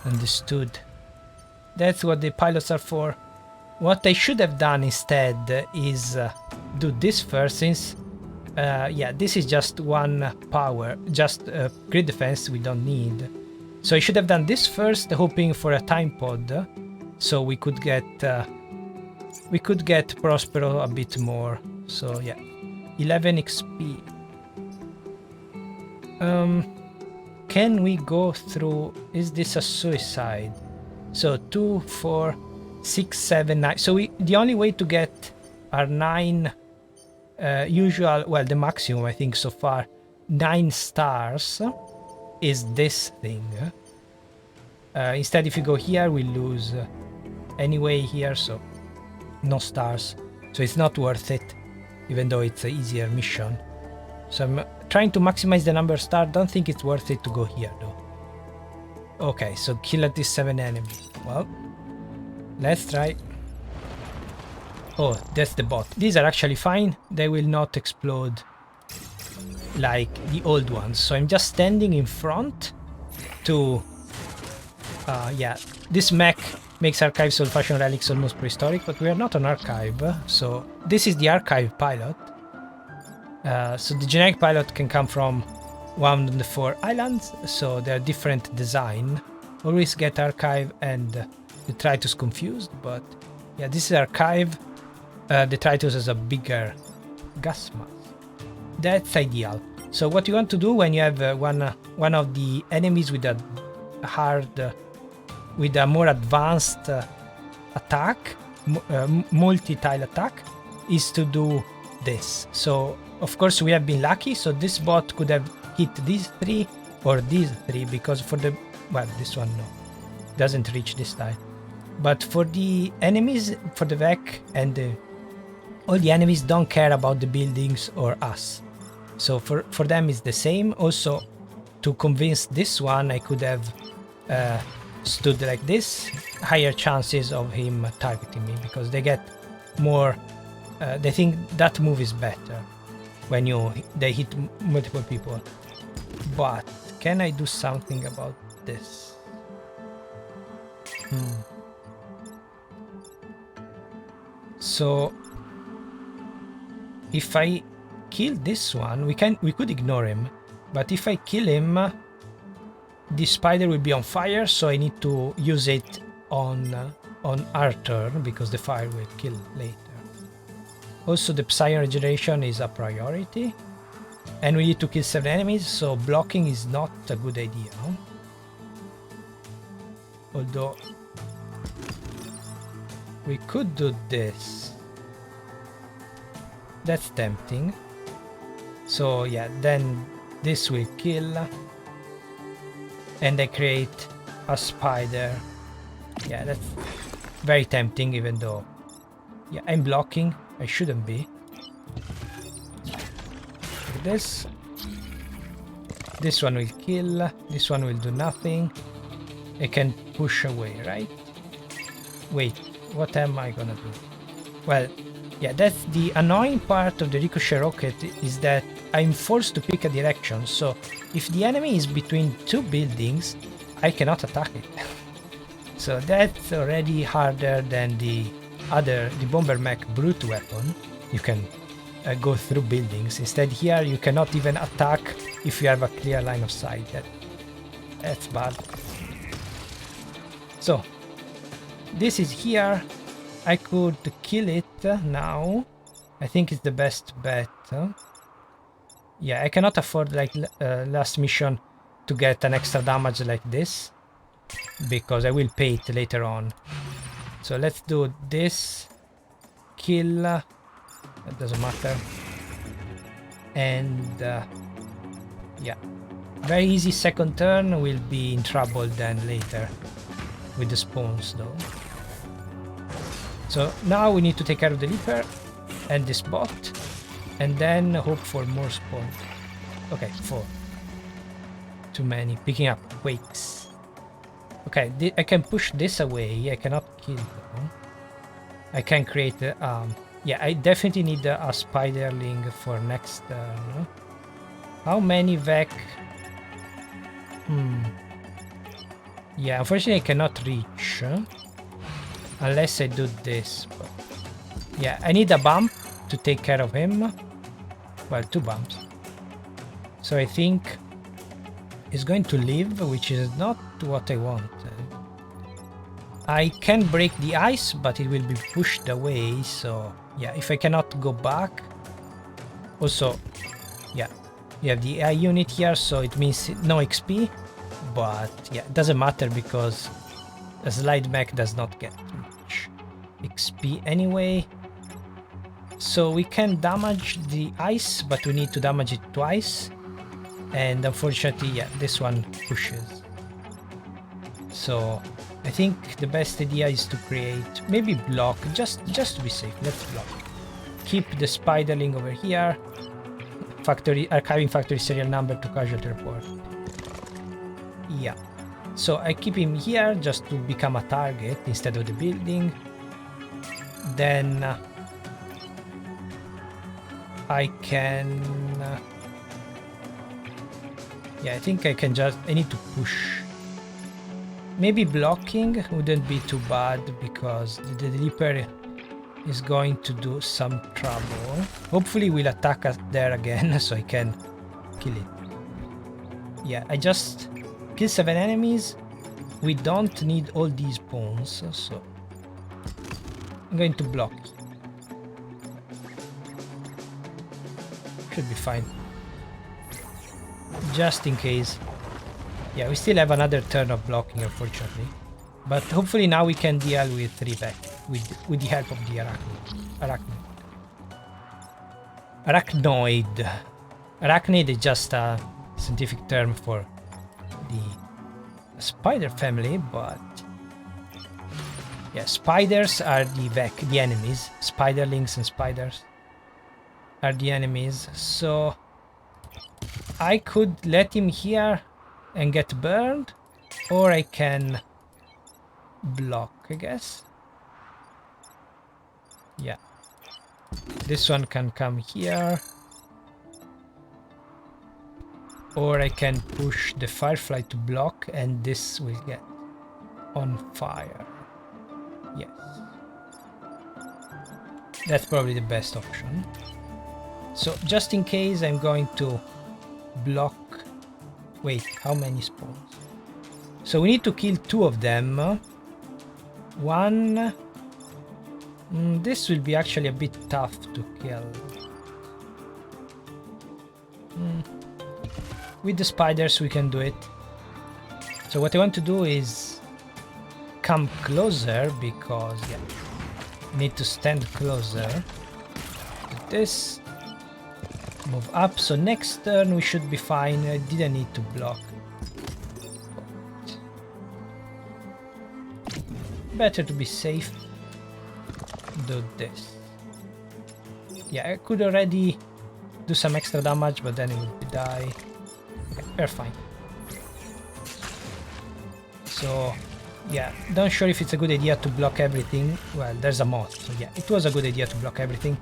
Understood. That's what the pilots are for. What I should have done instead is do this first, since yeah, this is just 1 power, just grid defense we don't need. So I should have done this first, hoping for a time pod, so we could get Prospero a bit more. So yeah, 11 XP. Can we go through? Is this a suicide? So 2, 4, 6, 7, 9. So the only way to get our 9 usual, well, the maximum I think so far, 9 stars is this thing. Instead, if you go here, we lose anyway here, so no stars. So it's not worth it, even though it's an easier mission. So I'm trying to maximize the number of stars. Don't think it's worth it to go here though. Okay, so kill at least 7 enemies. Well, let's try. Oh, that's the bot. These are actually fine. They will not explode like the old ones. So I'm just standing in front to... yeah, this mech makes archives old-fashioned relics almost prehistoric, but we are not an archive. So this is the archive pilot. So the generic pilot can come from one of the 4 islands, so they're different design. Always get archive and the Tritus confused, but yeah, this is archive. The Tritus has a bigger gas mask. That's ideal. So what you want to do when you have one of the enemies with a with a more advanced attack, multi-tile attack, is to do this. So of course we have been lucky, so this bot could have hit these 3 or these 3, because for the, well, this one no, doesn't reach this tile. But for the enemies, for the Vec and all the enemies don't care about the buildings or us. So for them it's the same. Also, to convince this one, I could have stood like this, higher chances of him targeting me, because they get more, they think that move is better when they hit multiple people. But can I do something about this? So if I kill this one, we could ignore him, but if I kill him, the spider will be on fire, so I need to use it on our turn, because the fire will kill later. Also, the Psion regeneration is a priority, and we need to kill 7 enemies, so blocking is not a good idea. Although we could do this. That's tempting. So yeah, then this will kill. And I create a spider. Yeah, that's very tempting, even though... Yeah, I'm blocking. I shouldn't be. Like this. This one will kill. This one will do nothing. I can push away, right? Wait, what am I gonna do? Well, yeah, that's the annoying part of the ricochet rocket, is that I'm forced to pick a direction, so if the enemy is between two buildings, I cannot attack it. So that's already harder than the Bombermech brute weapon. You can go through buildings. Instead here you cannot even attack if you have a clear line of sight. That's bad. So this is here. I could kill it now. I think it's the best bet. Yeah, I cannot afford, like last mission, to get an extra damage like this, because I will pay it later on. So let's do this. Kill. That doesn't matter. And yeah, very easy second turn. Will be in trouble then later with the spawns though. So now we need to take care of the Leaper and this bot, and then hope for more spawns. Okay, 4. Too many. Picking up quakes. Okay, I can push this away. I cannot kill them. I can create yeah, I definitely need a spiderling for next turn. How many Vec? Yeah, unfortunately I cannot reach. Unless I do this. But yeah, I need a bump to take care of him. Well, 2 bumps. So I think he's going to live, which is not what I want. I can break the ice, but it will be pushed away. So yeah, if I cannot go back. Also, yeah, you have the AI unit here, so it means no XP. But yeah, it doesn't matter because a slide mech does not get much XP anyway. So we can damage the ice, but we need to damage it twice. And unfortunately, yeah, this one pushes. So I think the best idea is to create, maybe block, just to be safe. Let's block. Keep the spiderling over here. Archiving factory serial number to casualty report. Yeah. So I keep him here just to become a target instead of the building. Then I can... yeah, I think I can just... I need to push. Maybe blocking wouldn't be too bad because the Leaper is going to do some trouble. Hopefully we'll attack us there again so I can kill it. Yeah, I just kill 7 enemies. We don't need all these pawns, so I'm going to block. Should be fine. Just in case. Yeah, we still have another turn of blocking, unfortunately. But hopefully now we can deal with 3 back with the help of the arachnoid. Arachnid is just a scientific term for the spider family, but yeah, spiders are the enemies. Spiderlings and spiders are the enemies. So I could let him here and get burned, or I can block, I guess. Yeah, this one can come here, or I can push the Firefly to block and this will get on fire. Yes, that's probably the best option. So just in case, I'm going to block. Wait, how many spawns? So we need to kill 2 of them. One... this will be actually a bit tough to kill. With the spiders we can do it. So what I want to do is come closer because, yeah, I need to stand closer. Do this. move up, so next turn we should be fine. I didn't need to block. Better to be safe. Do this. Yeah, I could already do some extra damage, but then it would die. Okay, we're fine. So, yeah, not sure if it's a good idea to block everything. Well, there's a moth, so yeah, it was a good idea to block everything.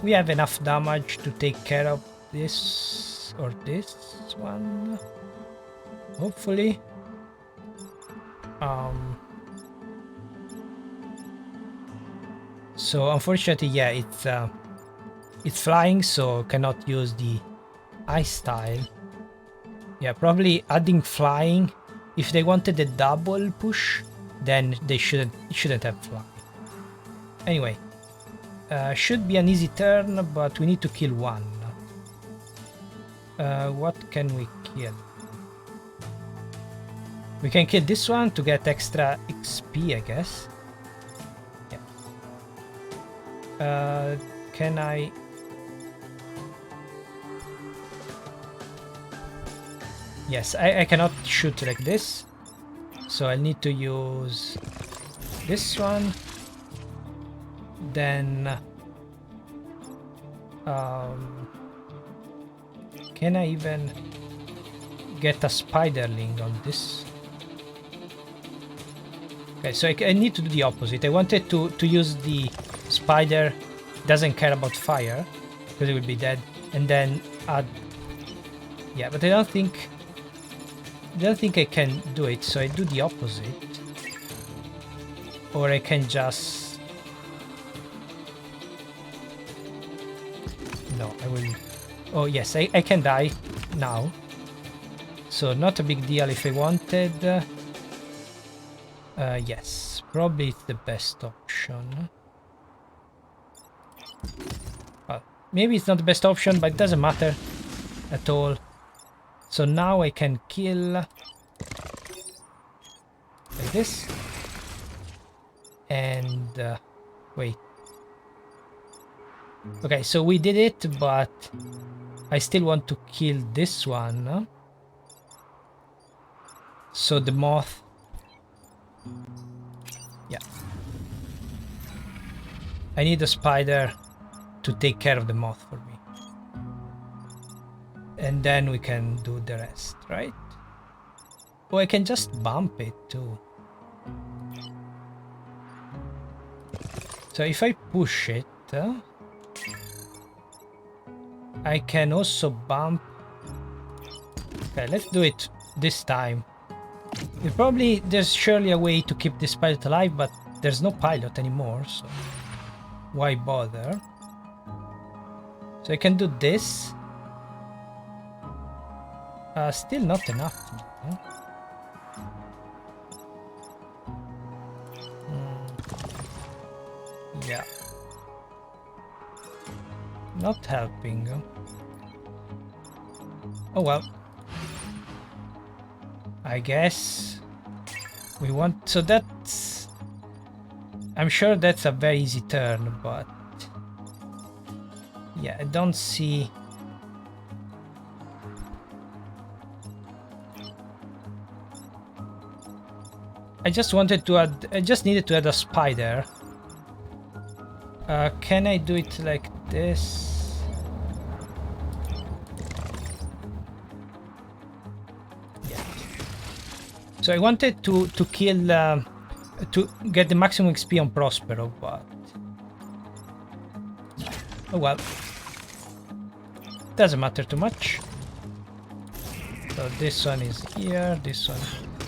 We have enough damage to take care of this or this one. Hopefully. So unfortunately, yeah, it's flying, so cannot use the ice style. Yeah, probably adding flying. If they wanted a double push, then they shouldn't have fly. Anyway, should be an easy turn, but we need to kill one. What can we kill? We can kill this one to get extra XP, I guess. Yeah. Can I? Yes, I cannot shoot like this, so I need to use this one. Then, can I even get a spiderling on this? Okay, so I need to do the opposite. I wanted to use the spider, doesn't care about fire, because it will be dead, and then add... Yeah, but I don't think I can do it, so I do the opposite. Or I can just... No, I will... Oh yes, I can die now. So not a big deal if I wanted. Yes, probably it's the best option. Well, maybe it's not the best option, but it doesn't matter at all. So now I can kill like this. And wait. Okay, so we did it, but I still want to kill this one. So the moth. Yeah. I need a spider to take care of the moth for me. And then we can do the rest, right? Oh, I can just bump it too. So if I push it, I can also bump. Okay, let's do it this time. There's surely a way to keep this pilot alive, but there's no pilot anymore, so why bother? So I can do this. Still not enough. Huh? Yeah. Not helping. Oh well. I guess we want... So that's... I'm sure that's a very easy turn, but... Yeah, I don't see... I just wanted to add... I just needed to add a spider. Can I do it like this? Yeah. So I wanted to kill... to get the maximum XP on Prospero, but... Oh well. Doesn't matter too much. So this one is here, this one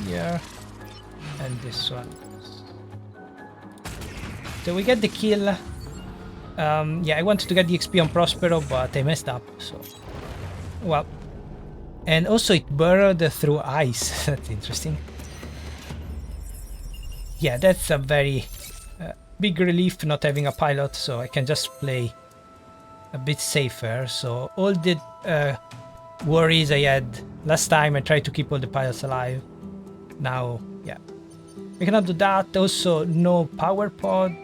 here, and this one. So we get the kill. Yeah, I wanted to get the XP on Prospero, but I messed up, so... Well. And also it burrowed through ice. That's interesting. Yeah, that's a very big relief not having a pilot, so I can just play a bit safer. So all the worries I had last time, I tried to keep all the pilots alive. Now, yeah. I cannot do that. Also, no power pod,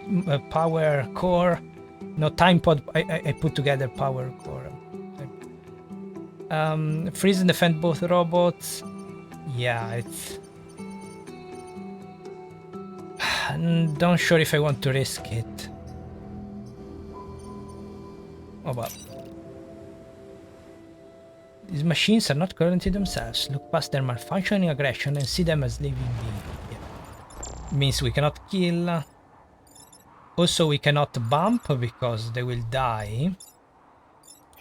power core, no time pod. I put together power core. Freeze and defend both robots. Yeah, it's... Not sure if I want to risk it. Oh well. These machines are not currently themselves. Look past their malfunctioning aggression and see them as living beings. Yeah. Means we cannot kill. Also, we cannot bump because they will die.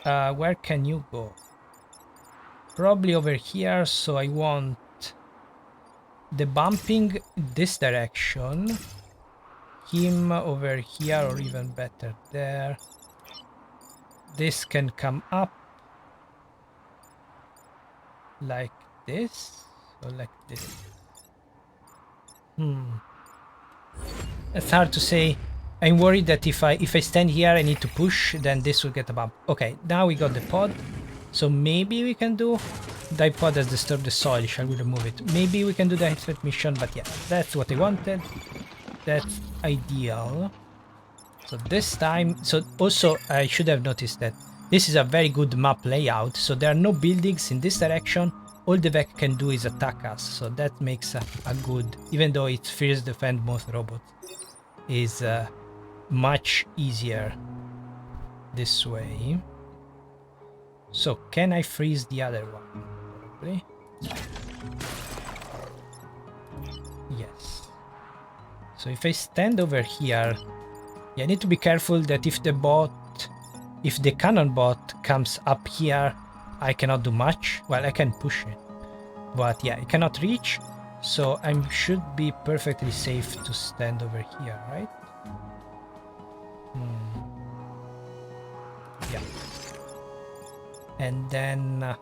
Where can you go? Probably over here, so I want the bumping this direction. Him over here, or even better there. This can come up. Like this? Or like this? It's hard to say. I'm worried that if I stand here I need to push, then this will get a bump. Okay, now we got the pod. So maybe we can do... The pod has disturbed the soil, shall we remove it? Maybe we can do the threat mission, but yeah, that's what I wanted. That's ideal. So this time... So also I should have noticed that this is a very good map layout, so there are no buildings in this direction. All the Vec can do is attack us, so that makes a good... Even though it's Fierce Defend Moth robots, is much easier this way. So can I freeze the other one? Probably. Yes. So if I stand over here, yeah, I need to be careful that if the cannon bot comes up here, I cannot do much. Well, I can push it, but yeah, I cannot reach. So I should be perfectly safe to stand over here, right? Yeah. And then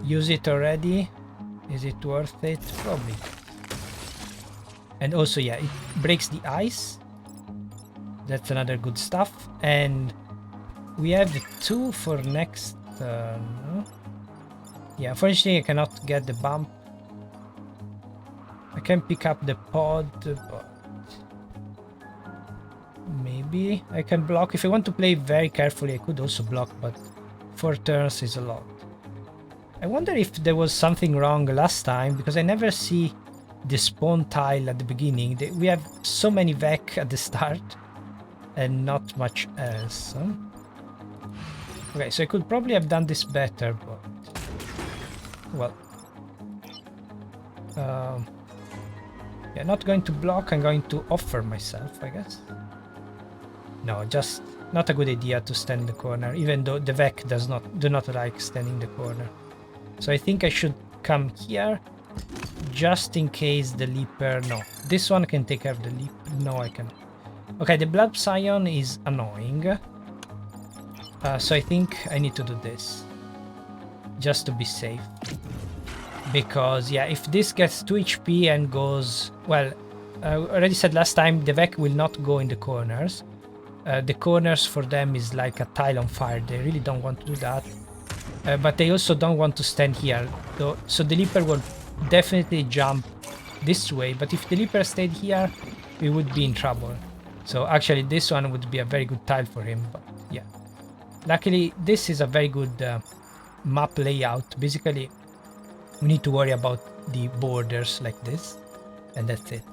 use it already. Is it worth it? Probably. And also, yeah, it breaks the ice. That's another good stuff. And we have the 2 for next turn. Yeah, unfortunately I cannot get the bump. I can pick up the pod, but maybe I can block. If I want to play very carefully, I could also block, but 4 turns is a lot. I wonder if there was something wrong last time, because I never see the spawn tile at the beginning. We have so many Vec at the start and not much else. Huh? Okay, so I could probably have done this better, but well, yeah, not going to block. I'm going to offer myself, I guess. No, just not a good idea to stand in the corner, even though the Vec do not like standing in the corner. So I think I should come here, just in case the Leaper... No, this one can take care of the Leap. No, I cannot. Okay, the Blood Scion is annoying. So I think I need to do this, just to be safe. Because, yeah, if this gets 2 HP and goes... Well, I already said last time, the Vec will not go in the corners. The corners for them is like a tile on fire. They really don't want to do that. But they also don't want to stand here. So the Leaper will definitely jump this way. But if the Leaper stayed here, we would be in trouble. So actually this one would be a very good tile for him. But yeah. Luckily, this is a very good map layout. Basically, we need to worry about the borders like this. And that's it.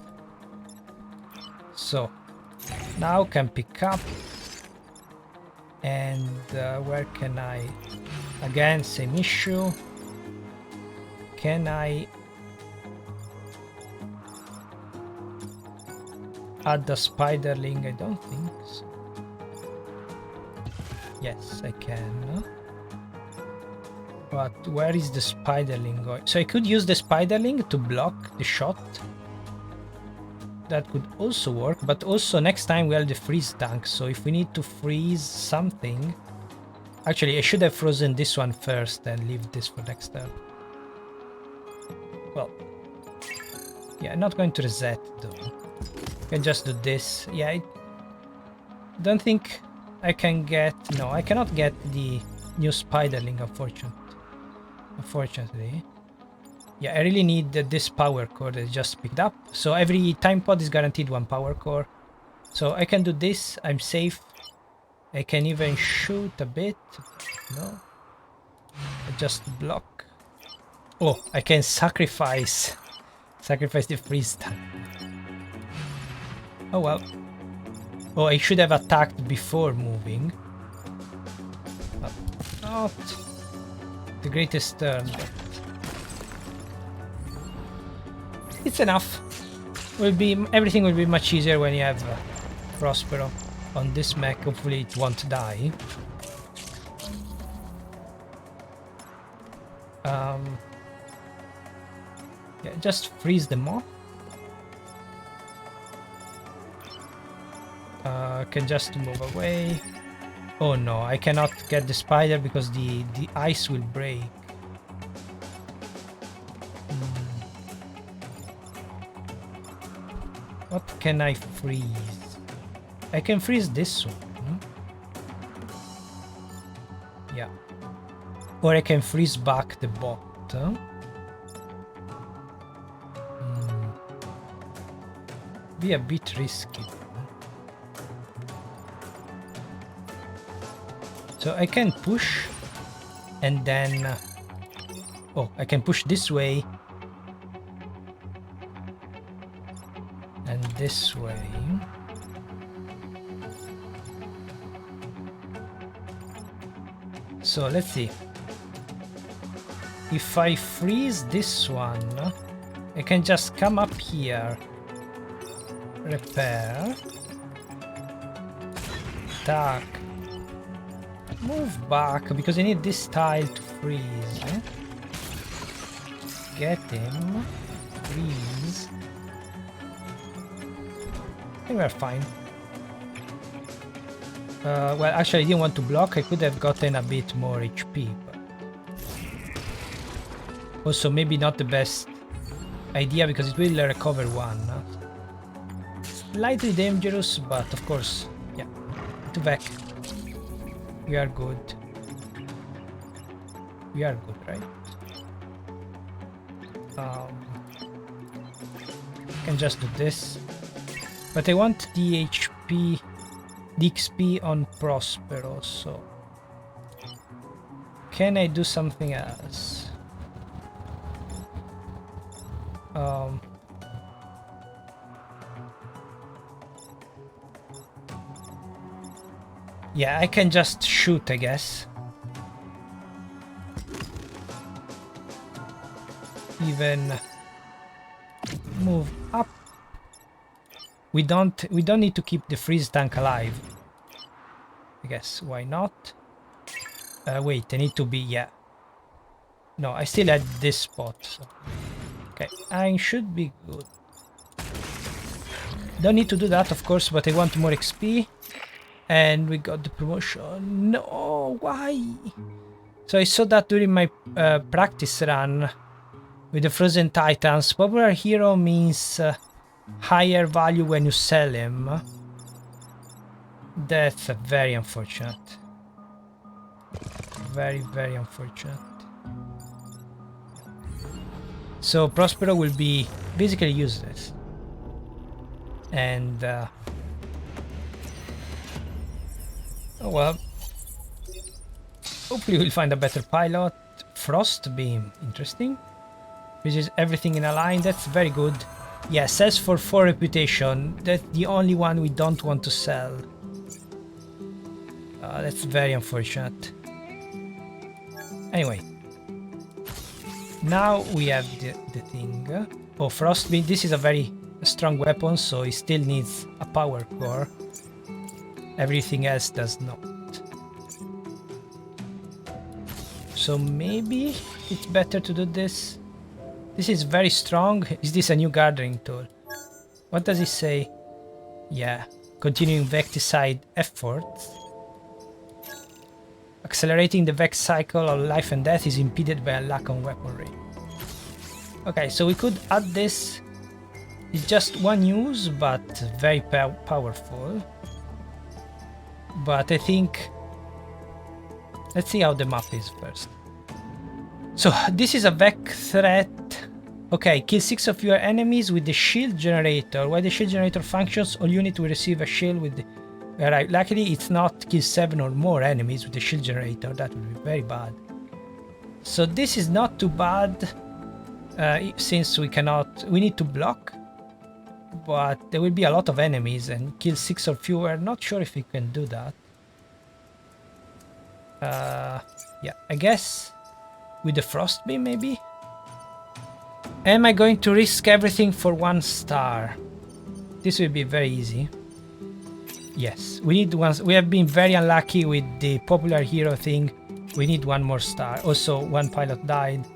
So, now can pick up. And where can I... Again, same issue. Can I add the spiderling? I don't think so. Yes, I can. But where is the spiderling going? So I could use the spiderling to block the shot. That could also work, but also next time we have the freeze tank, so if we need to freeze something... Actually, I should have frozen this one first and leave this for next turn. Well, yeah, I'm not going to reset though. I can just do this. Yeah, I don't think I can get... No, I cannot get the new spiderling, unfortunately. Yeah, I really need this power core that I just picked up. So every time pod is guaranteed 1 power core. So I can do this, I'm safe. I can even shoot a bit. No. I just block. Oh, I can sacrifice the freeze time. Oh well. Oh, I should have attacked before moving. But not the greatest turn, but it's enough. Everything will be much easier when you have Prospero on this mech. Hopefully it won't die. Yeah, just freeze the Moth. Can just move away. Oh no, I cannot get the spider because the ice will break. What can I freeze? I can freeze this one. Yeah. Or I can freeze back the bot. Be a bit risky. So I can push and then oh, I can push this way and this way. So let's see. If I freeze this one, I can just come up here, repair, attack, move back because I need this tile to freeze. Get him, freeze. I think we're fine. Well, actually I didn't want to block. I could have gotten a bit more HP, but also maybe not the best idea because it will recover one. Slightly dangerous, but of course, yeah. To back. We are good. We are good, right? I can just do this. But I want the HP, the XP on Prospero, so... Can I do something else? Yeah, I can just shoot, I guess. Even move up. We don't need to keep the freeze tank alive. I guess why not? Wait, I need to be, yeah. No, I still had this spot. So. Okay, I should be good. Don't need to do that, of course, but I want more XP. And we got the promotion. No, why? So I saw that during my practice run with the Frozen Titans. Popular hero means higher value when you sell him. That's very unfortunate. Very, very unfortunate. So Prospero will be basically useless. And oh well. Hopefully we'll find a better pilot. Frost Beam, interesting. Which is everything in a line, that's very good. Yeah, sells for 4 reputation. That's the only one we don't want to sell. That's very unfortunate. Anyway. Now we have the thing. Oh, Frost Beam, this is a very strong weapon, so it still needs a power core. Everything else does not. So maybe it's better to do this. This is very strong. Is this a new gathering tool? What does it say? Yeah. Continuing Vecticide efforts. Accelerating the Vex cycle of life and death is impeded by a lack of weaponry. Okay, so we could add this. It's just one use, but very powerful. But I think... Let's see how the map is first. So, this is a Vex threat. Okay, kill 6 of your enemies with the shield generator. While the shield generator functions, all units will receive a shield with the Alright, luckily it's not kill 7 or more enemies with the shield generator. That would be very bad. So this is not too bad, since we need to block, but there will be a lot of enemies and kill 6 or fewer. Not sure if we can do that. Yeah, I guess with the frost beam maybe? Am I going to risk everything for 1 star? This will be very easy. Yes, we need one. We have been very unlucky with the popular hero thing. We need 1 more star. Also, 1 pilot died.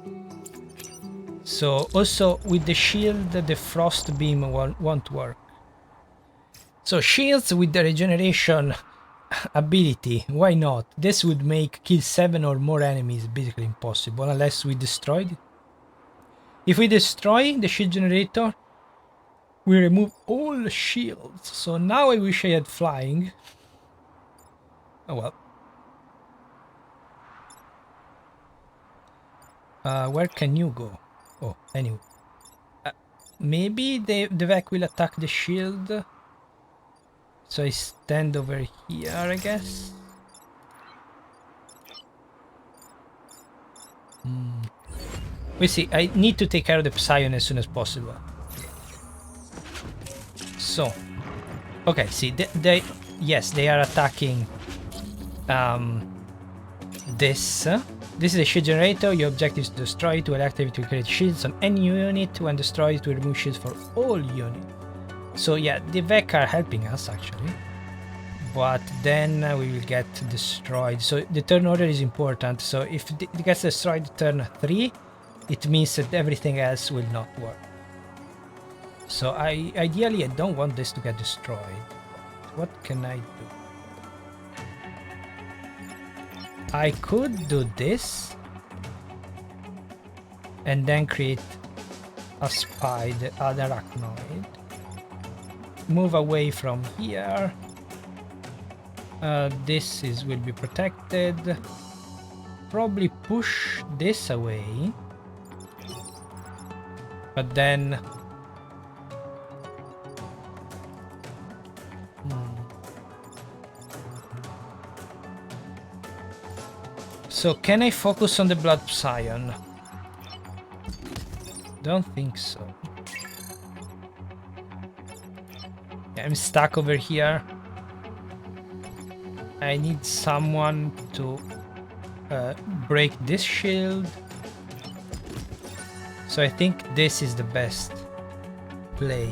So also with the shield, the frost beam won't work. So shields with the regeneration ability, why not? This would make kill 7 or more enemies basically impossible unless we destroyed it. If we destroy the shield generator, we remove all the shields. So now I wish I had flying. Oh well. Where can you go? Oh, anyway. Maybe the Vec will attack the shield. So I stand over here, I guess. We see, I need to take care of the Psion as soon as possible. So, okay, see, yes, they are attacking this. This is a shield generator. Your objective is to destroy it. While active, it will create shields on any unit. When destroyed, it will remove shields for all units. So yeah, the Vec are helping us actually. But then we will get destroyed. So the turn order is important. So if it gets destroyed turn 3, it means that everything else will not work. So ideally I don't want this to get destroyed. What can I do? I could do this and then create a spider, an arachnoid. Move away from here. This will be protected. Probably push this away. But then so can I focus on the blood psion? Don't think so. Yeah, I'm stuck over here. I need someone to break this shield. So I think this is the best play.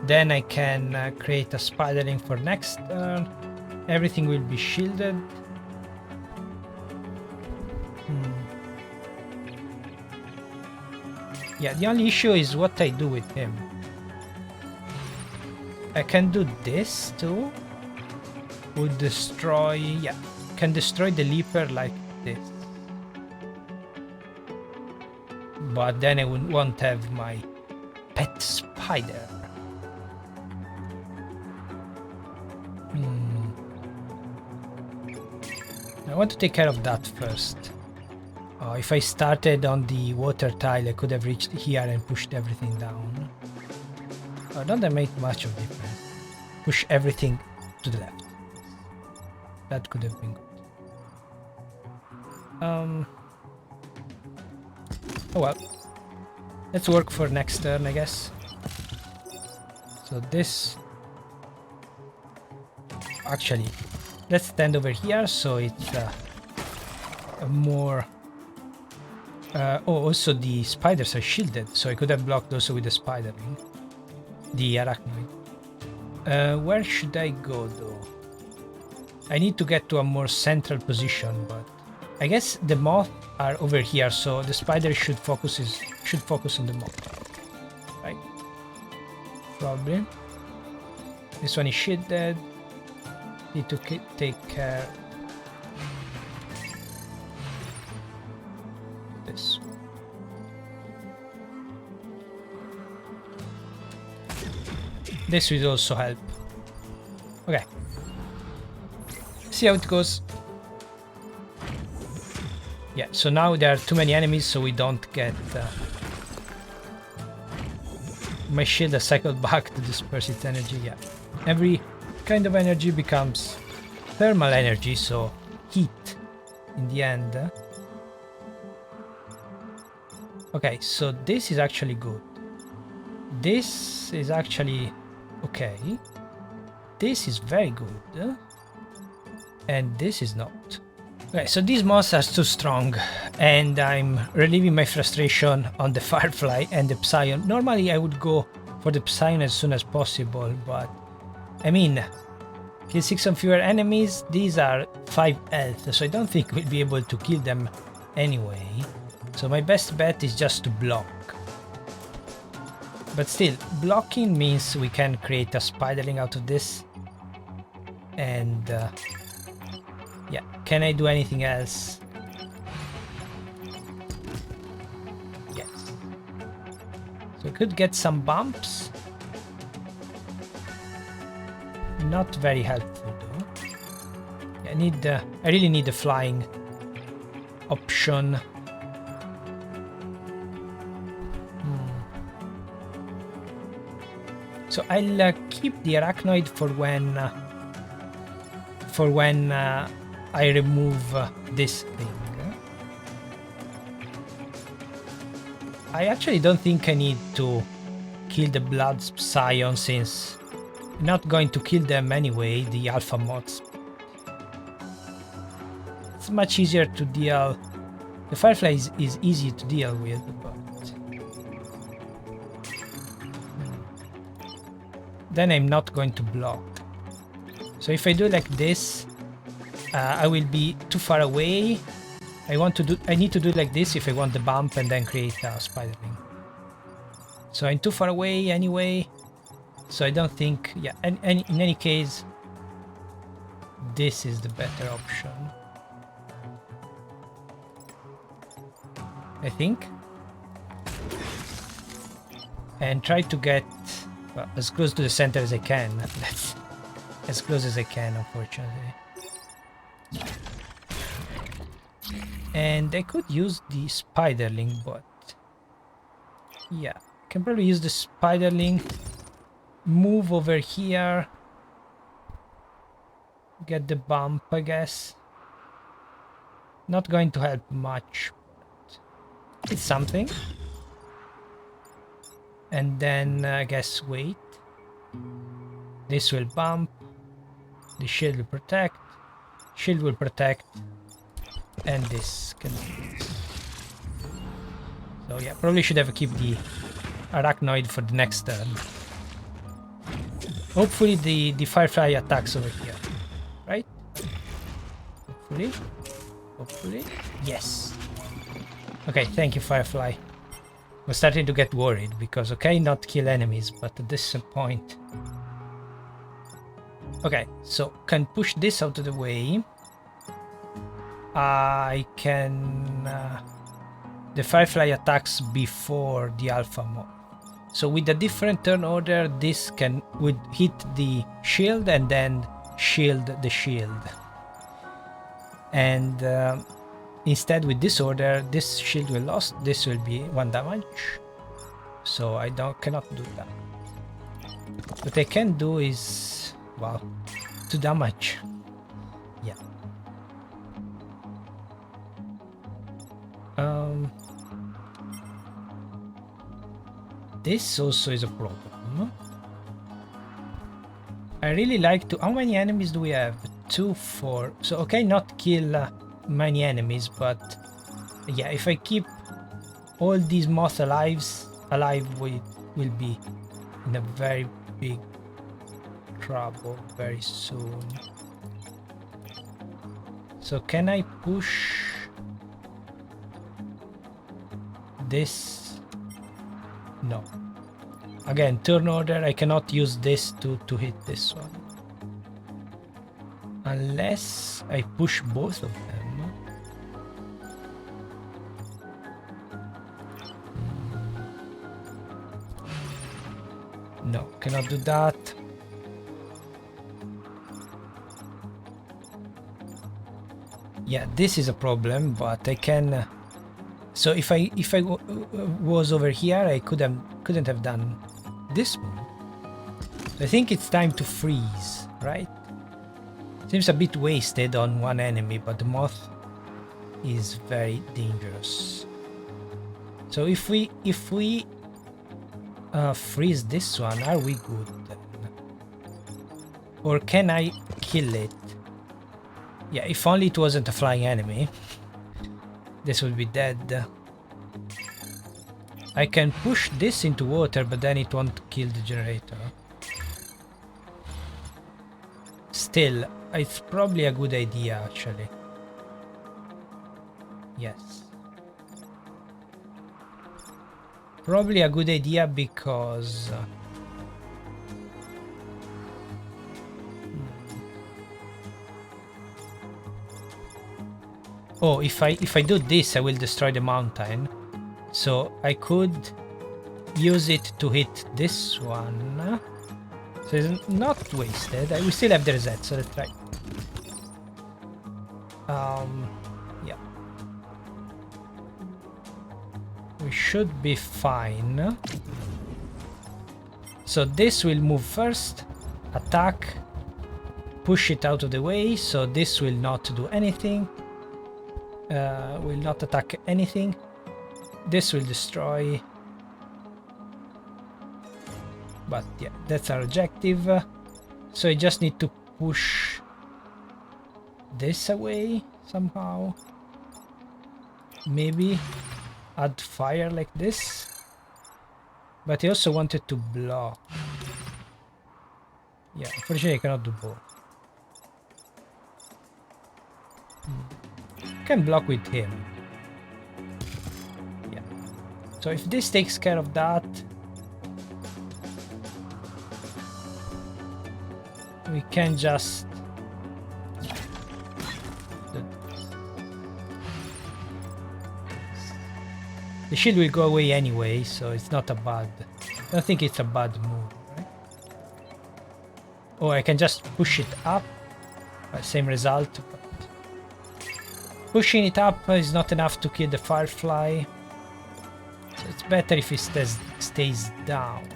Then I can create a spidering for next turn. Everything will be shielded. Yeah, the only issue is what I do with him. I can do this too. Would destroy... yeah, can destroy the leaper like this. But then I won't have my pet spider. I want to take care of that first. If I started on the water tile, I could have reached here and pushed everything down. Don't that make much of difference? Push everything to the left. That could have been good. Oh well. Let's work for next turn, I guess. So this... actually, let's stand over here so it's a more... oh, also the spiders are shielded, so I could have blocked also with the spider ring. The arachnoid. Where should I go though? I need to get to a more central position, but I guess the moth are over here, so the spider should focus on the moth. Right? Probably. This one is shielded. Need to take care. This. This will also help. Okay. See how it goes. Yeah, so now there are too many enemies, so we don't get... my shield has cycled back to disperse its energy, yeah. kind of energy becomes thermal energy, so heat in the end. Okay, so this is actually good. This is actually okay. This is very good. And this is not. Okay, so these moths are too strong, and I'm relieving my frustration on the Firefly and the Psion. Normally I would go for the Psion as soon as possible, but I mean, kill 6 and fewer enemies, these are 5 health, so I don't think we'll be able to kill them anyway. So my best bet is just to block. But still, blocking means we can create a spiderling out of this. And yeah, can I do anything else? Yes. So I could get some bumps. Not very helpful though. Yeah, I really need the flying option. So I'll keep the arachnoid for when I remove this thing. I actually don't think I need to kill the blood psion, since I'm not going to kill them anyway, the alpha moths. It's much easier to deal. The Firefly is easy to deal with, but then I'm not going to block. So if I do like this, I will be too far away. I need to do like this if I want the bump and then create a spiderling. So I'm too far away anyway. So I don't think, yeah, in any case, this is the better option. I think. And try to get as close to the center as I can. That's as close as I can, unfortunately. And I could use the spiderling, but yeah, I can probably use the spiderling, move over here, get the bump, I guess. Not going to help much, but it's something. And then I guess wait. This will bump. The shield will protect. Shield will protect. And this can do this. So yeah, probably should have kept the arachnoid for the next turn. Hopefully the Firefly attacks over here. Right? Hopefully. Hopefully. Yes. Okay, thank you, Firefly. I'm starting to get worried because, okay, not kill enemies, but at this point. Okay, so can push this out of the way. I can... the Firefly attacks before the Alpha Moth. So with a different turn order, this would hit the shield and then shield the shield. And instead with this order, this shield will lost, this will be 1 damage. So I cannot do that. What I can do is, well, 2 damage. Yeah. This also is a problem. I really like to... How many enemies do we have? 2, 4. So, okay, not kill many enemies, but yeah, if I keep all these moths alive, we will be in a very big trouble very soon. So can I push this? No. Again, turn order, I cannot use this to hit this one. Unless I push both of them. No, cannot do that. Yeah, this is a problem, but I can... So if I was over here, I couldn't have done this move. I think it's time to freeze, right? Seems a bit wasted on one enemy, but the moth is very dangerous. So if we freeze this one, are we good then? Or can I kill it? Yeah, if only it wasn't a flying enemy. This would be dead. I can push this into water, but then it won't kill the generator. Still, it's probably a good idea, actually. Yes. Probably a good idea because... Oh, if I do this, I will destroy the mountain. So I could use it to hit this one. So it's not wasted. We still have the reset, so let's try. Yeah. We should be fine. So this will move first, attack, push it out of the way, so this will not do anything. Will not attack anything. This will destroy. But yeah, that's our objective. So I just need to push this away somehow. Maybe add fire like this. But I also wanted to block. Yeah, unfortunately I cannot do both. I can block with him. Yeah. So if this takes care of that, we can just the shield will go away anyway, so it's not a bad. I don't think it's a bad move, right? Oh, I can just push it up. Same result. But pushing it up is not enough to kill the firefly. So it's better if it stays down.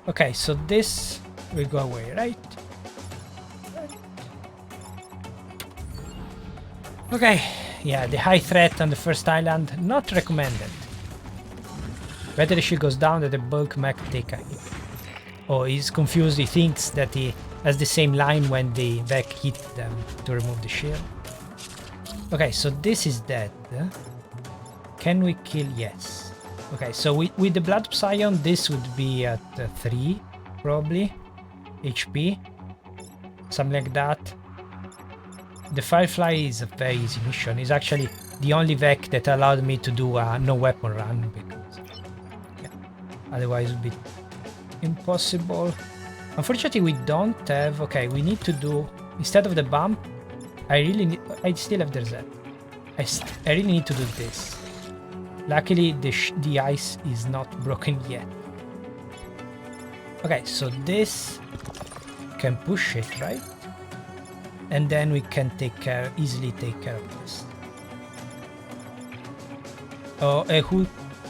Okay, so this will go away, right? Okay, yeah, the high threat on the first island, not recommended. Better if she goes down than the bulk mech take a hit. Oh, he's confused, he thinks that he has the same line when the mech hit them to remove the shield. Okay, so this is dead. Can we kill? Yes. Okay, so with the Blood Psion, this would be at 3, probably, HP, something like that. The Firefly is a very easy mission. It's actually the only Vec that allowed me to do a no weapon run, because yeah, otherwise it would be impossible. Unfortunately, we don't have... Okay, we need to do... Instead of the bump, I still have the reset. I really need to do this. Luckily, the ice is not broken yet. Okay, so this can push it, right? And then we can easily take care of this. Oh, who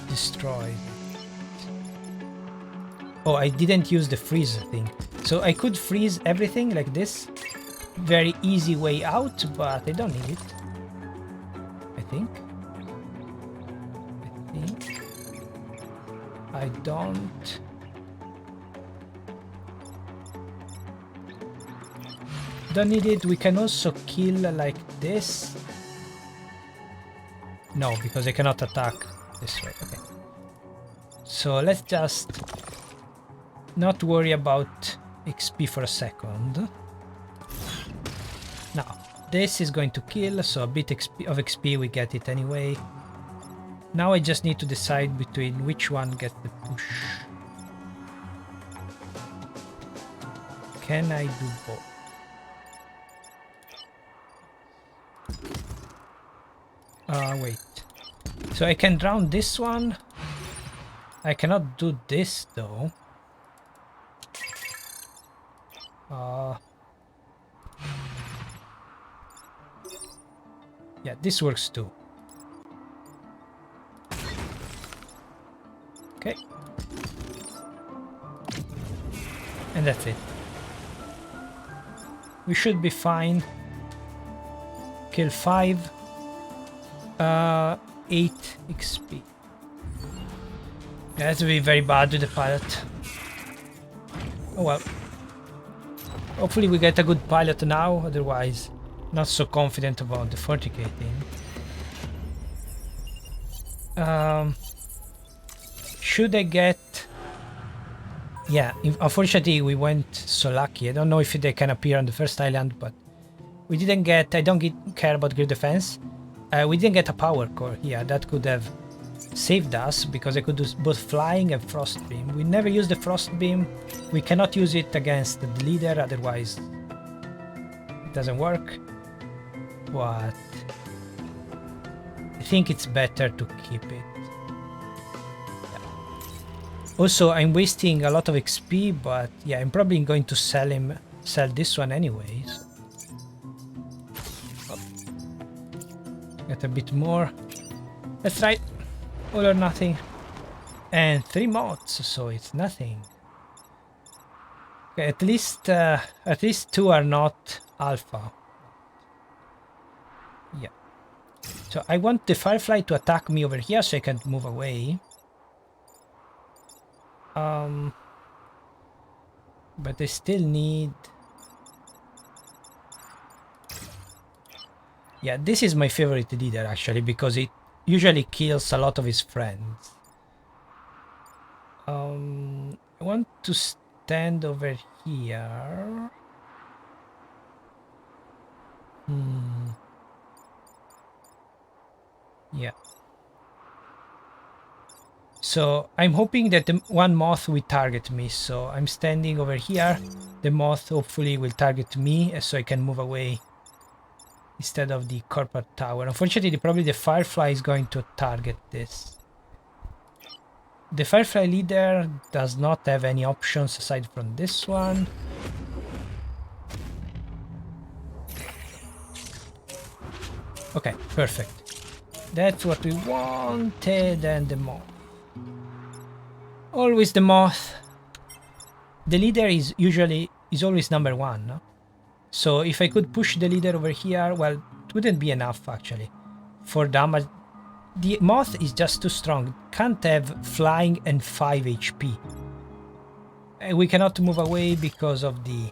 destroyed it? Oh, I didn't use the freeze thing. So I could freeze everything like this. Very easy way out, but I don't need it. I think. I don't. Don't need it. We can also kill like this. No, because I cannot attack this way. Okay. So let's just not worry about XP for a second. Now, this is going to kill, so a bit of XP we get it anyway. Now I just need to decide between which one gets the push. Can I do both? Wait. So I can drown this one. I cannot do this though. Yeah, this works too. Okay. And that's it. We should be fine. Kill 5. 8 XP. Yeah, that's be very bad with the pilot. Oh well. Hopefully we get a good pilot now, otherwise not so confident about the 40k thing. Should I get... Yeah, unfortunately we went so lucky. I don't know if they can appear on the first island, but we didn't get... I don't care about grid defense. We didn't get a power core here. That could have saved us, because I could do both flying and frost beam. We never use the frost beam. We cannot use it against the leader, otherwise it doesn't work. But I think it's better to keep it. Yeah. Also, I'm wasting a lot of XP, but yeah, I'm probably going to sell this one anyways. Get a bit more. Let's try all or nothing. And 3 moths, so it's nothing. Okay, at least 2 are not alpha. Yeah. So I want the firefly to attack me over here so I can move away. But I still need... Yeah, this is my favorite leader actually, because it usually kills a lot of his friends. I want to stand over here. Yeah. So I'm hoping that the one moth will target me. So I'm standing over here. The moth hopefully will target me, so I can move away instead of the corporate tower. Unfortunately, probably the firefly is going to target this. The firefly leader does not have any options aside from this one. Okay, perfect. That's what we wanted. And the moth. Always the moth. The leader is always number 1, no? So if I could push the leader over here, well, it wouldn't be enough actually for damage. The moth is just too strong. Can't have flying and 5 HP. We cannot move away because of the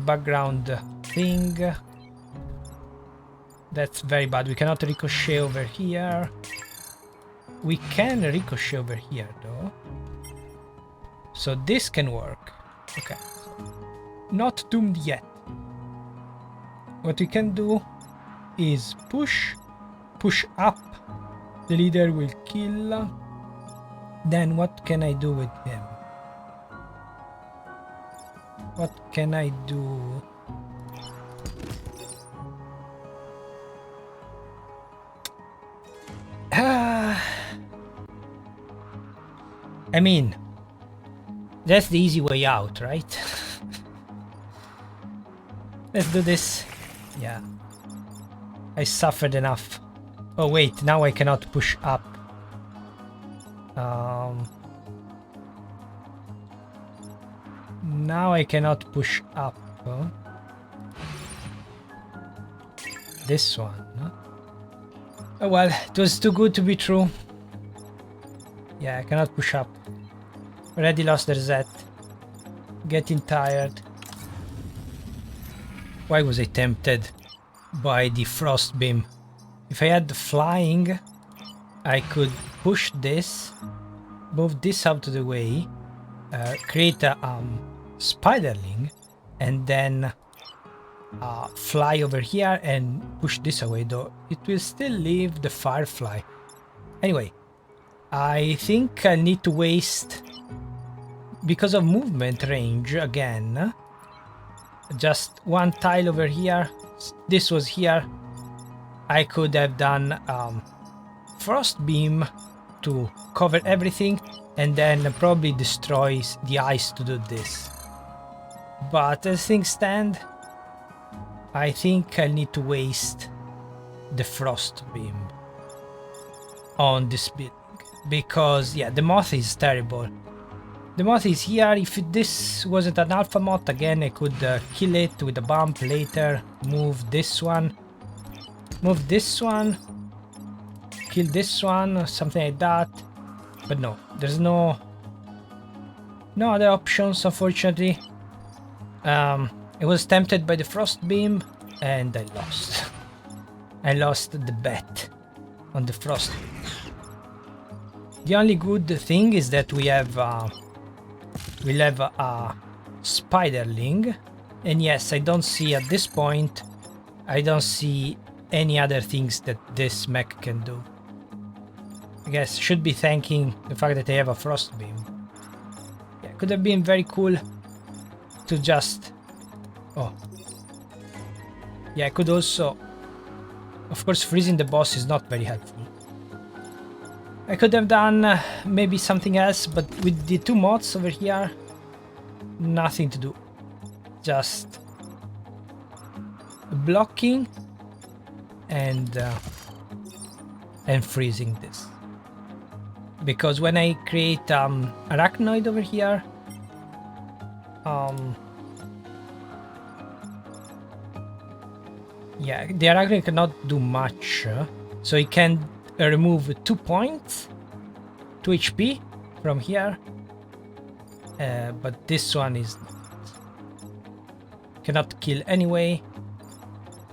background thing. That's very bad. We cannot ricochet over here. We can ricochet over here though. So this can work. Okay. Not doomed yet. What we can do is push up. The leader will kill. Then what can I do with him? What can I do? I mean, that's the easy way out, right? Let's do this. Yeah. I suffered enough. Oh wait, now I cannot push up. Now I cannot push up. Huh? This one. Huh? Oh well, it was too good to be true. Yeah, I cannot push up. Already lost the reset. Getting tired. Why was I tempted by the frost beam? If I had the flying, I could push this, move this out of the way, create a spiderling, and then fly over here and push this away, though it will still leave the firefly. Anyway, I think I need to waste, because of movement range again, just one tile over here. This was here. I could have done frost beam to cover everything and then probably destroys the ice to do this. But as things stand, I think I need to waste the frost beam on this building, because yeah, the moth is terrible. The moth is here. If this wasn't an alpha moth, again I could kill it with a bump later. Move this one. Move this one. Kill this one or something like that. But no, there's no other options, unfortunately. I was tempted by the frost beam and I lost. I lost the bet on the frost beam. The only good thing is that we'll have a spiderling, and yes, I don't see at this point, I don't see any other things that this mech can do. I guess should be thanking the fact that I have a frost beam. Yeah, could have been very cool to just... Oh. Yeah, I could also... Of course, freezing the boss is not very helpful. I could have done maybe something else, but with the two mods over here, nothing to do. Just blocking and freezing this. Because when I create arachnoid over here, yeah, the arachnoid cannot do much, so it can remove 2 points, 2 HP from here, but this one is cannot kill anyway.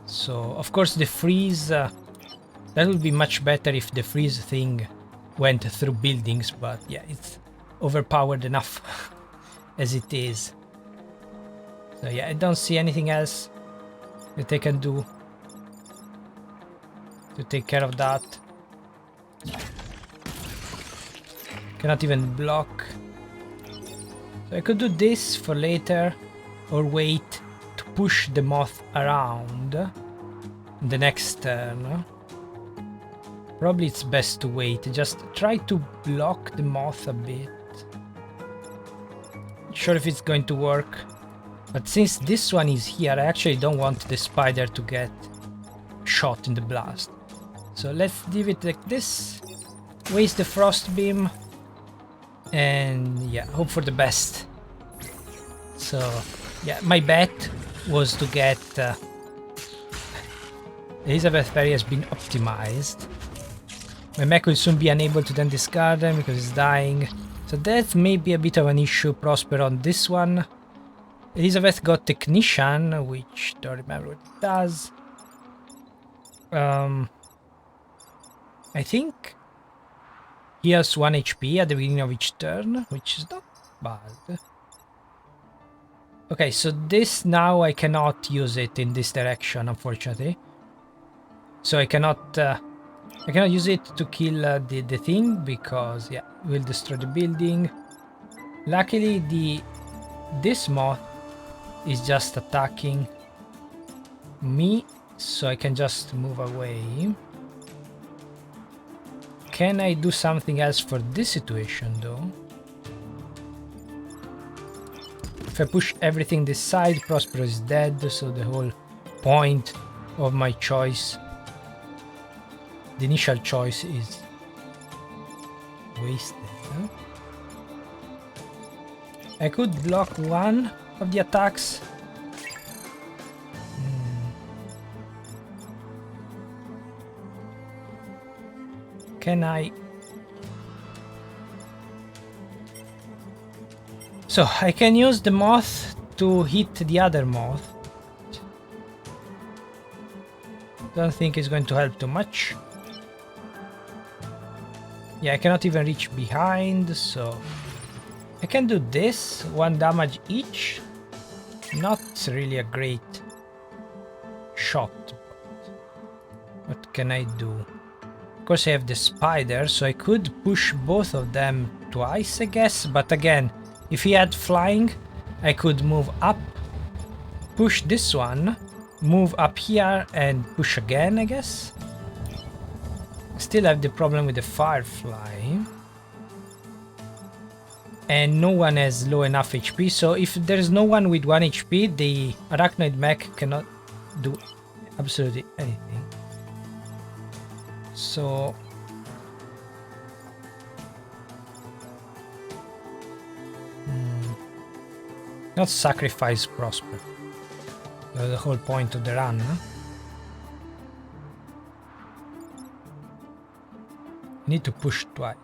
So of course the freeze, that would be much better if the freeze thing went through buildings, but yeah, it's overpowered enough as it is. So yeah, I don't see anything else that I can do to take care of that. Cannot even block. So I could do this for later, or wait to push the moth around the next turn. Probably it's best to wait. Just try to block the moth a bit. Not sure if it's going to work, but since this one is here, I actually don't want the spider to get shot in the blast. So let's leave it like this. Waste the frost beam. And yeah, hope for the best. So yeah, my bet was to get Elizabeth Ferry has been optimized. My mech will soon be unable to then discard them because it's dying. So that may be a bit of an issue. Prosper on this one. Elizabeth got Technician, which don't remember what it does. I think he has 1 HP at the beginning of each turn, which is not bad. Okay, so this now I cannot use it in this direction, unfortunately. So I cannot use it to kill the thing because yeah, it will destroy the building. Luckily, this moth is just attacking me, so I can just move away. Can I do something else for this situation though? If I push everything this side, Prospero is dead, so the whole point of my choice, the initial choice, is wasted. Huh? I could block one of the attacks. Can I? So I can use the moth to hit the other moth. Don't think it's going to help too much. Yeah, I cannot even reach behind, so I can do this, 1 damage each. Not really a great shot, but what can I do? Of course I have the spider, so I could push both of them twice, I guess, but again, if he had flying, I could move up, push this one, move up here and push again, I guess. Still have the problem with the firefly. And no one has low enough HP, so if there's no one with 1 HP, the arachnoid mech cannot do absolutely anything. So Not sacrifice Prospero. The whole point of the run, huh? Need to push twice.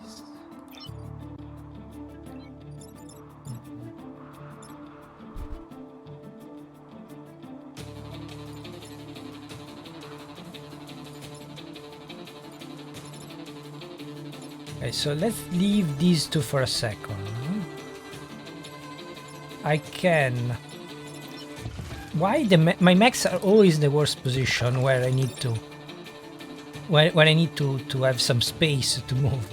Okay, so let's leave these two for a second. I can... Why my mechs are always in the worst position where I need to... Where I need to have some space to move.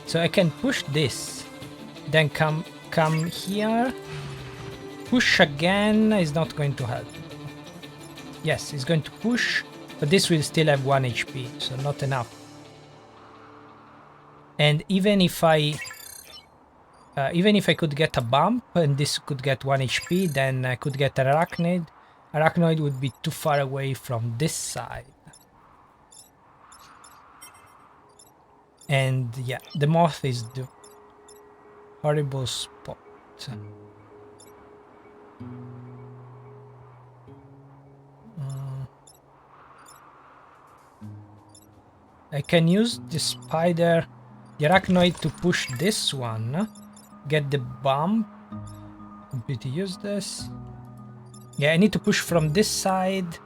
So I can push this, then come here, push again is not going to help. Yes, it's going to push, but this will still have 1 HP, so not enough. And even if I could get a bump and this could get 1 HP, then I could get an Arachnid. Arachnoid would be too far away from this side. And yeah, the Moth is the horrible spot. I can use the spider, the Arachnoid, to push this one, get the bump, completely useless. Yeah, I need to push from this side.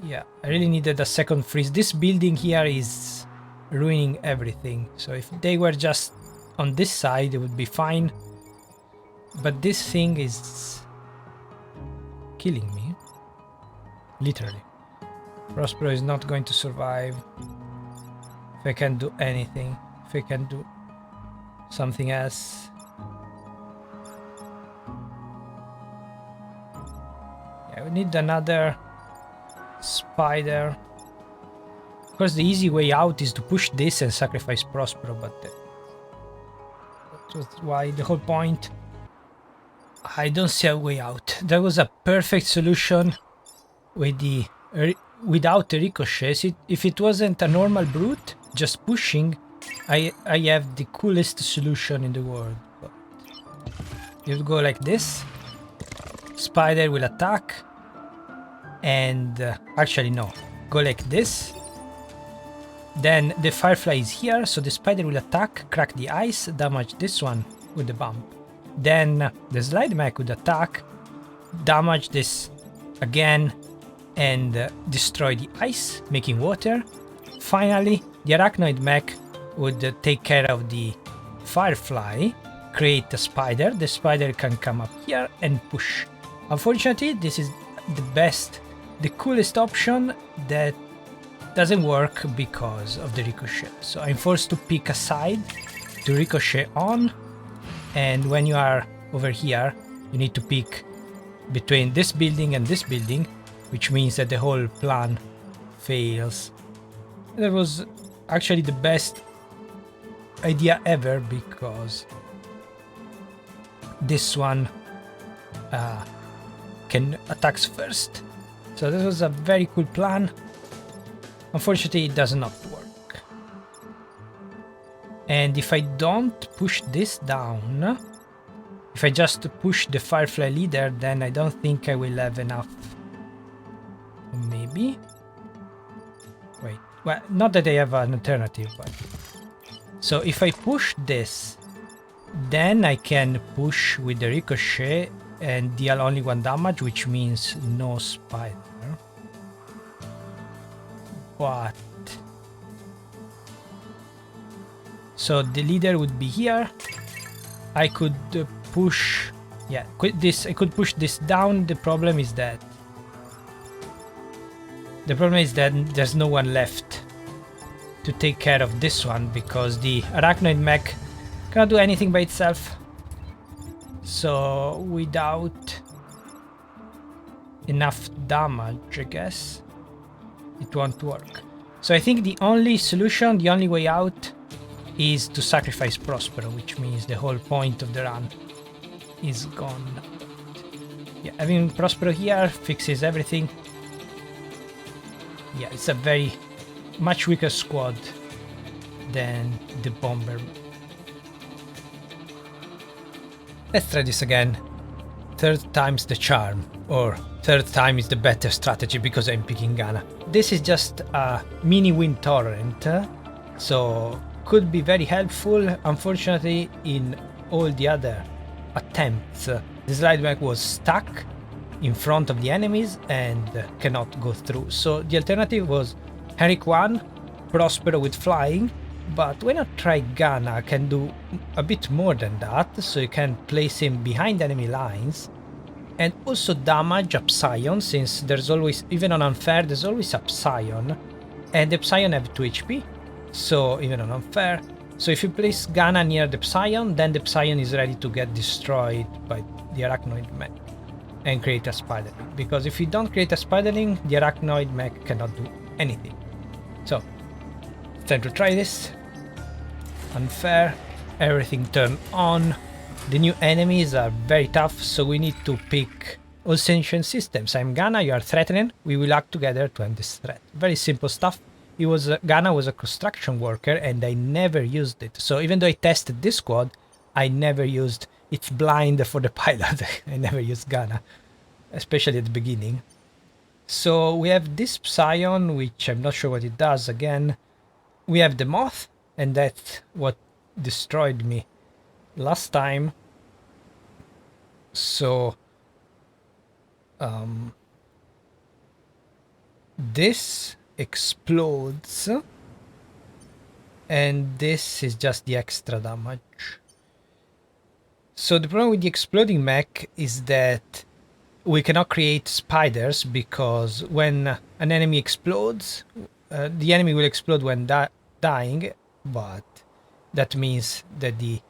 Yeah, I really needed a second freeze. This building here is ruining everything. So if they were just on this side, it would be fine. But this thing is killing me. Literally. Prospero is not going to survive. If I can do anything. If I can do something else. Yeah, we need another spider. Of course, the easy way out is to push this and sacrifice Prospero, but that was why the whole point. I don't see a way out. That was a perfect solution with the without the ricochets. If it wasn't a normal brute, just pushing, I have the coolest solution in the world. But you go like this. Spider will attack. And actually no, go like this. Then the firefly is here, so the spider will attack, crack the ice, damage this one with the bump. Then the slide mech would attack, damage this again, and destroy the ice, making water. Finally, the arachnoid mech would take care of the firefly, create a spider. The spider can come up here and push. Unfortunately, this is the coolest option that doesn't work because of the ricochet. So I'm forced to pick a side to ricochet on, and when you are over here, you need to pick between this building and this building, which means that the whole plan fails. That was actually the best idea ever, because this one can attack first. So this was a very cool plan. Unfortunately, it does not work. And if I don't push this down, if I just push the firefly leader, then I don't think I will have enough. Maybe? Wait, well, not that I have an alternative, but... So if I push this, then I can push with the ricochet and deal only 1 damage, which means no spider. But... So the leader would be here. I could push... Yeah, this. I could push this down. The problem is that there's no one left to take care of this one, because the arachnoid mech cannot do anything by itself. So without enough damage, I guess, it won't work. So I think the only solution, the only way out, is to sacrifice Prospero, which means the whole point of the run is gone. Yeah, having Prospero here fixes everything. Yeah, it's a very much weaker squad than the Bomber. Let's try this again. Third time's the charm, or third time is the better strategy because I'm picking Ghana. This is just a mini wind torrent, so could be very helpful. Unfortunately, in all the other attempts, the slide mech was stuck in front of the enemies and cannot go through. So the alternative was Henrik 1, Prospero with flying, but why not try Ghana? Can do a bit more than that, so you can place him behind enemy lines and also damage Upsion, since there's always, even on unfair, there's always Upsion, and the Upsion have 2 HP, so even on unfair. So if you place Ghana near the Upsion, then the Upsion is ready to get destroyed by the Arachnoid mech and create a Spiderling, because if you don't create a Spiderling, the Arachnoid mech cannot do anything. So it's time to try this. Unfair, everything turned on. The new enemies are very tough, so we need to pick all sentient systems. I'm Ghana, you are threatening, we will act together to end this threat. Very simple stuff. Ghana was a construction worker and I never used it. So even though I tested this squad, I never used, it's blind for the pilot. I never used Ghana, especially at the beginning. So we have this Psion, which I'm not sure what it does again. We have the Moth, and that's what destroyed me last time. So this explodes, and this is just the extra damage. So the problem with the exploding mech is that we cannot create spiders, because when an enemy explodes, the enemy will explode when dying, but that means that the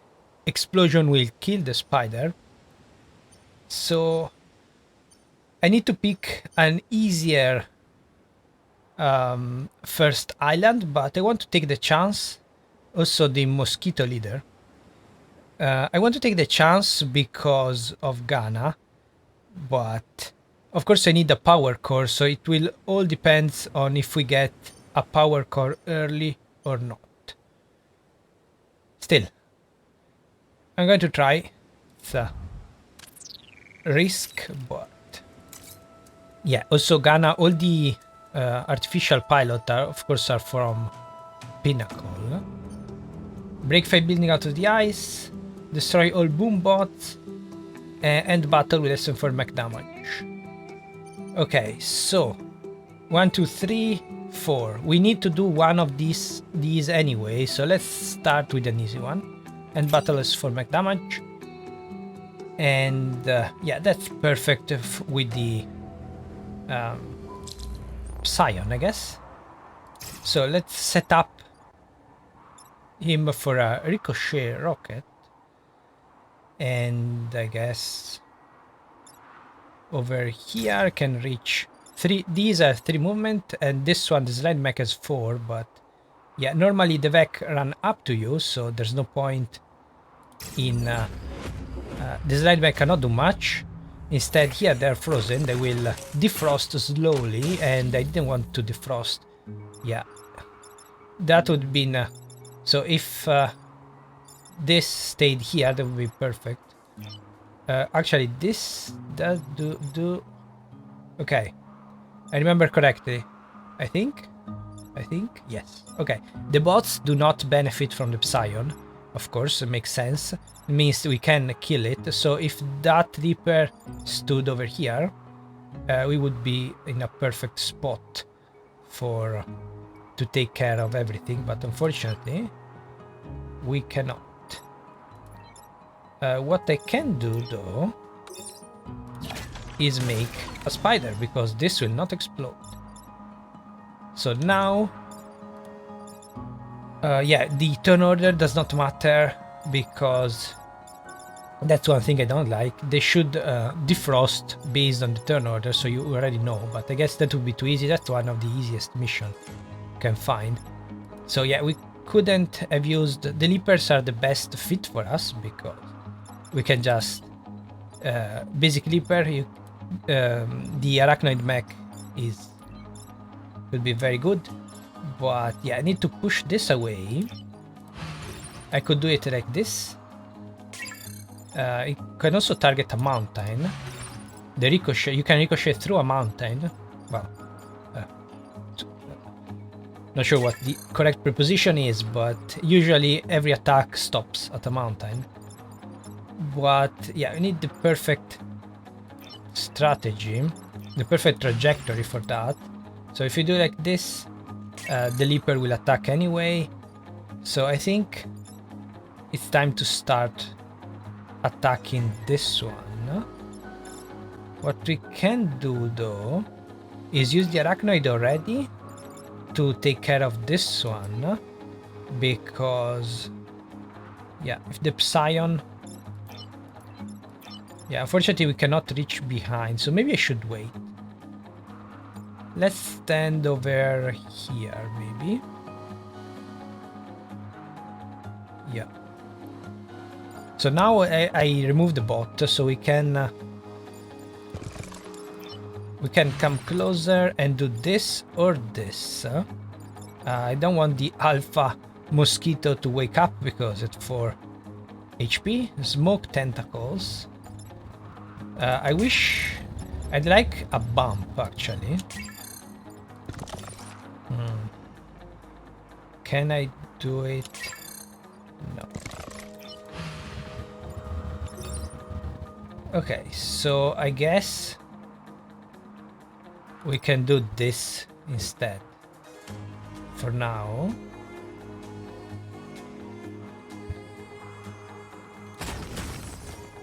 explosion will kill the spider. So I need to pick an easier first island, but I want to take the chance. Also the mosquito leader. I want to take the chance because of Ghana, but of course I need a power core, so it will all depends on if we get a power core early or not. Still, I'm going to try. It's a risk, but yeah. Also, Ghana, all the artificial pilot are, of course, are from Pinnacle. Break 5 building out of the ice. Destroy all boom bots. End battle with SM4 mech damage. Okay, so 1, 2, 3, 4. We need to do one of these anyway, so let's start with an easy one. And battle is for mech damage. And yeah, that's perfect with the Psion, I guess. So let's set up him for a ricochet rocket. And I guess over here can reach 3. These are 3 movement, and this one, the slide mech, has 4. But yeah, normally the mech run up to you, so there's no point in the slide mech cannot do much. Instead, here they're frozen. They will defrost slowly, and I didn't want to defrost. Yeah, that would be so if this stayed here, that would be perfect. Actually, this does do. Okay, I remember correctly. I think, yes. Okay, the bots do not benefit from the Psion. Of course, it makes sense. It means we can kill it. So if that Reaper stood over here, we would be in a perfect spot to take care of everything. But unfortunately, we cannot. What I can do though is make a spider, because this will not explode. So now, yeah, the turn order does not matter, because that's one thing I don't like. They should defrost based on the turn order, so you already know, but I guess that would be too easy. That's one of the easiest missions you can find. So yeah, we couldn't have used... The Leapers are the best fit for us, because we can just basic Leaper. The Arachnoid mech will be very good, but yeah, I need to push this away. I could do it like this, It can also target a mountain. The ricochet, you can ricochet through a mountain. Well, not sure what the correct preposition is, but usually every attack stops at a mountain. But yeah, we need the perfect strategy, the perfect trajectory for that. So if you do like this, the leaper will attack anyway. So I think it's time to start attacking this one. What we can do though is use the arachnoid already to take care of this one, because yeah, if the Psion, yeah, unfortunately we cannot reach behind, so maybe I should wait. Let's stand over here maybe. Yeah, so now I remove the bot so we can come closer and do this or this. I don't want the alpha mosquito to wake up because it's 4 HP. Smoke tentacles. I'd like a bump actually. Can I do it? No. Okay, so I guess we can do this instead for now.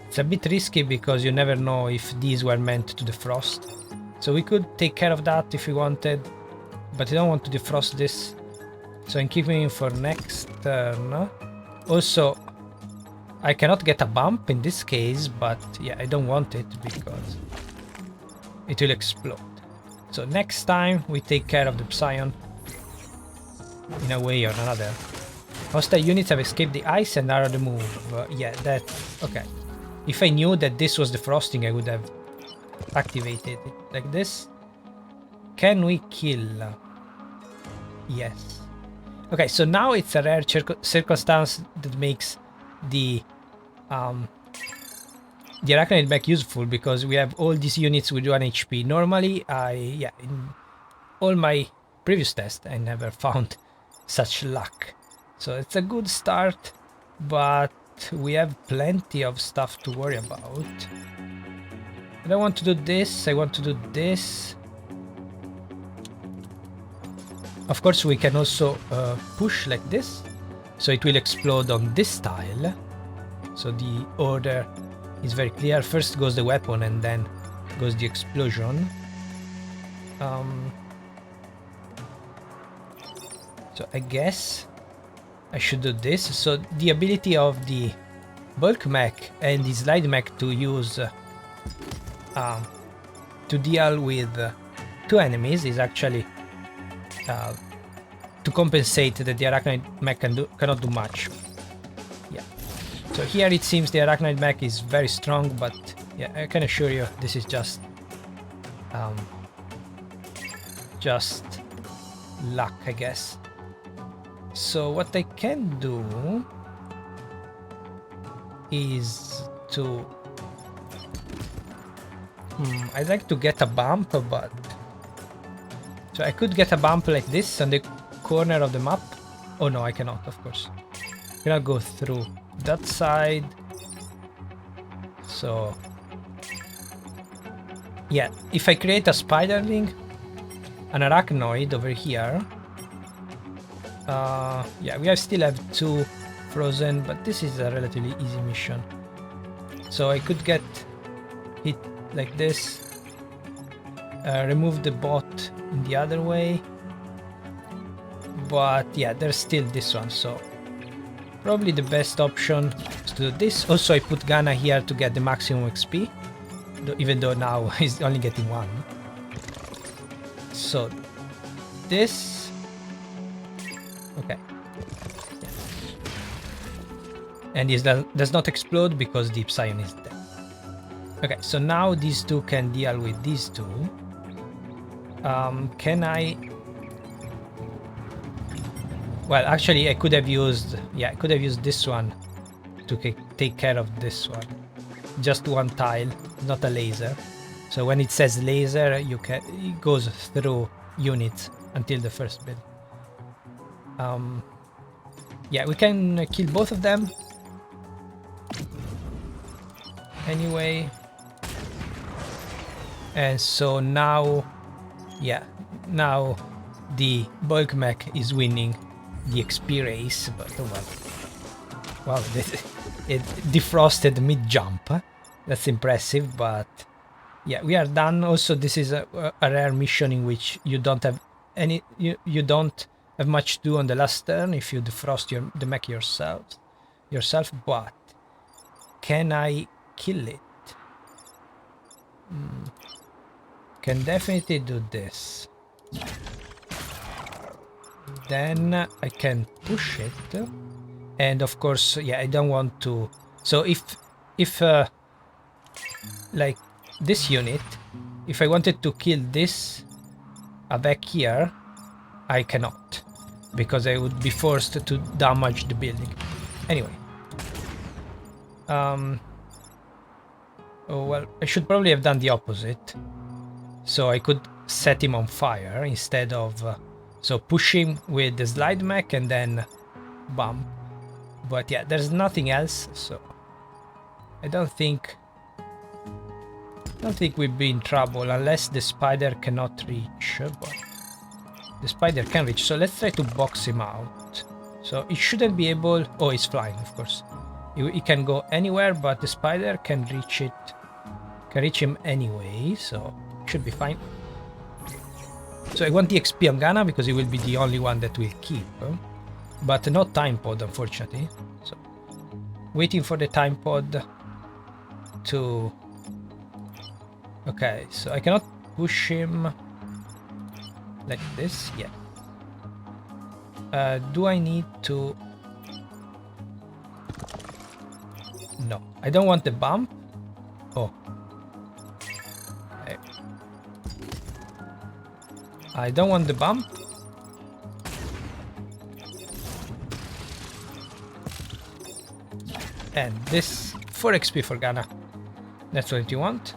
It's a bit risky because you never know if these were meant to defrost. So we could take care of that if we wanted, but I don't want to defrost this. So I'm keeping it for next turn. Also, I cannot get a bump in this case, but yeah, I don't want it because it will explode. So next time we take care of the Psion in a way or another. Hostile units have escaped the ice and are on the move. Yeah, that... okay. If I knew that this was the frosting, I would have activated it like this. Can we kill? Yes. Okay, so now it's a rare circumstance that makes the Arachnid mech useful, because we have all these units with 1 HP. Normally, in all my previous tests, I never found such luck. So it's a good start, but we have plenty of stuff to worry about. I don't want to do this, I want to do this. Of course, we can also push like this, so it will explode on this tile. So the order is very clear. First goes the weapon and then goes the explosion. So I guess I should do this. So the ability of the bulk mech and the slide mech to use to deal with 2 enemies is actually to compensate that the Arachnid mech cannot do much. Yeah. So here it seems the Arachnid mech is very strong, but yeah, I can assure you this is just luck, I guess. So what I can do is to... I'd like to get a bump, but... So I could get a bump like this on the corner of the map. Oh no, I cannot, of course. I cannot go through that side. So... yeah, if I create a spiderling, an arachnoid over here... yeah, we still have 2 frozen, but this is a relatively easy mission. So I could get hit like this, remove the bot in the other way, but yeah, there's still this one, so probably the best option is to do this. Also, I put Ghana here to get the maximum XP, even though now he's only getting 1. So this... okay. And this does not explode because the Psion is dead. Okay, so now these 2 can deal with these 2. Can I... well, actually I could have used... yeah, I could have used this one to take care of this one. just one tile, not a laser. So when it says laser, it goes through units until the first build. Yeah, we can kill both of them. Anyway. And so now, yeah, now the bulk mech is winning the XP race, but oh well. Wow, it defrosted mid-jump. Huh? That's impressive, but yeah, we are done. Also, this is a rare mission in which you don't have any, you don't have much to do on the last turn if you defrost the mech yourself. But can I kill it? Can definitely do this. Then I can push it, and of course, yeah, I don't want to. So if like this unit, if I wanted to kill this back here, I cannot, because I would be forced to damage the building. Anyway. Oh well, I should probably have done the opposite. So I could set him on fire instead of... so push him with the slide mech and then bump. But yeah, there's nothing else, so... I don't think we'd be in trouble unless the spider cannot reach, but... the spider can reach, so let's try to box him out. So he shouldn't be able... oh, he's flying, of course. He can go anywhere, but the spider can reach it. Can reach him anyway, so should be fine. So I want the XP on Ghana because he will be the only one that will keep. But no time pod, unfortunately. So waiting for the time pod to... okay, so I cannot push him like this yet. Do I need to... no, I don't want the bump. Oh. Okay. I don't want the bump. And this 4 XP for Ghana. That's what you want.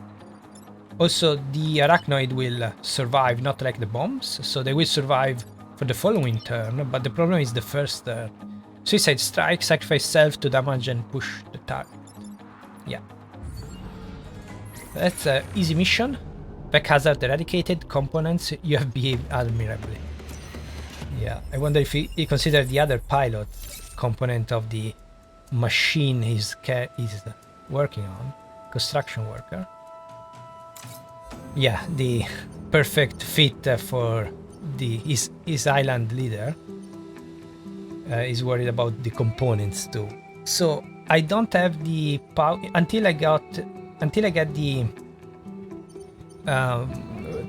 Also, the arachnoid will survive, not like the bombs. So they will survive for the following turn, but the problem is the first turn. Suicide strike, sacrifice self to damage and push the target. Yeah. That's an easy mission. Back hazard eradicated, components, you have behaved admirably. Yeah, I wonder if he considered the other pilot component of the machine he's working on. Construction worker. Yeah, the perfect fit for his island leader. Is worried about the components too. So I don't have the power until I get the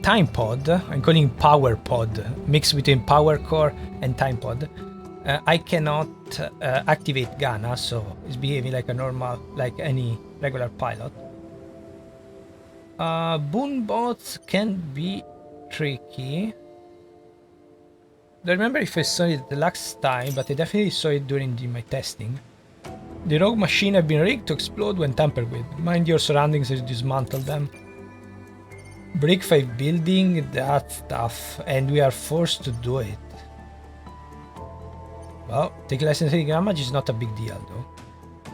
time pod. I'm calling power pod, mixed between power core and time pod. I cannot activate Ghana, so it's behaving like a normal, like any regular pilot. Boon bots can be tricky. I don't remember if I saw it the last time, but I definitely saw it during my testing. The rogue machine have been rigged to explode when tampered with. Mind your surroundings and dismantle them. Brick 5 building, that's tough, and we are forced to do it. Well, take less than 3 damage is not a big deal though.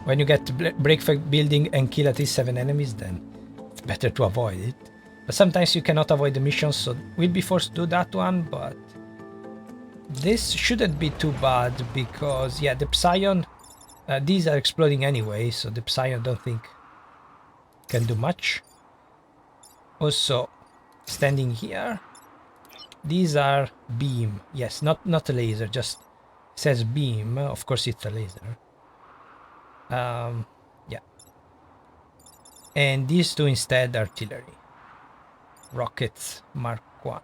When you get to break 5 building and kill at least 7 enemies, then it's better to avoid it. But sometimes you cannot avoid the missions, so we'll be forced to do that one, but... this shouldn't be too bad because, yeah, the Psion, these are exploding anyway, so the Psion don't think can do much. Also, standing here, these are beam. Yes, not a laser, just says beam. Of course, it's a laser. Yeah. And these two instead artillery. Rockets Mark 1.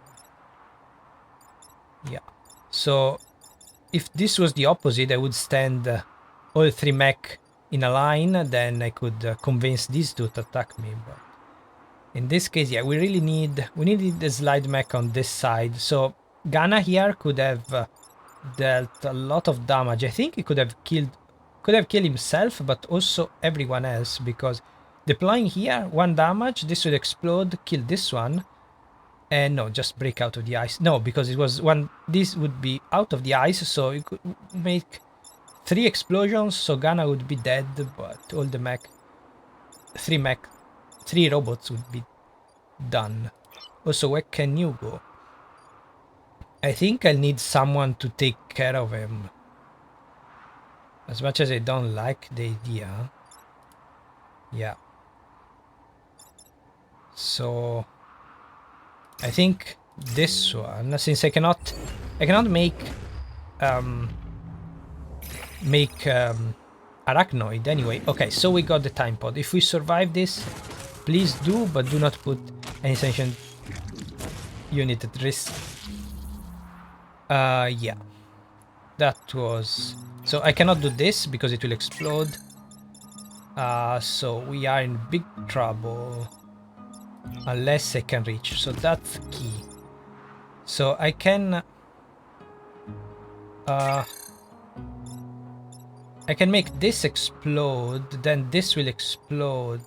Yeah. So, if this was the opposite, I would stand all 3 mech in a line, then I could convince these two to attack me. But in this case, yeah, we needed the slide mech on this side. So Ghana here could have dealt a lot of damage. I think he could have killed himself, but also everyone else, because Deploying here, 1 damage, this will explode, kill this one. And no, just break out of the ice. No, because it was one, this would be out of the ice, so it could make 3 explosions, so Ghana would be dead, but all the mech, 3 robots would be done. Also, where can you go? I think I'll need someone to take care of him. As much as I don't like the idea. Yeah. So I think this one, since I cannot make arachnoid anyway. Okay, so we got the time pod. If we survive this, please do, but do not put any sentient unit at risk. Yeah, that was, so I cannot do this because it will explode. So we are in big trouble unless I can reach, so that's key. So I can make this explode, then this will explode.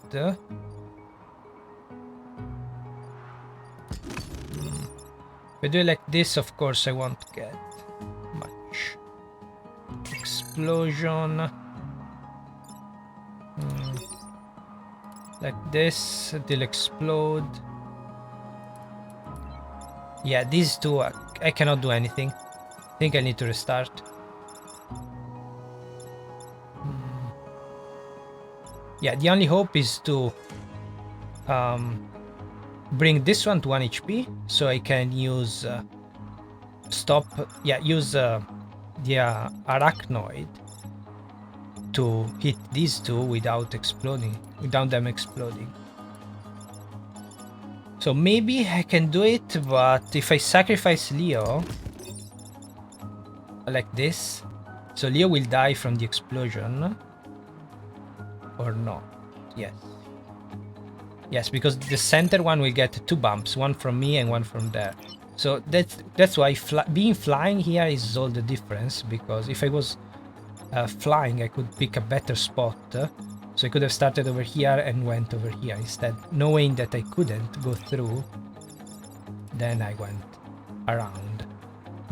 If I do it like this, of course I won't get much. Explosion. Like this, they'll explode. Yeah, these two, I cannot do anything. I think I need to restart. Yeah, the only hope is to bring this one to 1 HP, so I can use use the arachnoid to hit these two without them exploding. So maybe I can do it, but if I sacrifice Leo like this, so Leo will die from the explosion. Or not? Yes. Yes, because the center one will get 2 bumps, one from me and one from there. So that's why being flying here is all the difference, because if I was flying, I could pick a better spot. So I could have started over here and went over here instead. Knowing that I couldn't go through, then I went around.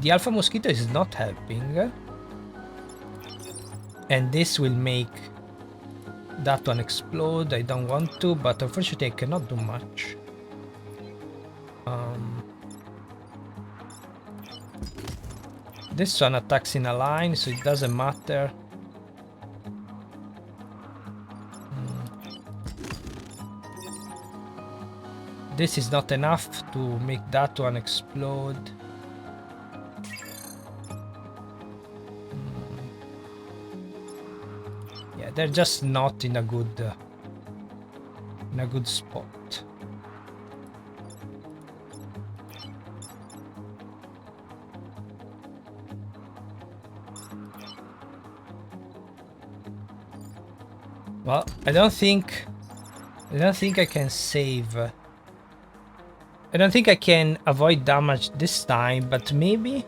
The Alpha Mosquito is not helping. And this will make that one explode. I don't want to, but unfortunately I cannot do much. This one attacks in a line, so it doesn't matter. This is not enough to make that one explode. Yeah, they're just not in a good spot. Well, I don't think I can save. I don't think I can avoid damage this time, but maybe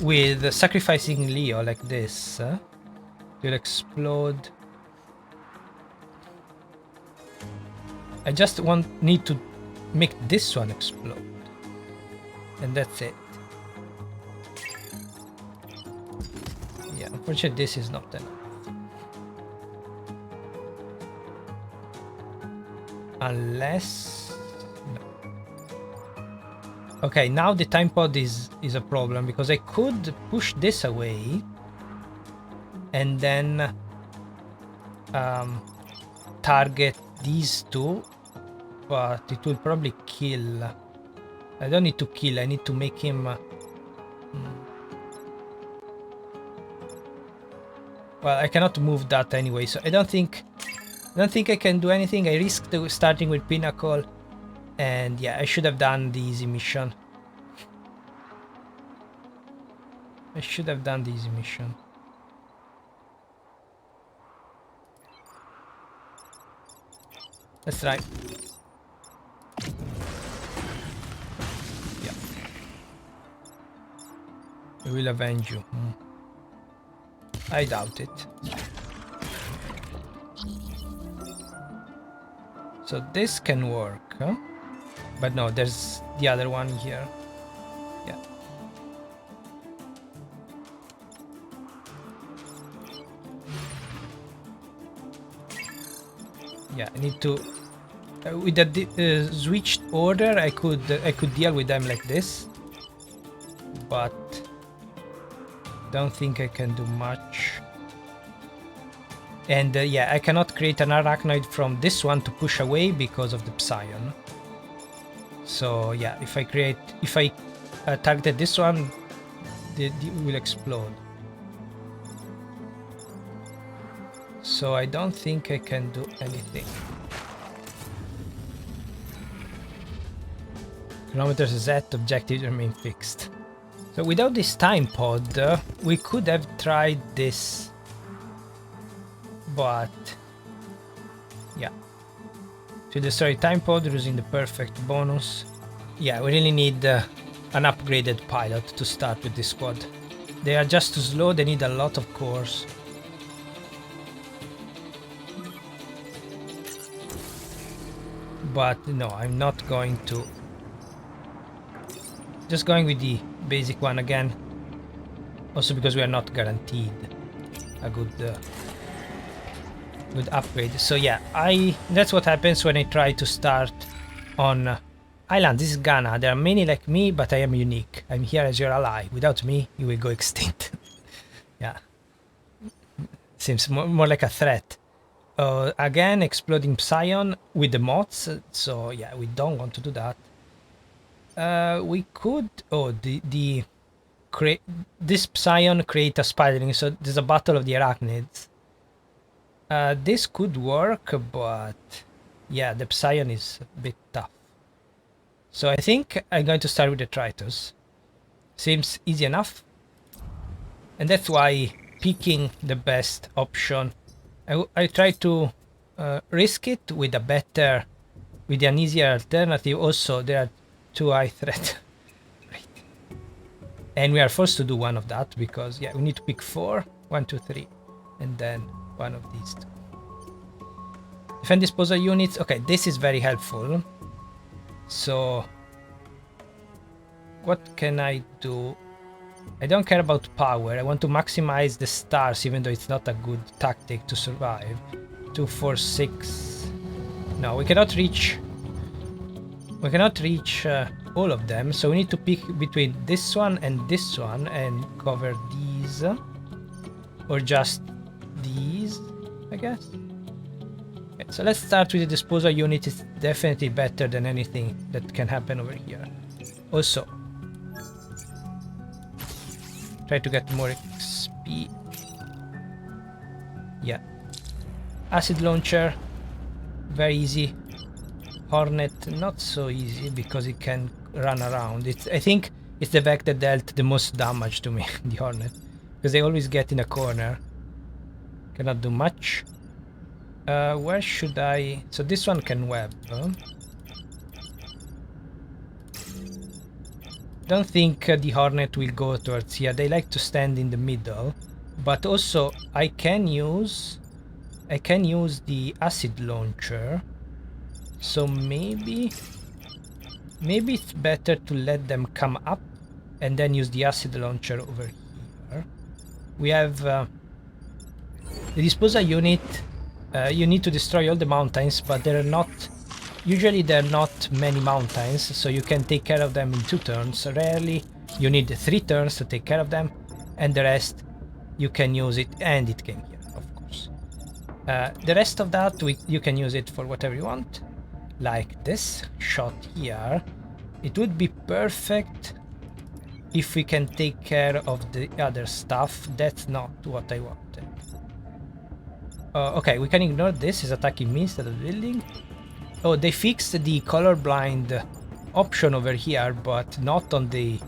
with sacrificing Leo like this, it'll explode. I just need to make this one explode, and that's it. Yeah, unfortunately this is not enough. Unless... no. Okay, now the time pod is a problem, because I could push this away and then target these two, but it will probably kill. I don't need to kill, I need to make him... well, I cannot move that anyway, so I don't think I can do anything. I risked starting with Pinnacle, and yeah, I should have done the easy mission. Let's try. Yeah. We will avenge you. I doubt it. So this can work, huh? But no, there's the other one here. Yeah. Yeah, I need to... with the switched order, I could deal with them like this. But... don't think I can do much. And yeah, I cannot create an arachnoid from this one to push away because of the Psion. So yeah, if I targeted this one, it will explode. So I don't think I can do anything. Chronometers set, objectives remain fixed. So without this time pod, we could have tried this. But yeah, to destroy time pod using the perfect bonus. Yeah, we really need an upgraded pilot to start with this squad. They are just too slow, they need a lot of cores. But no, I'm not going to. Just going with the basic one again. Also because we are not guaranteed a good upgrade. So yeah, that's what happens when I try to start on island. This is Ghana. There are many like me, but I am unique. I'm here as your ally. Without me, you will go extinct. Yeah. Seems more like a threat. Again, exploding Psion with the moths. So yeah, we don't want to do that. We could... oh, this Psion create a spidering. So there's a battle of the arachnids. This could work, but yeah, the Psion is a bit tough. So I think I'm going to start with the Tritos. Seems easy enough. And that's why picking the best option, I try to risk it with with an easier alternative. Also, there are 2 high threat. Right. And we are forced to do one of that because, yeah, we need to pick 4. 1, 2, 3. And then one of these 2. Defend disposal units. Okay, this is very helpful. So what can I do? I don't care about power. I want to maximize the stars, even though it's not a good tactic to survive. 2, 4, 6. No, we cannot reach all of them, so we need to pick between this one and cover these, or just these, I guess. Okay, so let's start with the disposal unit. It's definitely better than anything that can happen over here. Also, try to get more XP. Yeah. Acid launcher, very easy. Hornet, not so easy because it can run around. I think it's the Vec that dealt the most damage to me, the Hornet. Because they always get in a corner. Cannot do much. Where should I... so this one can web. Don't think the Hornet will go towards here. They like to stand in the middle. But also, I can use the acid launcher. So maybe it's better to let them come up and then use the acid launcher over here. We have the disposal unit. You need to destroy all the mountains, but usually there are not many mountains, so you can take care of them in 2 turns. Rarely you need 3 turns to take care of them, and the rest you can use it, and it came here, of course. The rest of that you can use it for whatever you want. Like this shot here. It would be perfect if we can take care of the other stuff. That's not what I wanted. Okay, we can ignore this. It's attacking me instead of building. Oh, they fixed the colorblind option over here, but not on the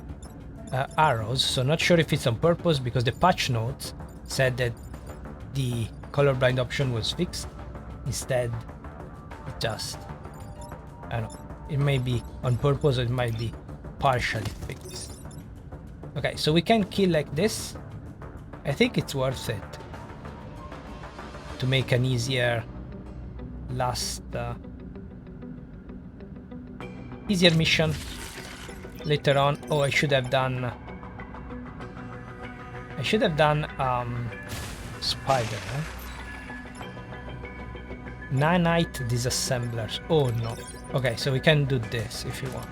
arrows. So not sure if it's on purpose, because the patch notes said that the colorblind option was fixed. Instead, it just... I don't know, it may be on purpose or it might be partially fixed. Okay, so we can kill like this. I think it's worth it to make an easier last easier mission later on. Oh, I should have done spider, eh? Nanite disassemblers. Oh no. Okay, so we can do this if you want,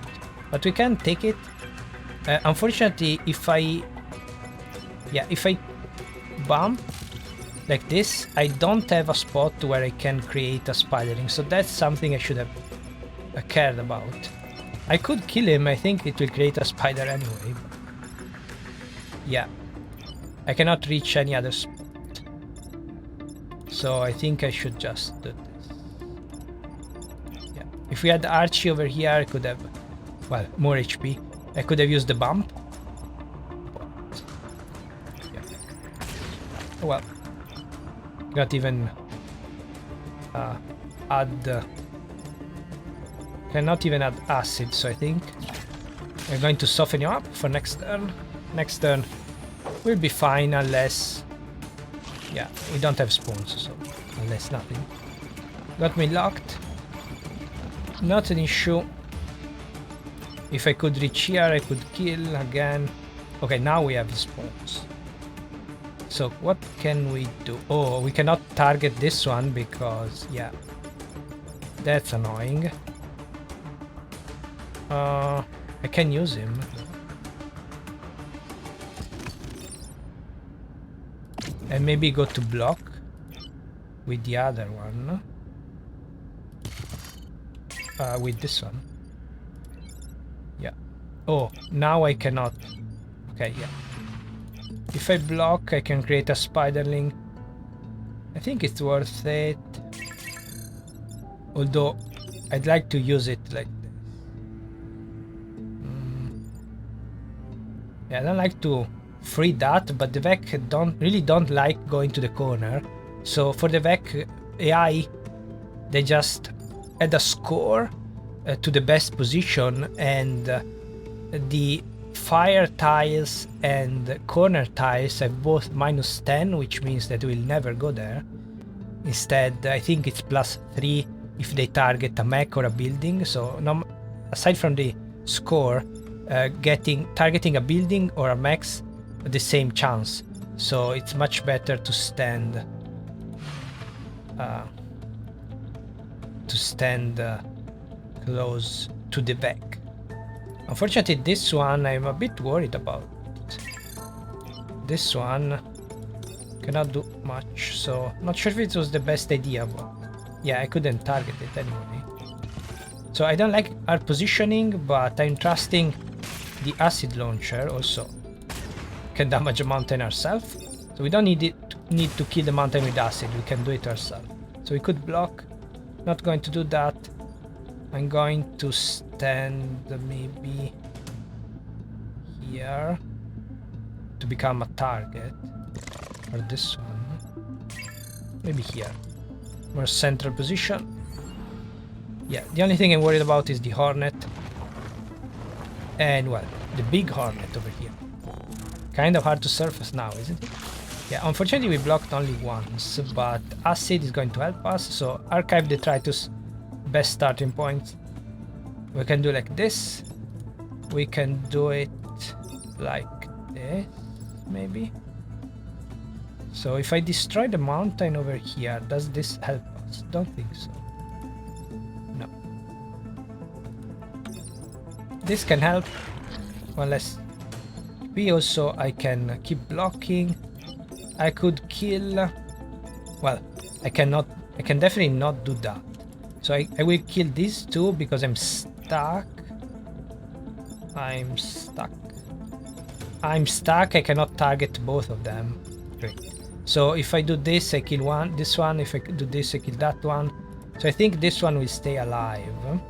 but we can take it. Unfortunately, if I bump like this, I don't have a spot where I can create a spidering, so that's something I should have cared about. I could kill him, I think it will create a spider anyway. Yeah, I cannot reach any other spot, so I think I should just do this. Yeah, if we had Archie over here, I could have, well, more HP. I could have used the bump. But, yeah. Well, not even cannot even add acid, so I think we're going to soften you up for next turn. Next turn we'll be fine unless, yeah, we don't have spoons, so unless nothing. Got me locked. Not an issue. If I could reach here, I could kill again. Okay, now we have the spawns. So what can we do? Oh, we cannot target this one because, yeah, that's annoying. I can use him. And maybe go to block with the other one. With this one. Yeah. Oh, now I cannot. Okay, yeah. If I block, I can create a spiderling. I think it's worth it. Although, I'd like to use it like this. Yeah, I don't like to free that, but the VEC really don't like going to the corner. So for the VEC AI, they just add a score to the best position, and the fire tiles and corner tiles have both -10, which means that we'll never go there. Instead, I think it's +3 if they target a mech or a building. So no, aside from the score, targeting a building or a mech's the same chance. So it's much better to stand close to the VEC. Unfortunately, this one I'm a bit worried about. This one cannot do much, so not sure if it was the best idea, but yeah, I couldn't target it anyway. So I don't like our positioning, but I'm trusting the acid launcher also can damage a mountain ourselves. So we don't need to kill the mountain with acid, we can do it ourselves. So we could block, not going to do that. I'm going to stand maybe here to become a target, or this one, maybe here, more central position. Yeah, the only thing I'm worried about is the hornet, and well, the big hornet over here. Kind of hard to surface now, isn't it? Yeah, unfortunately we blocked only once, but acid is going to help us, so archive detritus, best starting point. We can do like this. We can do it like this, maybe. So if I destroy the mountain over here, does this help us? Don't think so. No. This can help. Unless also I can keep blocking. I could kill. Well, I can definitely not do that. So I will kill these two because I'm stuck. I'm stuck. I cannot target both of them. Great. So if I do this, I kill this one. If I do this, I kill that one. So I think this one will stay alive.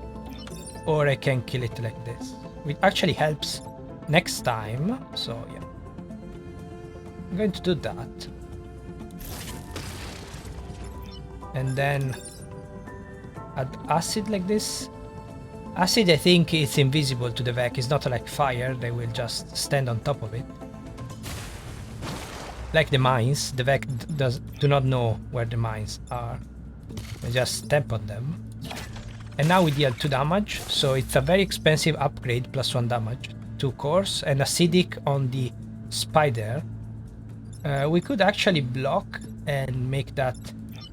Or I can kill it like this. Which actually helps next time. So yeah. I'm going to do that. And then add acid like this. Acid, I think, is invisible to the VEC. It's not like fire. They will just stand on top of it. Like the mines, the VEC do not know where the mines are. They just step on them. And now we deal 2 damage, so it's a very expensive upgrade, plus 1 damage, 2 cores, and acidic on the spider. We could actually block and make that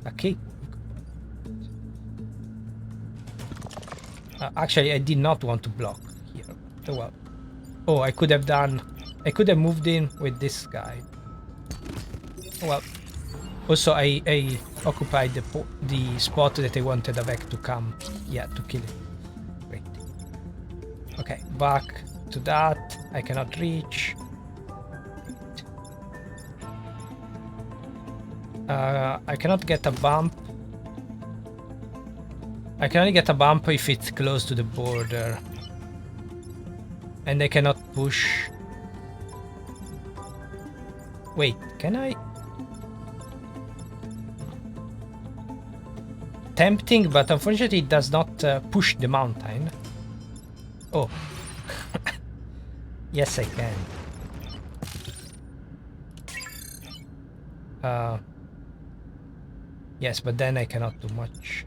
a cake. Actually, I did not want to block here. Oh well. Oh, I could have moved in with this guy. Oh well. Also, I occupied the spot that I wanted Avec to come. Yeah, to kill it. Great. Okay, back to that. I cannot reach. I cannot get a bump. I can only get a bump if it's close to the border. And I cannot push. Wait, can I? Tempting, but unfortunately it does not push the mountain. Oh. Yes, I can. Yes, but then I cannot do much.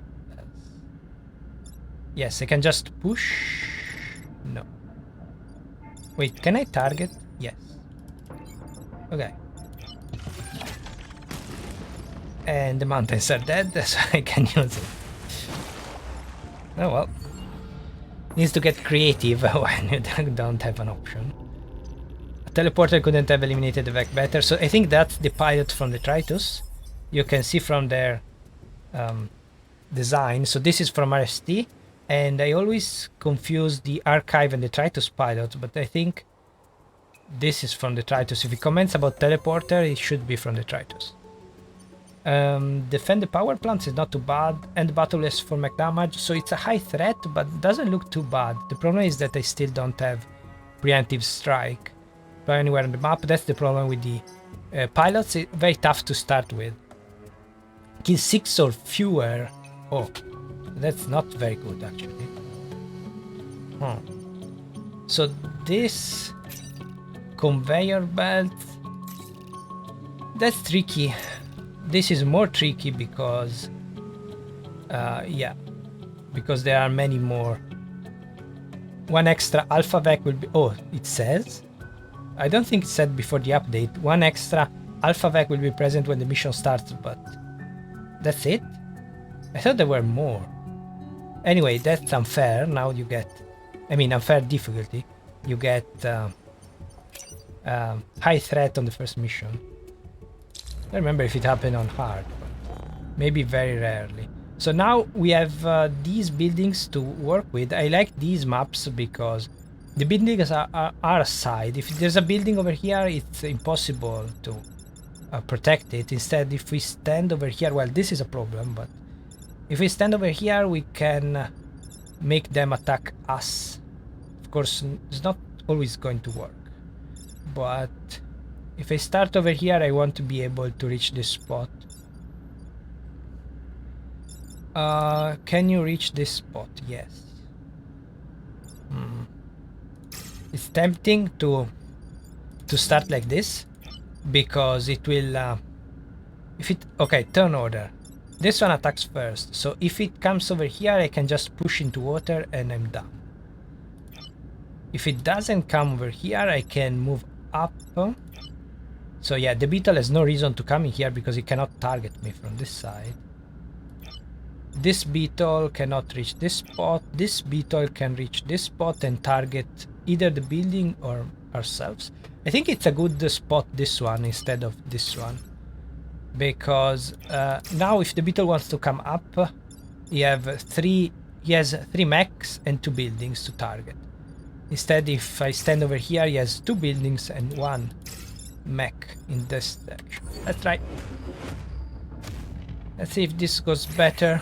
Yes, I can just push. No. Wait, can I target? Yes. Okay. And the mountains are dead, so I can use it. Oh well. Needs to get creative when you don't have an option. A teleporter couldn't have eliminated the Vec better, so I think that's the pilot from the Tritus. You can see from their design. So this is from RST, and I always confuse the Archive and the Tritus pilot, but I think this is from the Tritus. If he comments about teleporter, it should be from the Tritus. Defend the power plants is not too bad, and battleless for mech damage, so it's a high threat, but doesn't look too bad. The problem is that I still don't have preemptive strike anywhere on the map. That's the problem with the pilots. It's very tough to start with. Kill 6 or fewer. Oh, that's not very good actually. So this conveyor belt, that's tricky. This is more tricky because yeah, because there are many more. One extra Alpha Vec will be, oh, it says, I don't think it said before the update, one extra Alpha Vec will be present when the mission starts, but that's it? I thought there were more. Anyway, that's unfair. Now you get, I mean, unfair difficulty. You get high threat on the first mission. I don't remember if it happened on hard, but maybe very rarely. So now we have these buildings to work with. I like these maps because the buildings are aside. If there's a building over here, it's impossible to protect it. Instead, if we stand over here, well, this is a problem, but if we stand over here, we can make them attack us. Of course, it's not always going to work, but if I start over here, I want to be able to reach this spot. Can you reach this spot? Yes. It's tempting to start like this because it will okay, turn order. This one attacks first, so if it comes over here, I can just push into water and I'm done. If it doesn't come over here, I can move up. So yeah, the beetle has no reason to come in here because it cannot target me from this side. This beetle cannot reach this spot. This beetle can reach this spot and target either the building or ourselves. I think it's a good spot, this one, instead of this one. Because now if the beetle wants to come up, he has 3 mechs and 2 buildings to target. Instead, if I stand over here, he has 2 buildings and 1 mech in this direction. Let's try. Let's see if this goes better.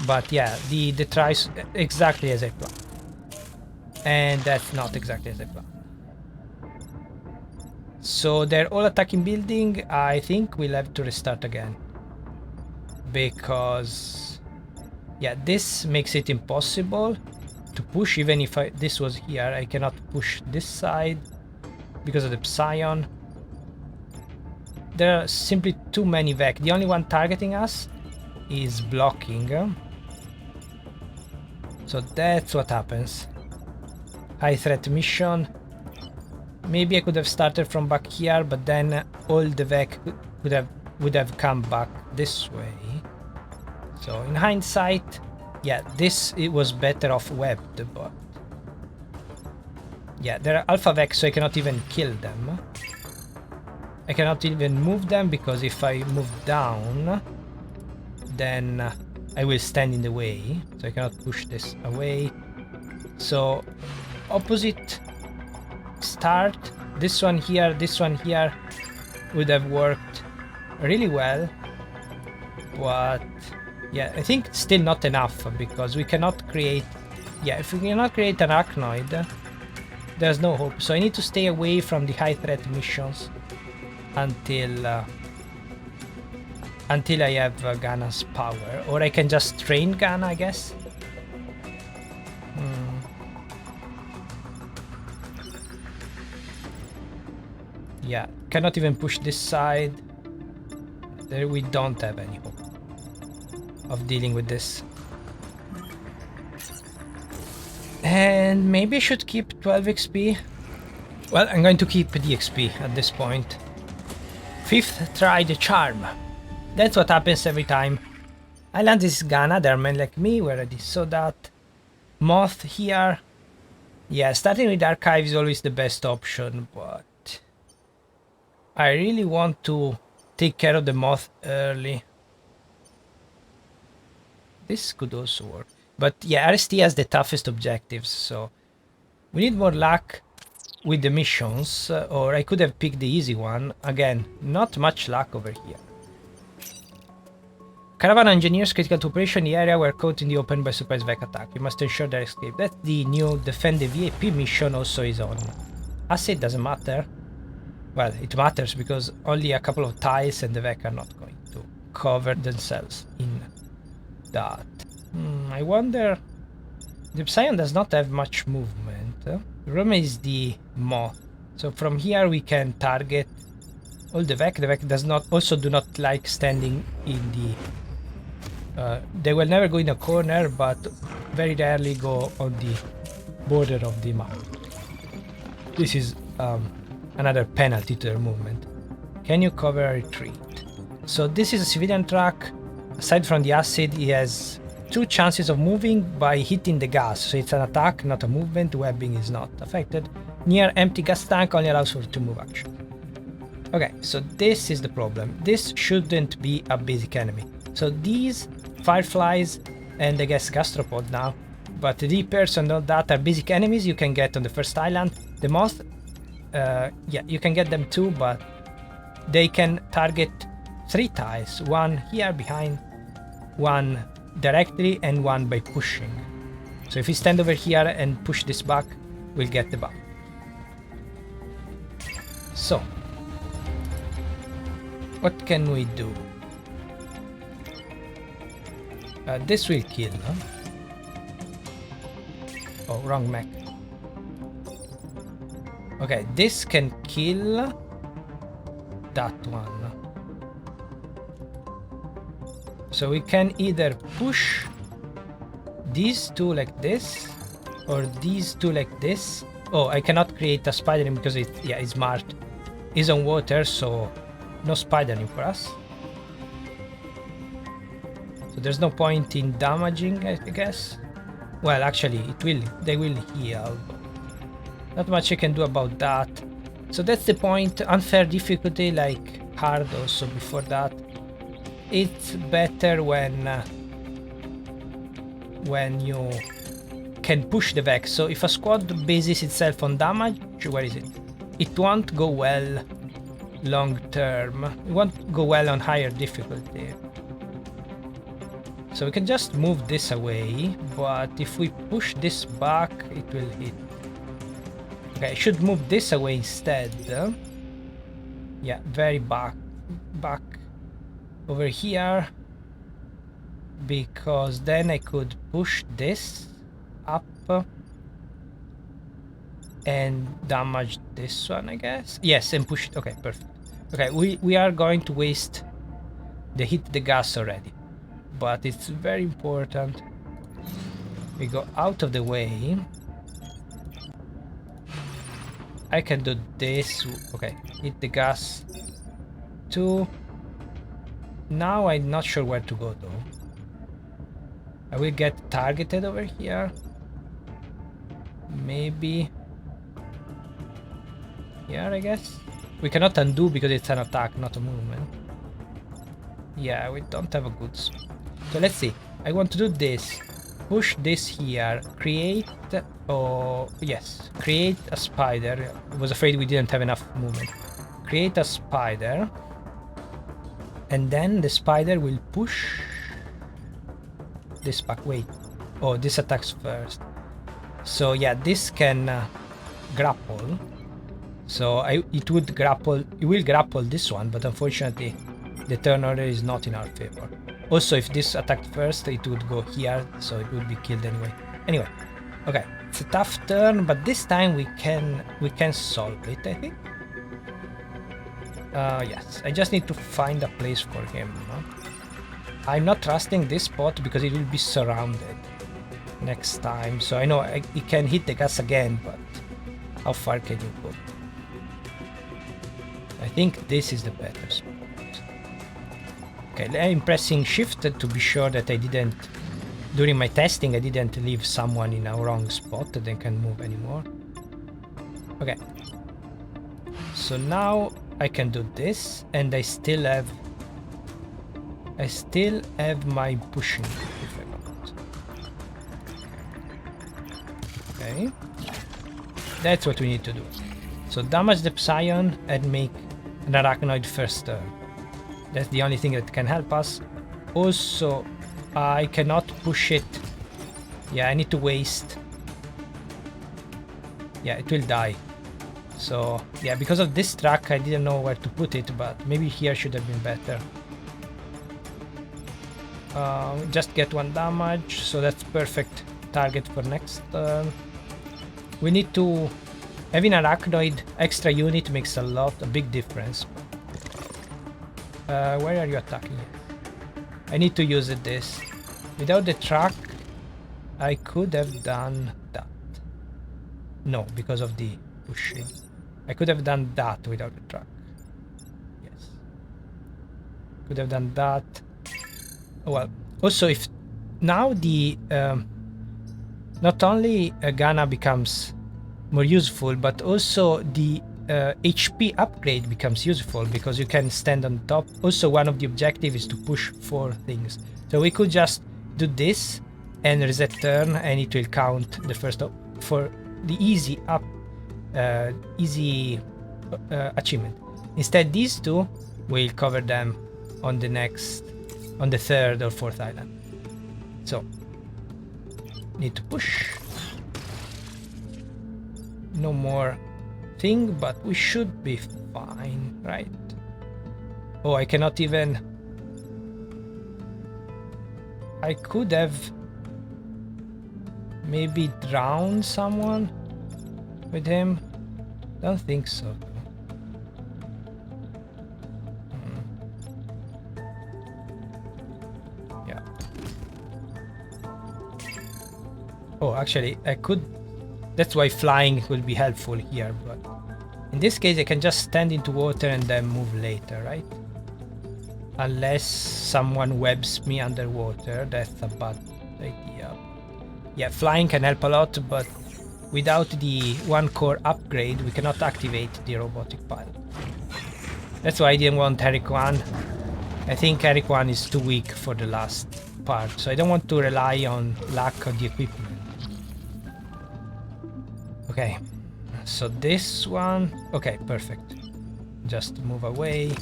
But yeah, the tries exactly as I planned. And that's not exactly as I planned. So they're all attacking building. I think we'll have to restart again. Because yeah, this makes it impossible to push. Even if this was here, I cannot push this side because of the Psion. There are simply too many Vec. The only one targeting us is blocking. So that's what happens. High threat mission. Maybe I could have started from back here, but then all the Vec would have come back this way. So in hindsight, yeah, it was better off webbed, but yeah, they're Alpha Vec, so I cannot even kill them. I cannot even move them because if I move down, then I will stand in the way, so I cannot push this away. So opposite start, this one here would have worked really well, but yeah, I think still not enough because we cannot create, yeah, if we cannot create an arachnoid, there's no hope. So I need to stay away from the high threat missions until I have Gana's power, or I can just train Gana, I guess. Yeah, cannot even push this side. There we don't have any hope of dealing with this. And maybe I should keep 12 XP. Well, I'm going to keep the XP at this point. 5th try the charm. That's what happens every time I land this Gana. There are men like me, we already saw that. Moth here. Yeah, starting with Archive is always the best option, but I really want to take care of the Moth early. This could also work. But yeah, RST has the toughest objectives, so we need more luck with the missions, or I could have picked the easy one. Again, not much luck over here. Caravan engineers critical to operation. The area were caught in the open by surprise Vec attack. You must ensure their escape. That's the new defend the VIP mission also is on. Acid doesn't matter. Well, it matters because only a couple of tiles and the Vec are not going to cover themselves in that. I wonder... The Psion does not have much movement. The problem is the Moth. So from here we can target all the Vec. The Vec do not like standing in the... they will never go in a corner, but very rarely go on the border of the map. This is another penalty to their movement. Can you cover a retreat? So this is a civilian truck. Aside from the acid, he has 2 chances of moving by hitting the gas. So it's an attack, not a movement. Webbing is not affected. Near empty gas tank only allows for 2 move action. Okay, so this is the problem. This shouldn't be a basic enemy. So these fireflies and I guess gastropod now, but the reapers and all that are basic enemies you can get on the first island. The Moth, yeah, you can get them too, but they can target 3 tiles. 1 here behind, 1 directly, and 1 by pushing. So if we stand over here and push this back, we'll get the buff. So, what can we do? This will kill, huh? Oh, wrong mech. Okay, this can kill that one. So we can either push these 2 like this, or these 2 like this. Oh, I cannot create a spidering because it's marked. It's on water, so no spidering for us. So there's no point in damaging, I guess. Well, actually, they will heal. Not much I can do about that. So that's the point. Unfair difficulty, like hard also before that. It's better when you can push the Vex. So if a squad bases itself on damage, where is it? It won't go well long term. It won't go well on higher difficulty. So we can just move this away, but if we push this back, it will hit. Okay, I should move this away instead. Yeah, very back over here, because then I could push this up and damage this one, I guess. Yes, and push it. Okay, perfect. Okay, we are going to waste the hit the gas already, but it's very important We go out of the way. I can do this. Okay, hit the gas. 2. Now I'm not sure where to go though. I will get targeted over here. Maybe here, I guess. We cannot undo because it's an attack, not a movement. Yeah, we don't have a good spot. So let's see. I want to do this. Push this here. Create... Oh, yes. Create a spider. I was afraid we didn't have enough movement. Create a spider. And then the spider will push this back. Wait. Oh, this attacks first. So yeah, this can grapple. So it will grapple this one, but unfortunately the turn order is not in our favor. Also, if this attacked first, it would go here, so it would be killed anyway. Anyway, okay, it's a tough turn, but this time we can solve it, I think. Yes, I just need to find a place for him. No? I'm not trusting this spot because it will be surrounded next time. So I know he can hit the gas again, but how far can you go? I think this is the better spot. Okay, I'm pressing shift to be sure that I didn't, during my testing, I didn't leave someone in a wrong spot that they can move anymore. Okay. So now I can do this, and I still have my pushing if I want. Okay. That's what we need to do. So damage the Psion and make an Arachnoid first turn. That's the only thing that can help us. Also, I cannot push it. Yeah, I need to waste. Yeah, it will die. So, yeah, because of this track, I didn't know where to put it, but maybe here should have been better. Just get 1 damage, so that's perfect target for next turn. We need to... Having an Arachnoid extra unit makes a big difference. Where are you attacking? I need to use this. Without the track, I could have done that. No, because of the pushing. I could have done that without the track. Yes. Could have done that. Oh, well, also if now the not only Ghana becomes more useful, but also the HP upgrade becomes useful because you can stand on top. Also, one of the objectives is to push 4 things. So we could just do this and reset turn, and it will count the first for the easy achievement. Instead, these 2 will cover them on the 3rd or 4th island. So need to push. No more thing, but we should be fine, right? Oh, I cannot even... I could have maybe drowned someone with him. Don't think so. Yeah. Oh, actually, I could... That's why flying will be helpful here, but in this case I can just stand into water and then move later, right? Unless someone webs me underwater, that's a bad idea. Yeah, flying can help a lot, but without the 1 core upgrade we cannot activate the robotic pilot. That's why I didn't want Eric 1. I think Eric 1 is too weak for the last part, so I don't want to rely on lack of the equipment. Okay, so this one... Okay, perfect. Just move away.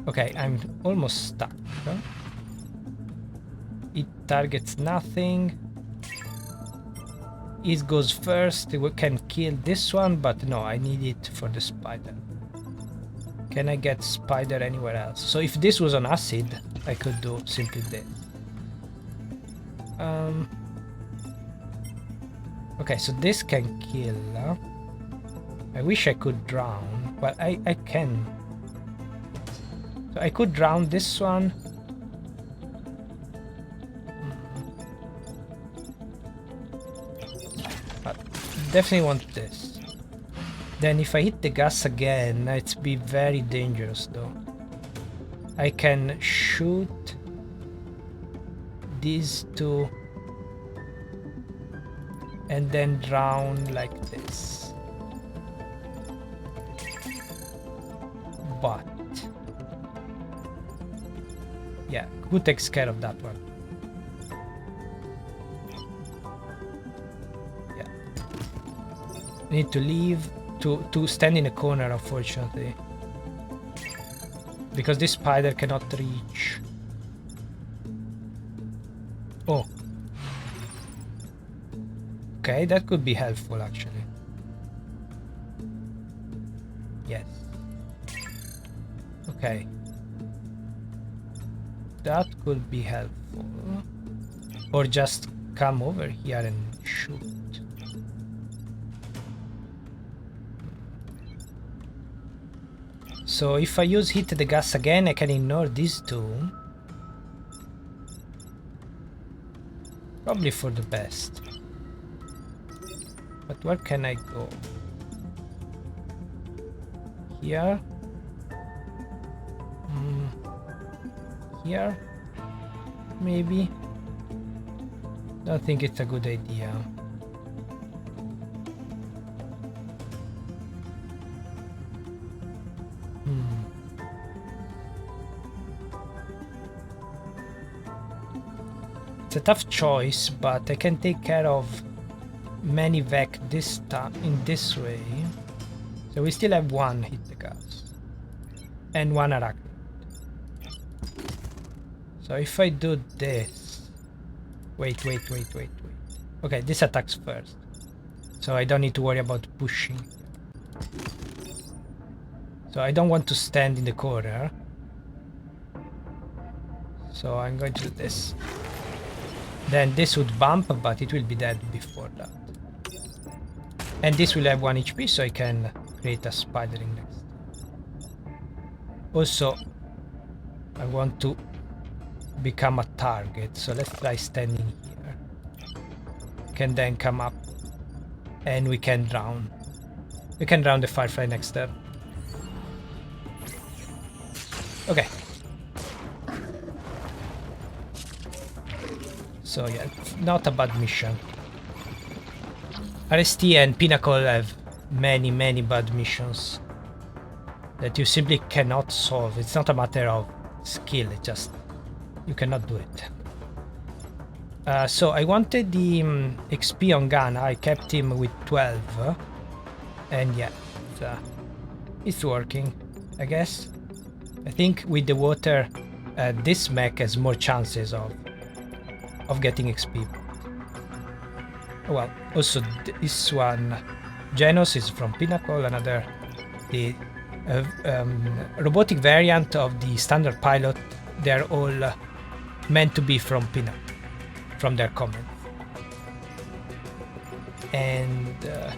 Okay, I'm almost stuck. Huh? It targets nothing. It goes first. We can kill this one, but no, I need it for the spider. Can I get spider anywhere else? So if this was on acid, I could do simply this. Okay, so this can kill. I wish I could drown, but I can. So I could drown this one, definitely want this. Then if I hit the gas again, it's be very dangerous though. I can shoot these two and then drown like this. But yeah, who takes care of that one? Yeah. Need to leave to stand in a corner, unfortunately. Because this spider cannot reach. Oh. Okay, that could be helpful actually. Yes. Okay. That could be helpful. Or just come over here and shoot. So if I use hit the gas again, I can ignore these two. Probably for the best. But where can I go? Here? Here? Maybe? Don't think it's a good idea. It's a tough choice, but I can take care of many Vec this time in this way. So we still have one hit the gas and one Arachnophiles. So if I do this, wait. Okay, this attacks first, so I don't need to worry about pushing. So I don't want to stand in the corner. So I'm going to do this. Then this would bump, but it will be dead before that. And this will have 1 HP, so I can create a spidering next. Also, I want to become a target, so let's try standing here. Can then come up, and we can drown. We can drown the firefly next turn. Okay. So yeah, not a bad mission. RST and Pinnacle have many bad missions that you simply cannot solve. It's not a matter of skill, it's just you cannot do it. So I wanted the XP on Ghana. I kept him with 12, and yeah, it's working, I guess. I think with the water, this mech has more chances of getting XP. Well, also this one, Genos, is from Pinnacle, another, the robotic variant of the standard pilot. They're all meant to be from Pinnacle, from their comments. And I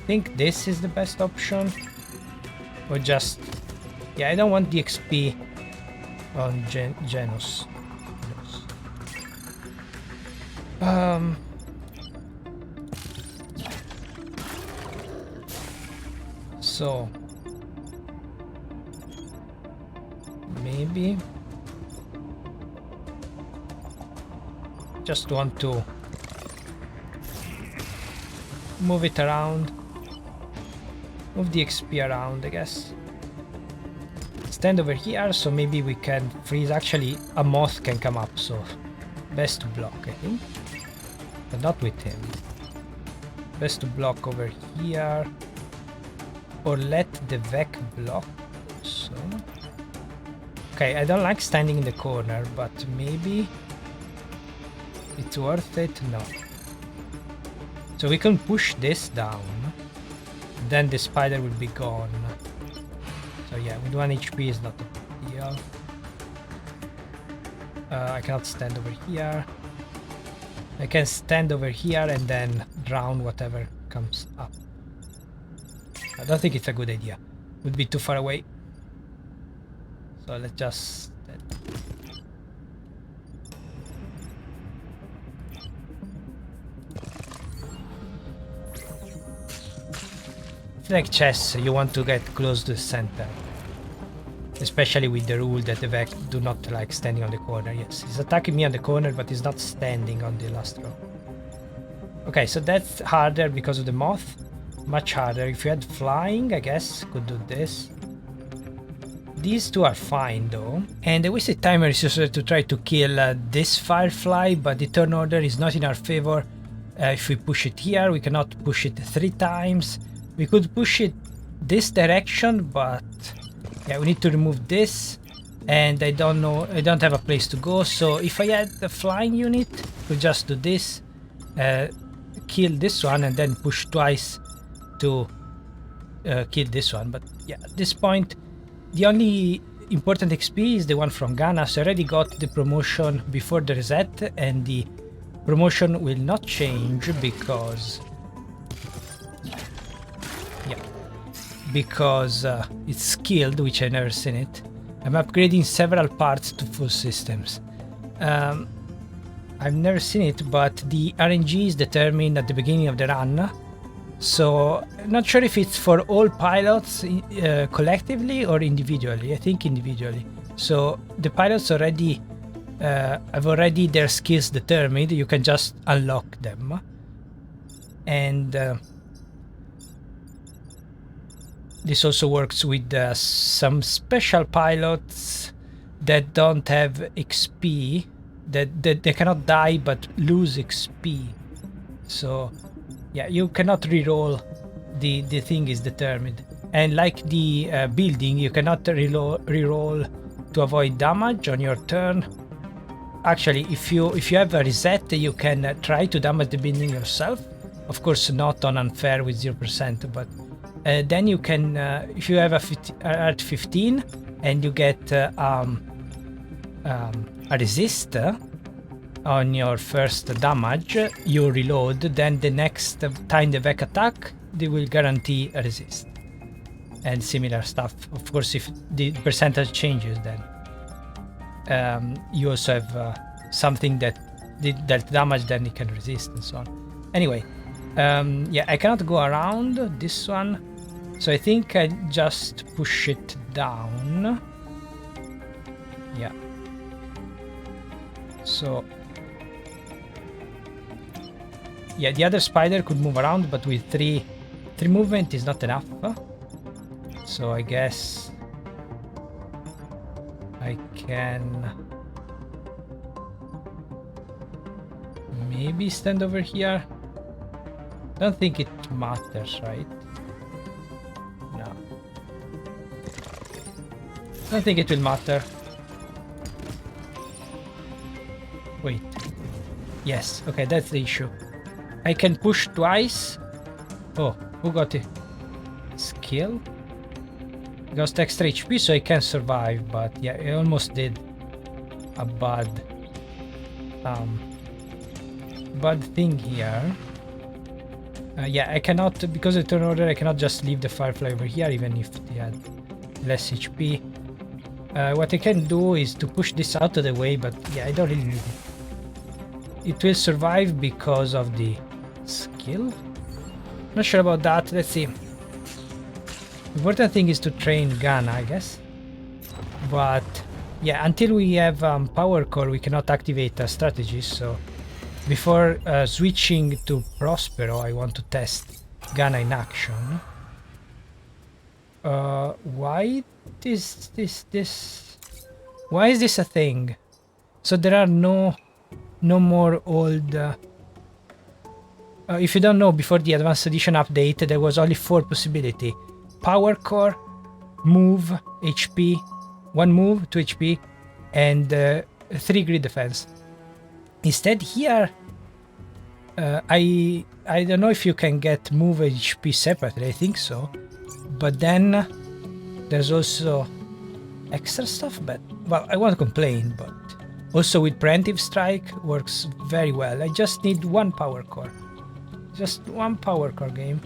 think this is the best option. Or just, yeah, I don't want the XP on Genos. So maybe just want to move it around, move the XP around, I guess. Stand over here, so maybe we can freeze. Actually, a Moth can come up, so best to block, I think. But not with him. Best to block over here. Or let the Vec block. So. Okay, I don't like standing in the corner, but maybe it's worth it? No. So we can push this down. Then the spider will be gone. So yeah, with 1 HP is not a big deal. I cannot stand over here. I can stand over here and then drown whatever comes up. I don't think it's a good idea. Would be too far away. So let's just... It's like chess, you want to get close to the center. Especially with the rule that the Vec do not like standing on the corner. Yes, he's attacking me on the corner, but he's not standing on the last row. Okay, so that's harder because of the Moth. Much harder. If you had flying, I guess, could do this. These two are fine though. And the wasted timer is just to try to kill this Firefly, but the turn order is not in our favor. If we push it here, we cannot push it 3 times. We could push it this direction, but yeah, we need to remove this. And I don't know, I don't have a place to go. So if I had the flying unit, we'll just do this. Kill this one and then push twice to kill this one. But yeah, at this point, the only important XP is the one from Ghana. So I already got the promotion before the reset, and the promotion will not change because it's skilled, which I never seen it. I'm upgrading several parts to full systems. I've never seen it, but the RNG is determined at the beginning of the run. So I'm not sure if it's for all pilots collectively or individually. I think individually. So the pilots already have already their skills determined. You can just unlock them. And this also works with some special pilots that don't have XP, that they cannot die but lose XP. So yeah, you cannot reroll. The thing is determined. And like the building, you cannot reroll to avoid damage on your turn. Actually, if you have a reset, you can try to damage the building yourself. Of course, not on unfair with 0%, but then you can, if you have at 15 and you get a resist on your first damage, you reload, then the next time the Vec attack, they will guarantee a resist. And similar stuff. Of course, if the percentage changes, then you also have something that dealt damage, then it can resist and so on. Anyway, yeah, I cannot go around this one. So I think I just push it down. Yeah. So yeah, the other spider could move around, but with three movement is not enough. So I guess I can maybe stand over here. Don't think it matters, right? No. Don't think it will matter. Wait. Yes, okay, that's the issue. I can push twice. Oh, who got it? Skill? Got extra HP, so I can survive, but yeah, I almost did a bad thing here. Yeah, I cannot, because of the turn order, I cannot just leave the Firefly over here, even if they had less HP. What I can do is to push this out of the way, but yeah, I don't really need it. It will survive because of the skill? Not sure about that, let's see. Important thing is to train Ghana, I guess. But yeah, until we have power core, we cannot activate strategies. So before switching to Prospero, I want to test Ghana in action. Why is this? Why is this a thing? So there are no more old. If you don't know, before the Advanced Edition update, there was only 4 possibilities. Power core, move, HP, 1 move, 2 HP, and 3 grid defense. Instead here, I don't know if you can get move HP separately, I think so. But then there's also extra stuff, but well, I won't complain, but also with preemptive strike works very well. I just need 1 power core. Just 1 power core game.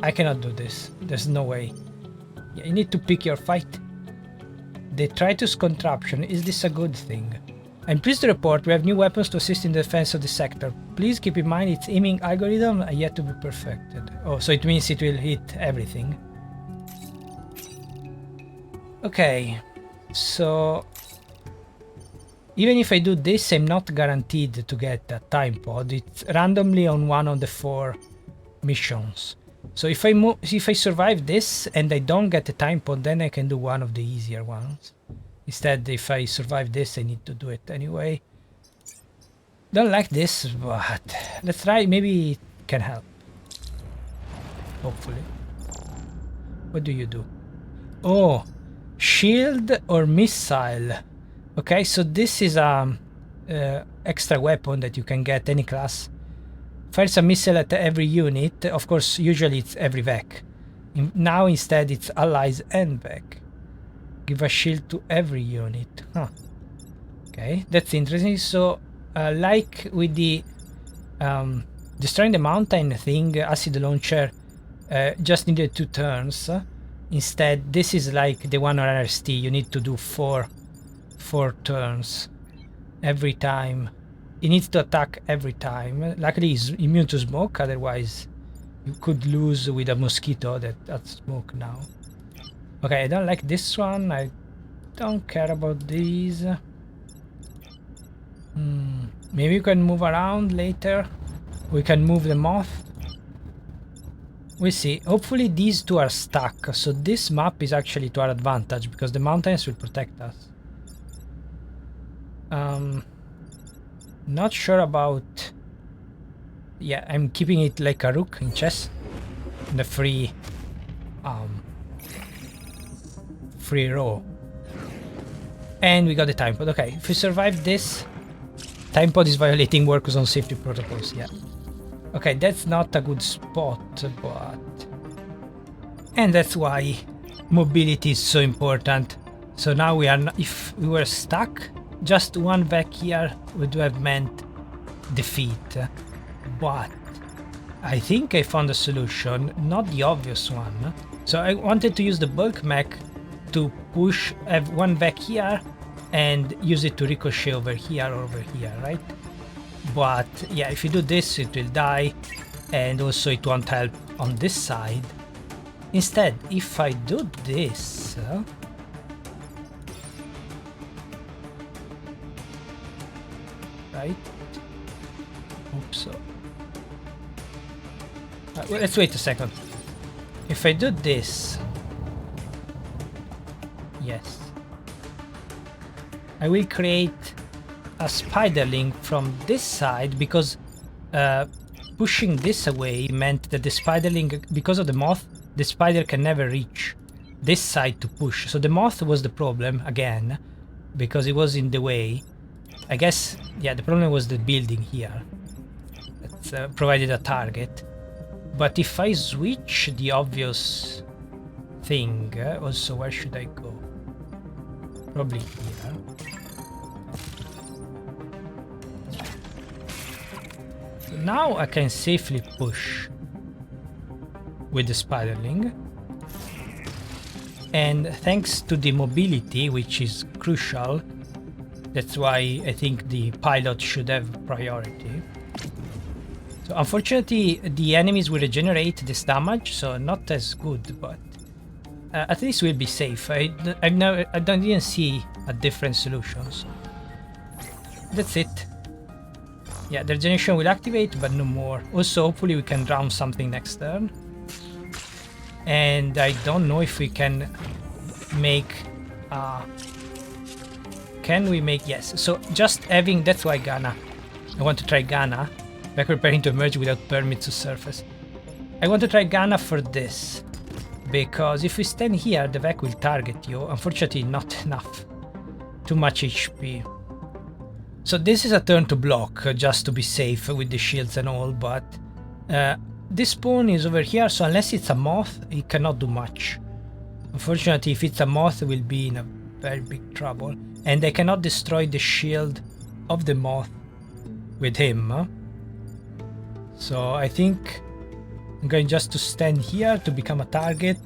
I cannot do this. There's no way. Yeah, you need to pick your fight. The Tritus contraption, is this a good thing? I'm pleased to report we have new weapons to assist in the defense of the sector. Please keep in mind its aiming algorithm are yet to be perfected. Oh, so it means it will hit everything. Okay, so even if I do this, I'm not guaranteed to get a time pod. It's randomly on one of the 4 missions. So if I survive this and I don't get a time pod, then I can do one of the easier ones. Instead, if I survive this, I need to do it anyway. Don't like this, but let's try. Maybe it can help. Hopefully. What do you do? Oh, shield or missile. Okay, so this is a extra weapon that you can get any class. Fires a missile at every unit. Of course, usually it's every VEC. Now instead it's allies and VEC. Give a shield to every unit. Huh. Okay, that's interesting. So, like with the destroying the mountain thing, acid launcher just needed 2 turns. Instead, this is like the one on RST. You need to do 4 turns every time. He needs to attack every time. Luckily, he's immune to smoke. Otherwise, you could lose with a mosquito that's smoke now. Okay, I don't like this one. I don't care about these. Maybe you can move around later. We can move the moth. We'll see. Hopefully these 2 are stuck. So this map is actually to our advantage because the mountains will protect us. Not sure about... Yeah, I'm keeping it like a rook in chess. In the free row. And we got the time pod. Okay, if we survive this, time pod is violating work zone safety protocols. Yeah. Okay, that's not a good spot, but... And that's why mobility is so important. So now we are not... If we were stuck, just 1 VEC here would have meant defeat. But I think I found a solution, not the obvious one. So I wanted to use the bulk mech to push, have 1 VEC here and use it to ricochet over here or over here, right? But yeah, if you do this, it will die, and also it won't help on this side. Instead, if I do this, right? Oops. Well, let's wait a second. If I do this, yes, I will create a spiderling from this side because pushing this away meant that the spiderling, because of the moth, the spider can never reach this side to push. So the moth was the problem again because it was in the way. I guess, yeah, the problem was the building here that provided a target. But if I switch the obvious thing, also where should I go? Probably here. So now I can safely push with the spiderling. And thanks to the mobility, which is crucial, that's why I think the pilot should have priority. So unfortunately, the enemies will regenerate this damage, so not as good, but at least we'll be safe. I didn't see a different solutions. That's it. Yeah, the regeneration will activate, but no more. Also, hopefully we can drown something next turn. And I don't know if we can make... can we make... Yes, so just having... That's why Ghana. I want to try Ghana. Back preparing to emerge without permits to surface. I want to try Ghana for this. Because if we stand here, the VEC will target you. Unfortunately, not enough. Too much HP. So this is a turn to block, just to be safe with the shields and all, but... this spawn is over here, so unless it's a moth, it cannot do much. Unfortunately, if it's a moth, it will be in a very big trouble. And I cannot destroy the shield of the moth with him. So I think I'm going just to stand here to become a target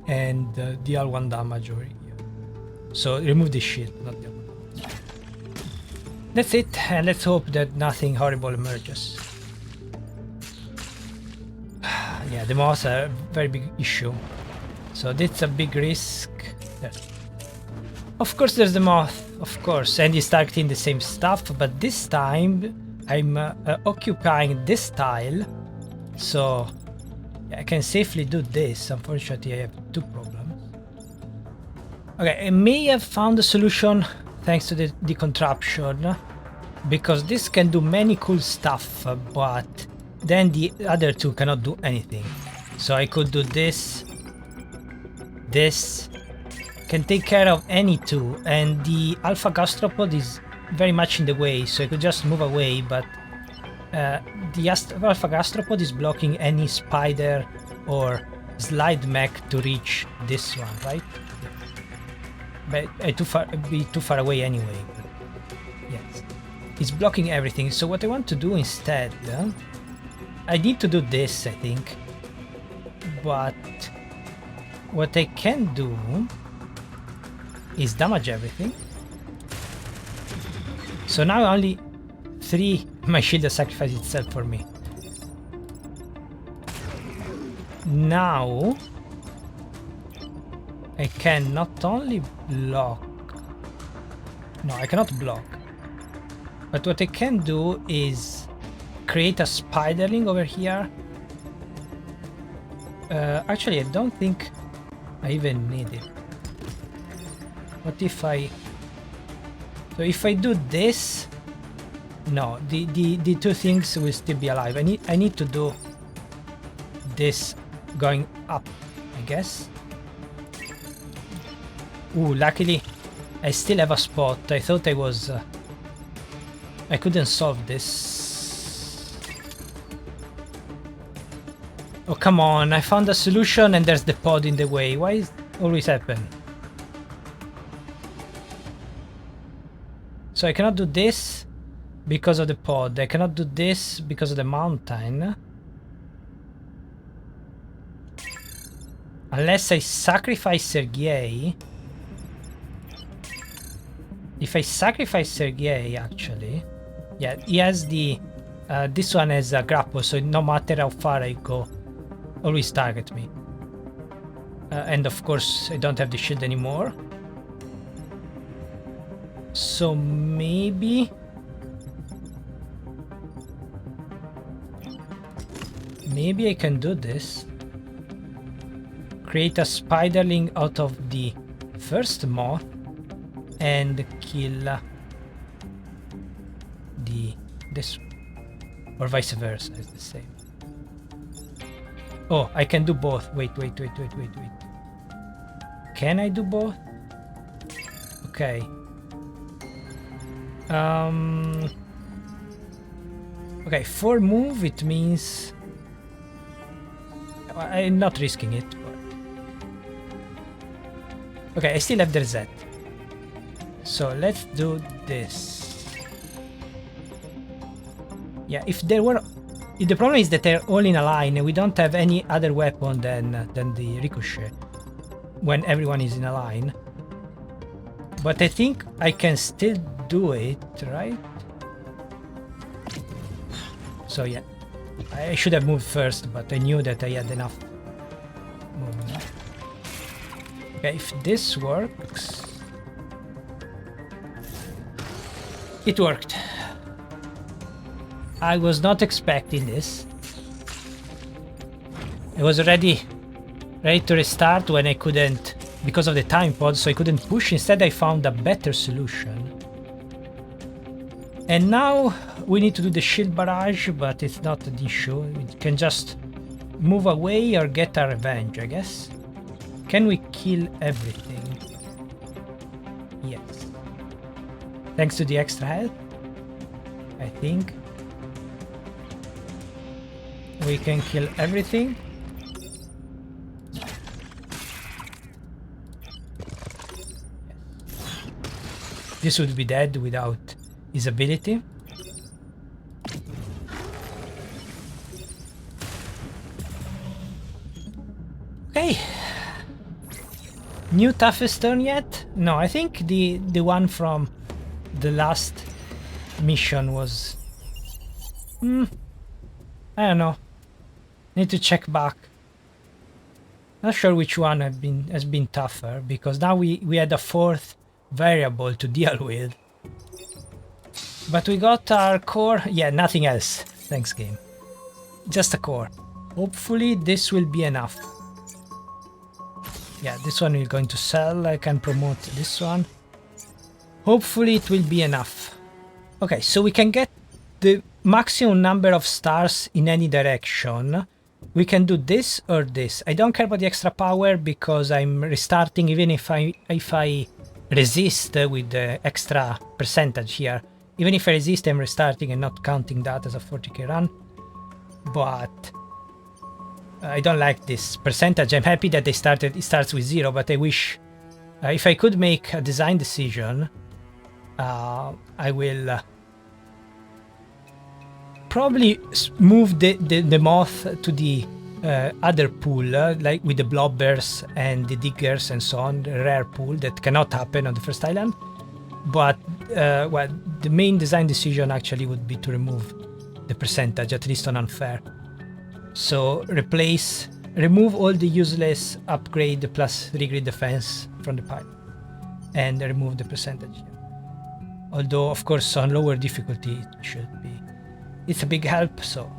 and deal 1 damage over here. So remove the shield, not the other. That's it, and let's hope that nothing horrible emerges. Yeah, the moths are a very big issue. So that's a big risk. There. Of course there's the moth, of course, and he's targeting the same stuff, but this time I'm occupying this tile, so I can safely do this. Unfortunately, I have two problems. Okay, I may have found a solution thanks to the contraption, because this can do many cool stuff, but then the other two cannot do anything. So I could do this, this, can take care of any two, and the alpha gastropod is very much in the way, so I could just move away, but the alpha gastropod is blocking any spider or slide mech to reach this one, right? But I'd be too far away anyway. But yes, it's blocking everything. So what I want to do instead, I need to do this, I think. But what I can do is damage everything. So now only 3 my shield has sacrificed itself for me. Now I can not only block. No, I cannot block. But what I can do is create a spiderling over here. Actually, I don't think I even need it. What if I... So if I do this... No, the two things will still be alive. I need to do this going up, I guess. Ooh, luckily I still have a spot. I thought I was... I couldn't solve this. Oh, come on. I found a solution and there's the pod in the way. Why is it always happen? So I cannot do this because of the pod. I cannot do this because of the mountain. Unless I sacrifice Sergei. If I sacrifice Sergei, actually... Yeah, he has the... this one has a grapple, so no matter how far I go, always target me. And of course, I don't have the shield anymore. So maybe... Maybe I can do this. Create a spiderling out of the first moth and kill this, or vice versa, it's the same. Oh, I can do both. Wait. Can I do both? Okay. Okay, for move it means I'm not risking it, but... Okay, I still have the reset. So let's do this. Yeah, if there were... The problem is that they're all in a line and we don't have any other weapon than the ricochet when everyone is in a line. But I think I can still do it, right? So yeah, I should have moved first, but I knew that I had enough movement. Okay, if this works... It worked. I was not expecting this. I was ready to restart when I couldn't, because of the time pod, so I couldn't push. Instead I found a better solution. And now we need to do the shield barrage, but it's not an issue. We can just move away or get our revenge, I guess. Can we kill everything? Yes. Thanks to the extra health, I think. We can kill everything. This would be dead without his ability. Okay. New toughest turn yet? No, I think the one from the last mission was... I don't know. Need to check back. Not sure which one has been tougher, because now we had a fourth variable to deal with. But we got our core. Yeah, nothing else. Thanks, game. Just a core. Hopefully this will be enough. Yeah, this one we're going to sell. I can promote this one. Hopefully it will be enough. Okay, so we can get the maximum number of stars in any direction. We can do this or this. I don't care about the extra power because I'm restarting, even if I resist with the extra percentage here. Even if I resist, I'm restarting and not counting that as a 40k run. But I don't like this percentage. I'm happy that it starts with 0, but I wish if I could make a design decision, I will probably move the moth to the other pool, like with the blobbers and the diggers and so on, the rare pool that cannot happen on the first island. But well, the main design decision actually would be to remove the percentage, at least on unfair. So remove all the useless upgrade plus 3 grid defense from the pile, and remove the percentage here. Although of course on lower difficulty it should be. It's a big help, so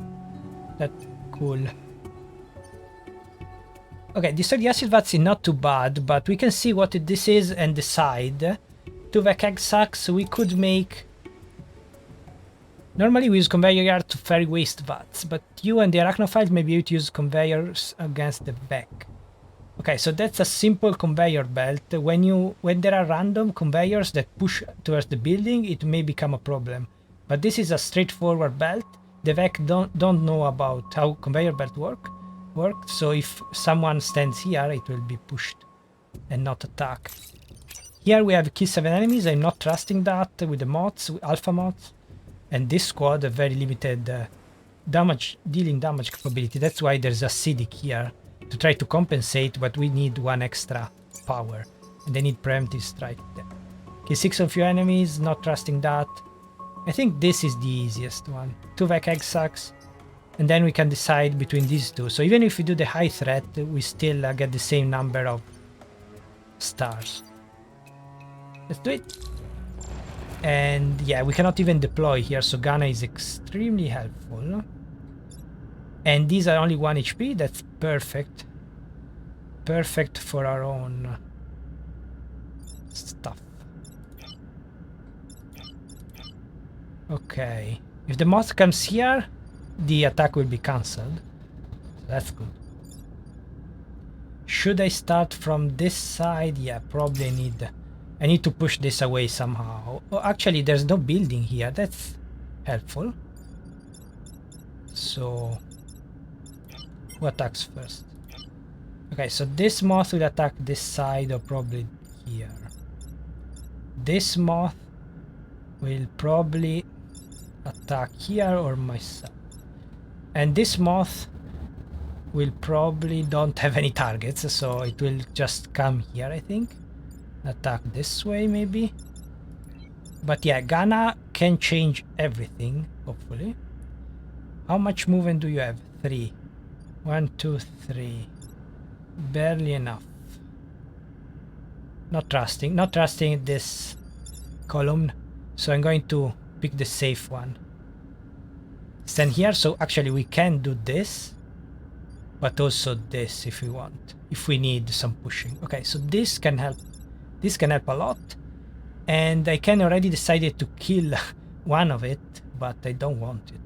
that's cool. Okay, destroy the acid vats is not too bad, but we can see what this is and decide. 2 vac egg sacks we could make. Normally we use conveyor yard to ferry waste vats, but you and the Arachnophiles may be able to use conveyors against the back. Okay, so that's a simple conveyor belt. When there are random conveyors that push towards the building, it may become a problem. But this is a straightforward belt. The VEC don't know about how conveyor belt works. So if someone stands here, it will be pushed and not attack. Here we have kill 7 enemies. I'm not trusting that with the moths, alpha moths. And this squad a very limited dealing damage capability. That's why there's acidic here to try to compensate, but we need 1 extra power. And they need preemptive strike there. Kill 6 of your enemies, not trusting that. I think this is the easiest one. 2 vac egg sacks. And then we can decide between these two. So even if we do the high threat, we still get the same number of stars. Let's do it. And yeah, we cannot even deploy here, so Ghana is extremely helpful. And these are only 1 HP, that's perfect. Perfect for our own stuff. Okay, if the moth comes here, the attack will be cancelled. That's good. Should I start from this side? Yeah, probably I need to push this away somehow. Oh, actually, there's no building here. That's helpful. So, who attacks first? Okay, so this moth will attack this side or probably here. This moth will probably attack here or myself. And this moth will probably don't have any targets, so it will just come here, I think. Attack this way, maybe. But yeah, Ghana can change everything, hopefully. How much movement do you have? 3. 1, 2, 3. Barely enough. Not trusting this column. So I'm going to pick the safe one. Stand here, so actually we can do this. But also this if we want. If we need some pushing. Okay, so this can help. This can help a lot. And I can already decided to kill one of it, but I don't want it.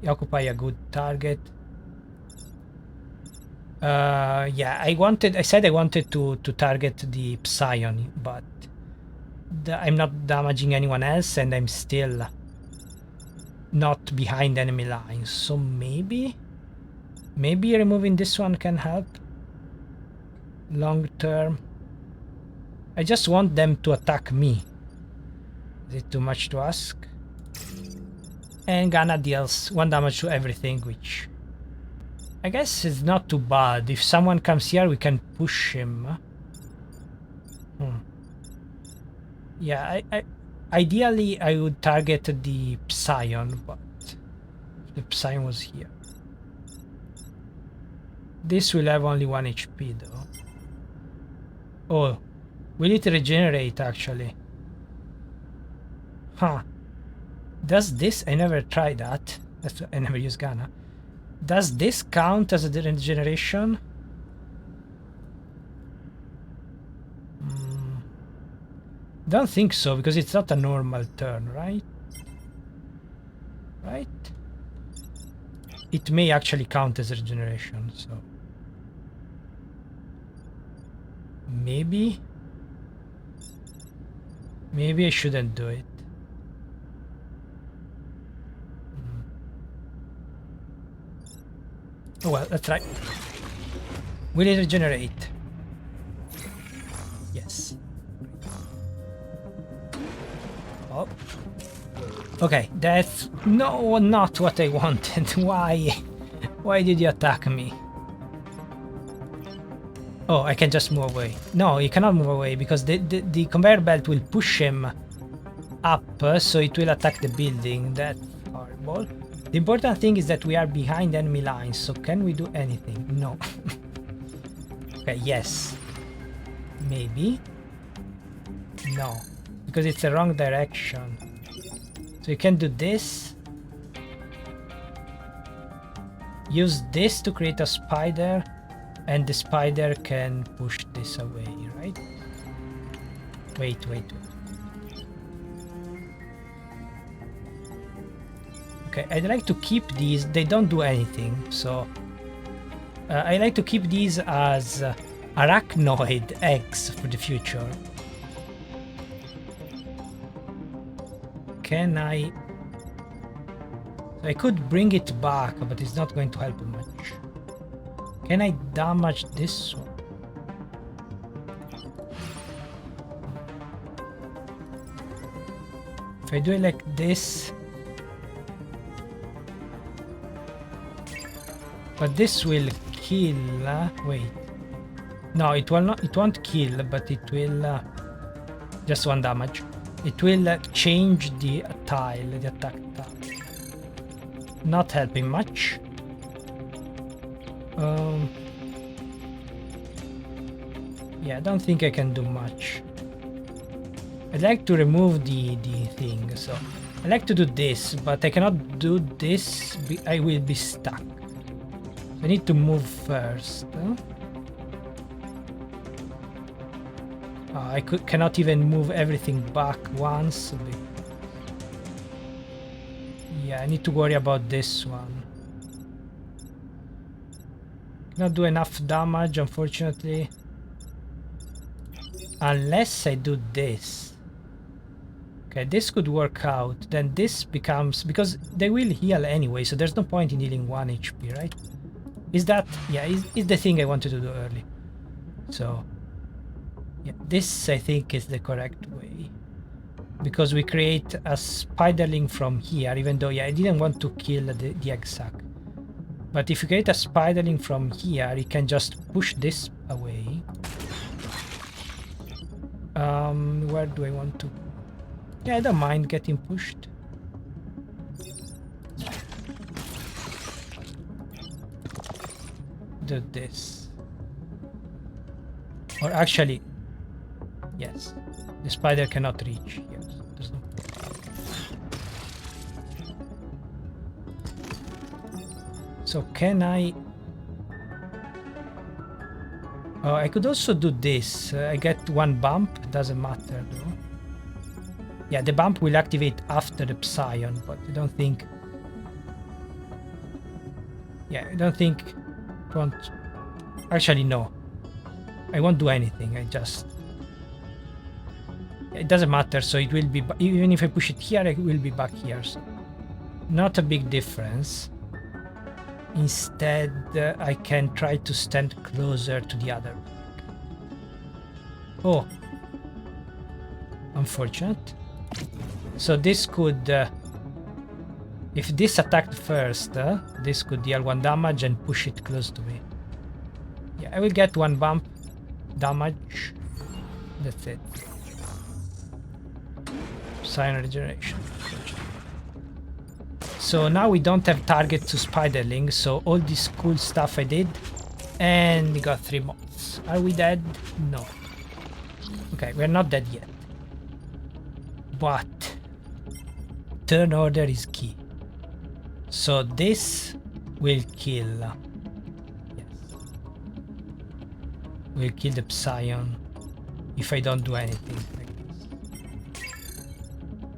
You occupy a good target. Yeah, I said I wanted to target the Psion, but I'm not damaging anyone else and I'm still not behind enemy lines. So maybe removing this one can help long term. I just want them to attack me. Is it too much to ask? And Ghana deals 1 damage to everything, which I guess is not too bad. If someone comes here, we can push him. Yeah, Ideally, I would target the Psion, but the Psion was here. This will have only 1 HP though. Oh, will it regenerate actually? Huh. Does this? I never tried that. I never use Ghana. Does this count as a regeneration? Don't think so, because it's not a normal turn, right? Right? It may actually count as regeneration, so... Maybe I shouldn't do it. Oh well, let's try. Will it regenerate? Yes. Oh. Okay, that's not what I wanted. Why? Why did you attack me? Oh, I can just move away. No, you cannot move away because the conveyor belt will push him up, so it will attack the building. That's horrible. The important thing is that we are behind enemy lines, so can we do anything? No. Okay, yes. Maybe. No, because it's the wrong direction. So you can do this. Use this to create a spider, and the spider can push this away, right? Wait. Okay, I'd like to keep these. They don't do anything, so I like to keep these as arachnoid eggs for the future. Can I could bring it back, but it's not going to help much. Can I damage this one? If I do it like this, but this will kill. Wait, no, it will not. It won't kill, but it will just 1 damage. It will change the tile, the attack tile. Not helping much. Yeah, I don't think I can do much. I'd like to remove the thing, so I like to do this, but I cannot do this. I will be stuck. I need to move first. I cannot even move everything back once. Yeah, I need to worry about this one. Cannot do enough damage, unfortunately. Unless I do this. Okay, this could work out. Then this becomes... because they will heal anyway, so there's no point in healing 1 HP, right? Is that... yeah, is the thing I wanted to do early. So... yeah, this I think is the correct way. Because we create a spiderling from here, even though, yeah, I didn't want to kill the egg sac. But if you create a spiderling from here, you can just push this away. Where do I want to? Yeah, I don't mind getting pushed. Do this. Or actually, yes, the spider cannot reach. Yes, there's no. So can I? Oh, I could also do this. I get 1 bump. Doesn't matter though. Yeah, the bump will activate after the Psion, but I don't think. Yeah, I don't think. Won't. Actually, no. I won't do anything. I just. It doesn't matter. So it will be. Even if I push it here, it will be back here. So not a big difference. Instead, I can try to stand closer to the other. Oh. Unfortunate. So this could... if this attacked first, this could deal 1 damage and push it close to me. Yeah, I will get 1 bump damage. That's it. Psion regeneration. So now we don't have target to spiderling, so all this cool stuff I did, and we got 3 moths. Are we dead? No. Okay, we're not dead yet. But turn order is key. So this will kill. Yes. Will kill the Psion if I don't do anything like this.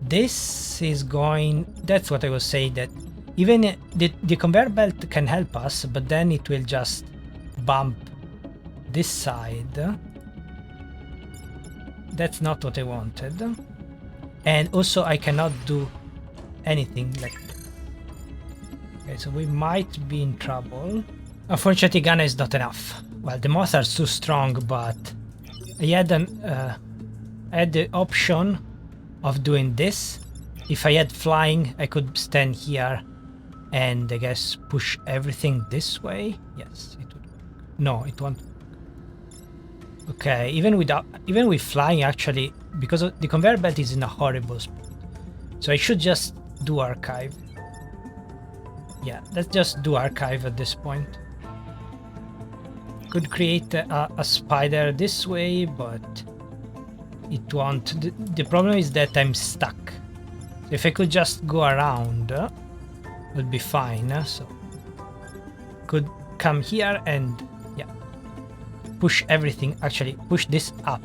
This is going. That's what I was saying, that even the conveyor belt can help us, but then it will just bump this side. That's not what I wanted. And also I cannot do anything like that. Okay, so we might be in trouble. Unfortunately, Gunner is not enough. Well, the moths are too strong, but I had the option of doing this. If I had flying, I could stand here and I guess push everything this way. Yes, it would work. No, it won't. Okay, even with flying, actually, because the conveyor belt is in a horrible spot. So I should just do archive. Yeah, let's just do archive at this point. Could create a spider this way, but it won't. The problem is that I'm stuck. If I could just go around, it would be fine. So could come here and yeah, push everything. Actually, push this up.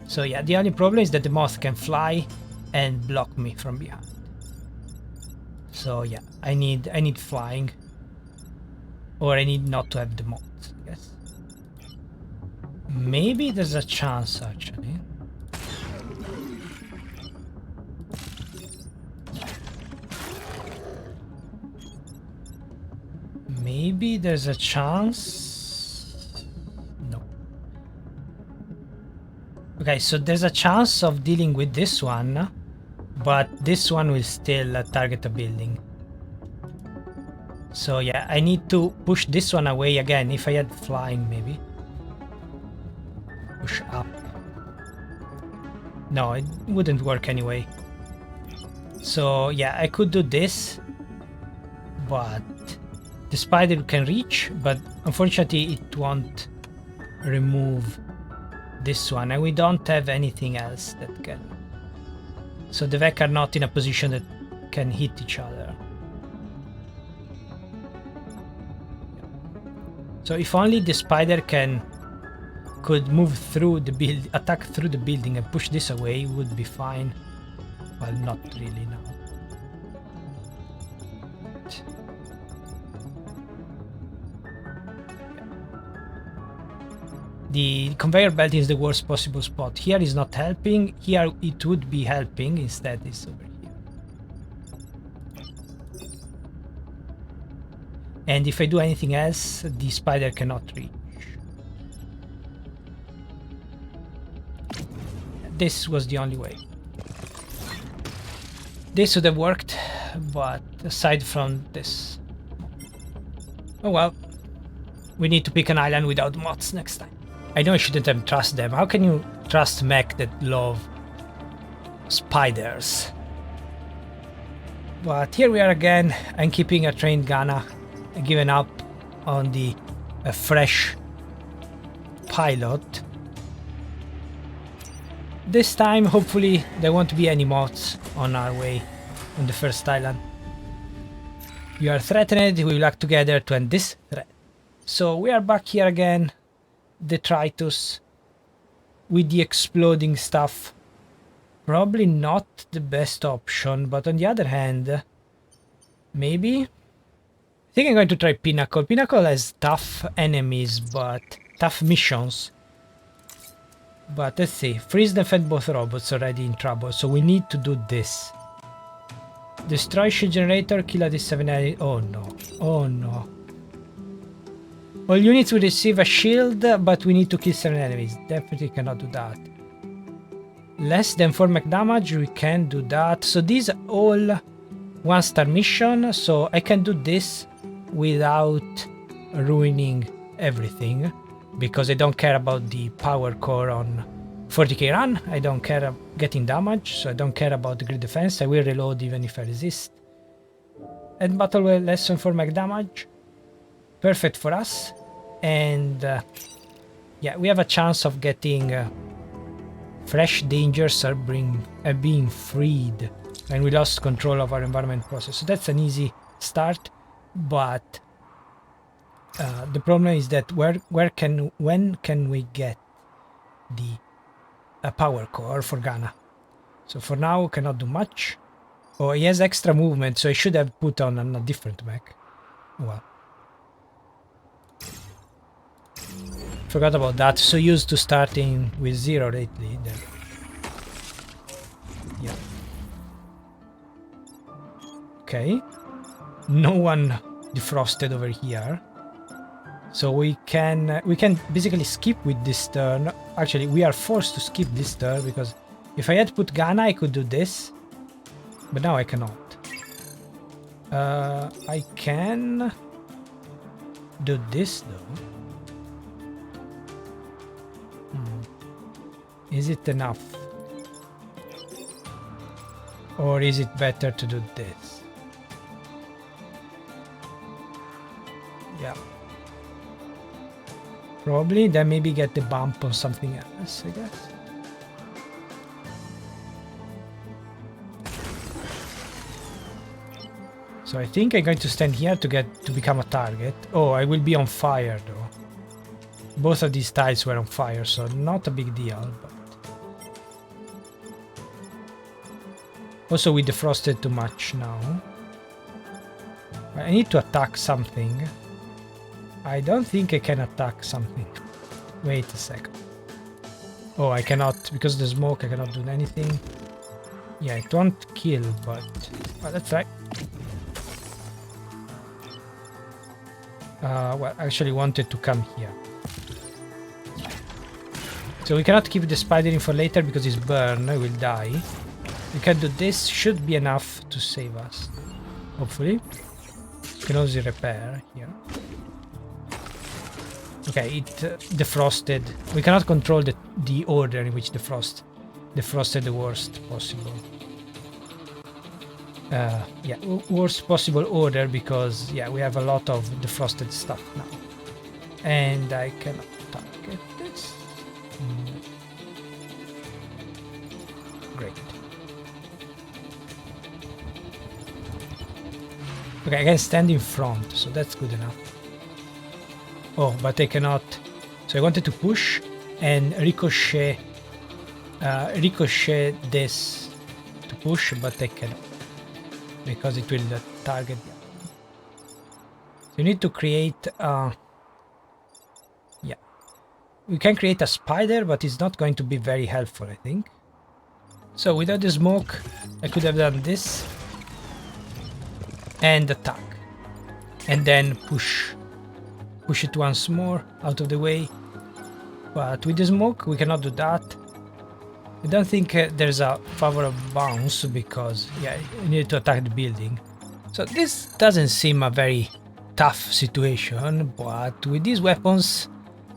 So yeah, the only problem is that the moth can fly and block me from behind. So yeah, I need flying, or I need not to have the moth. I guess. Maybe there's a chance actually. Maybe there's a chance. No. Okay, so there's a chance of dealing with this one, but this one will still target a building. So yeah, I need to push this one away again. If I had flying, maybe. Push up. No, it wouldn't work anyway. So yeah, I could do this, but the spider can reach, but unfortunately it won't remove this one, and we don't have anything else that can. So the Vec are not in a position that can hit each other. So if only the spider could move through the build, attack through the building and push this away, would be fine. Well, not really now. The conveyor belt is the worst possible spot. Here is not helping. Here it would be helping. Instead, it's over here. And if I do anything else, the spider cannot reach. This was the only way. This would have worked, but aside from this... Oh well. We need to pick an island without moths next time. I know I shouldn't have trusted them. How can you trust mech that love spiders? But here we are again. I'm keeping a trained gunner. Giving up on the fresh pilot. This time, hopefully, there won't be any moths on our way on the first island. You are threatened. We will act together to end this threat. So we are back here again. Detritus with the exploding stuff. Probably not the best option, but on the other hand, maybe. I think I'm going to try Pinnacle. Pinnacle has tough enemies, but tough missions. But let's see. Freeze and defend both robots already in trouble, so we need to do this. Destroy shield generator, kill at least 7 enemies. Oh no. Oh no. All units will receive a shield, but we need to kill 7 enemies. Definitely cannot do that. Less than 4 mech damage, we can do that. So these are all 1-star mission, so I can do this without ruining everything, because I don't care about the power core on 40k run. I don't care about getting damage, so I don't care about the grid defense. I will reload even if I resist. And battle well lesson for mech damage. Perfect for us. And yeah, we have a chance of getting fresh dangers are being freed when we lost control of our environment process. So that's an easy start, but the problem is that when can we get the power core for Ghana? So for now we cannot do much. Oh, he has extra movement, so I should have put on a different mech. Well, forgot about that. So used to starting with 0 lately. Then. Yeah. Okay. No one defrosted over here. So we can basically skip with this turn. Actually, we are forced to skip this turn because if I had put Ghana, I could do this, but now I cannot. I can do this though. Is it enough? Or is it better to do this? Yeah. Probably, then maybe get the bump on something else, I guess. So I think I'm going to stand here to become a target. Oh, I will be on fire though. Both of these tiles were on fire, so not a big deal. But also we defrosted too much now. I need to attack something. I don't think I can attack something. Wait a second. Oh, I cannot, because of the smoke I cannot do anything. Yeah, it won't kill, but well, let's try. Well, I actually wanted to come here. So we cannot keep the spider in for later because it's burned, I will die. We can do this, should be enough to save us. Hopefully. We can also repair here. Okay, it defrosted. We cannot control the order in which defrosted the worst possible. Yeah, worst possible order because yeah, we have a lot of defrosted stuff now. And I cannot target this. Great. Okay, I can stand in front, so that's good enough. Oh, but I cannot. So I wanted to push and ricochet this to push, but I cannot because it will target. So you need to create. Yeah, we can create a spider, but it's not going to be very helpful, I think. So without the smoke, I could have done this and attack, and then push it once more out of the way. But with the smoke we cannot do that. I don't think there's a favorable bounce because yeah, you need to attack the building. So this doesn't seem a very tough situation, but with these weapons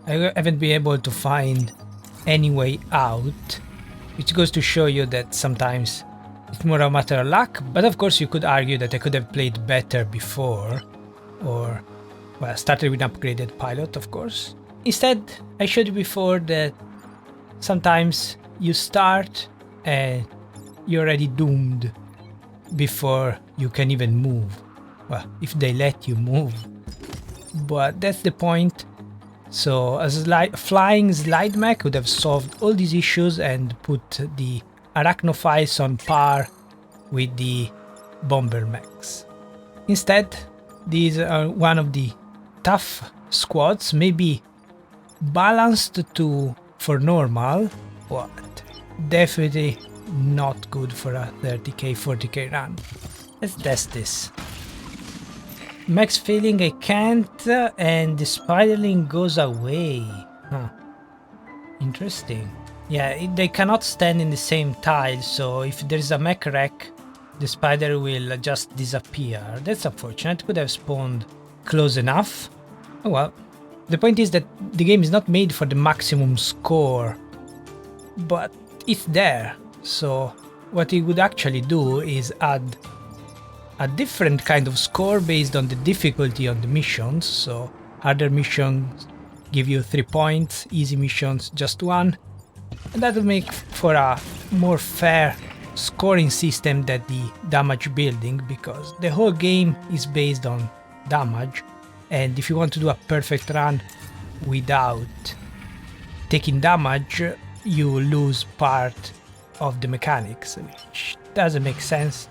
I haven't been able to find any way out, which goes to show you that sometimes it's more a matter of luck. But of course you could argue that I could have played better before, or well, started with an upgraded pilot, of course. Instead, I showed you before that sometimes you start and you're already doomed before you can even move. Well, if they let you move. But that's the point. So a flying slide mech would have solved all these issues and put the Arachnophiles on par with the Bombermechs. Instead, these are one of the tough squads, maybe balanced for normal, but definitely not good for a 30k, 40k run. Let's test this. Max failing I can't, and the spiderling goes away. Huh. Interesting. Yeah, they cannot stand in the same tile, so if there's a mech wreck, the spider will just disappear. That's unfortunate. Could have spawned close enough. Oh well. The point is that the game is not made for the maximum score but it's there. So what it would actually do is add a different kind of score based on the difficulty on the missions. So harder missions give you 3 points, easy missions just 1, and that will make for a more fair scoring system than the damage building, because the whole game is based on damage, and if you want to do a perfect run without taking damage, you lose part of the mechanics, which doesn't make sense.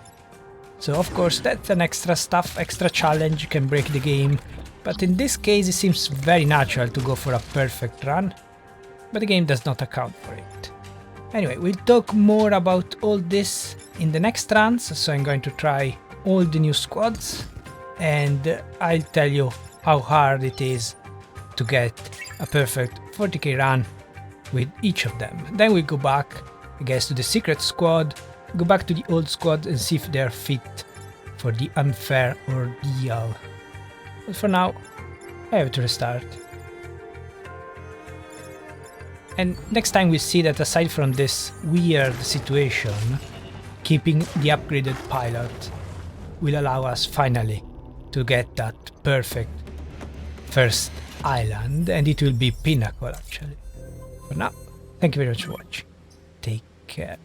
So of course that's an extra stuff, extra challenge, can break the game, but in this case it seems very natural to go for a perfect run, but the game does not account for it. Anyway, we'll talk more about all this in the next runs, so I'm going to try all the new squads, and I'll tell you how hard it is to get a perfect 40k run with each of them. Then we'll go back, I guess, to the secret squad, go back to the old squad and see if they're fit for the unfair ordeal. But for now, I have to restart. And next time we see that aside from this weird situation, keeping the upgraded pilot will allow us finally to get that perfect first island, and it will be pinnacle actually. For now, thank you very much for watching. Take care.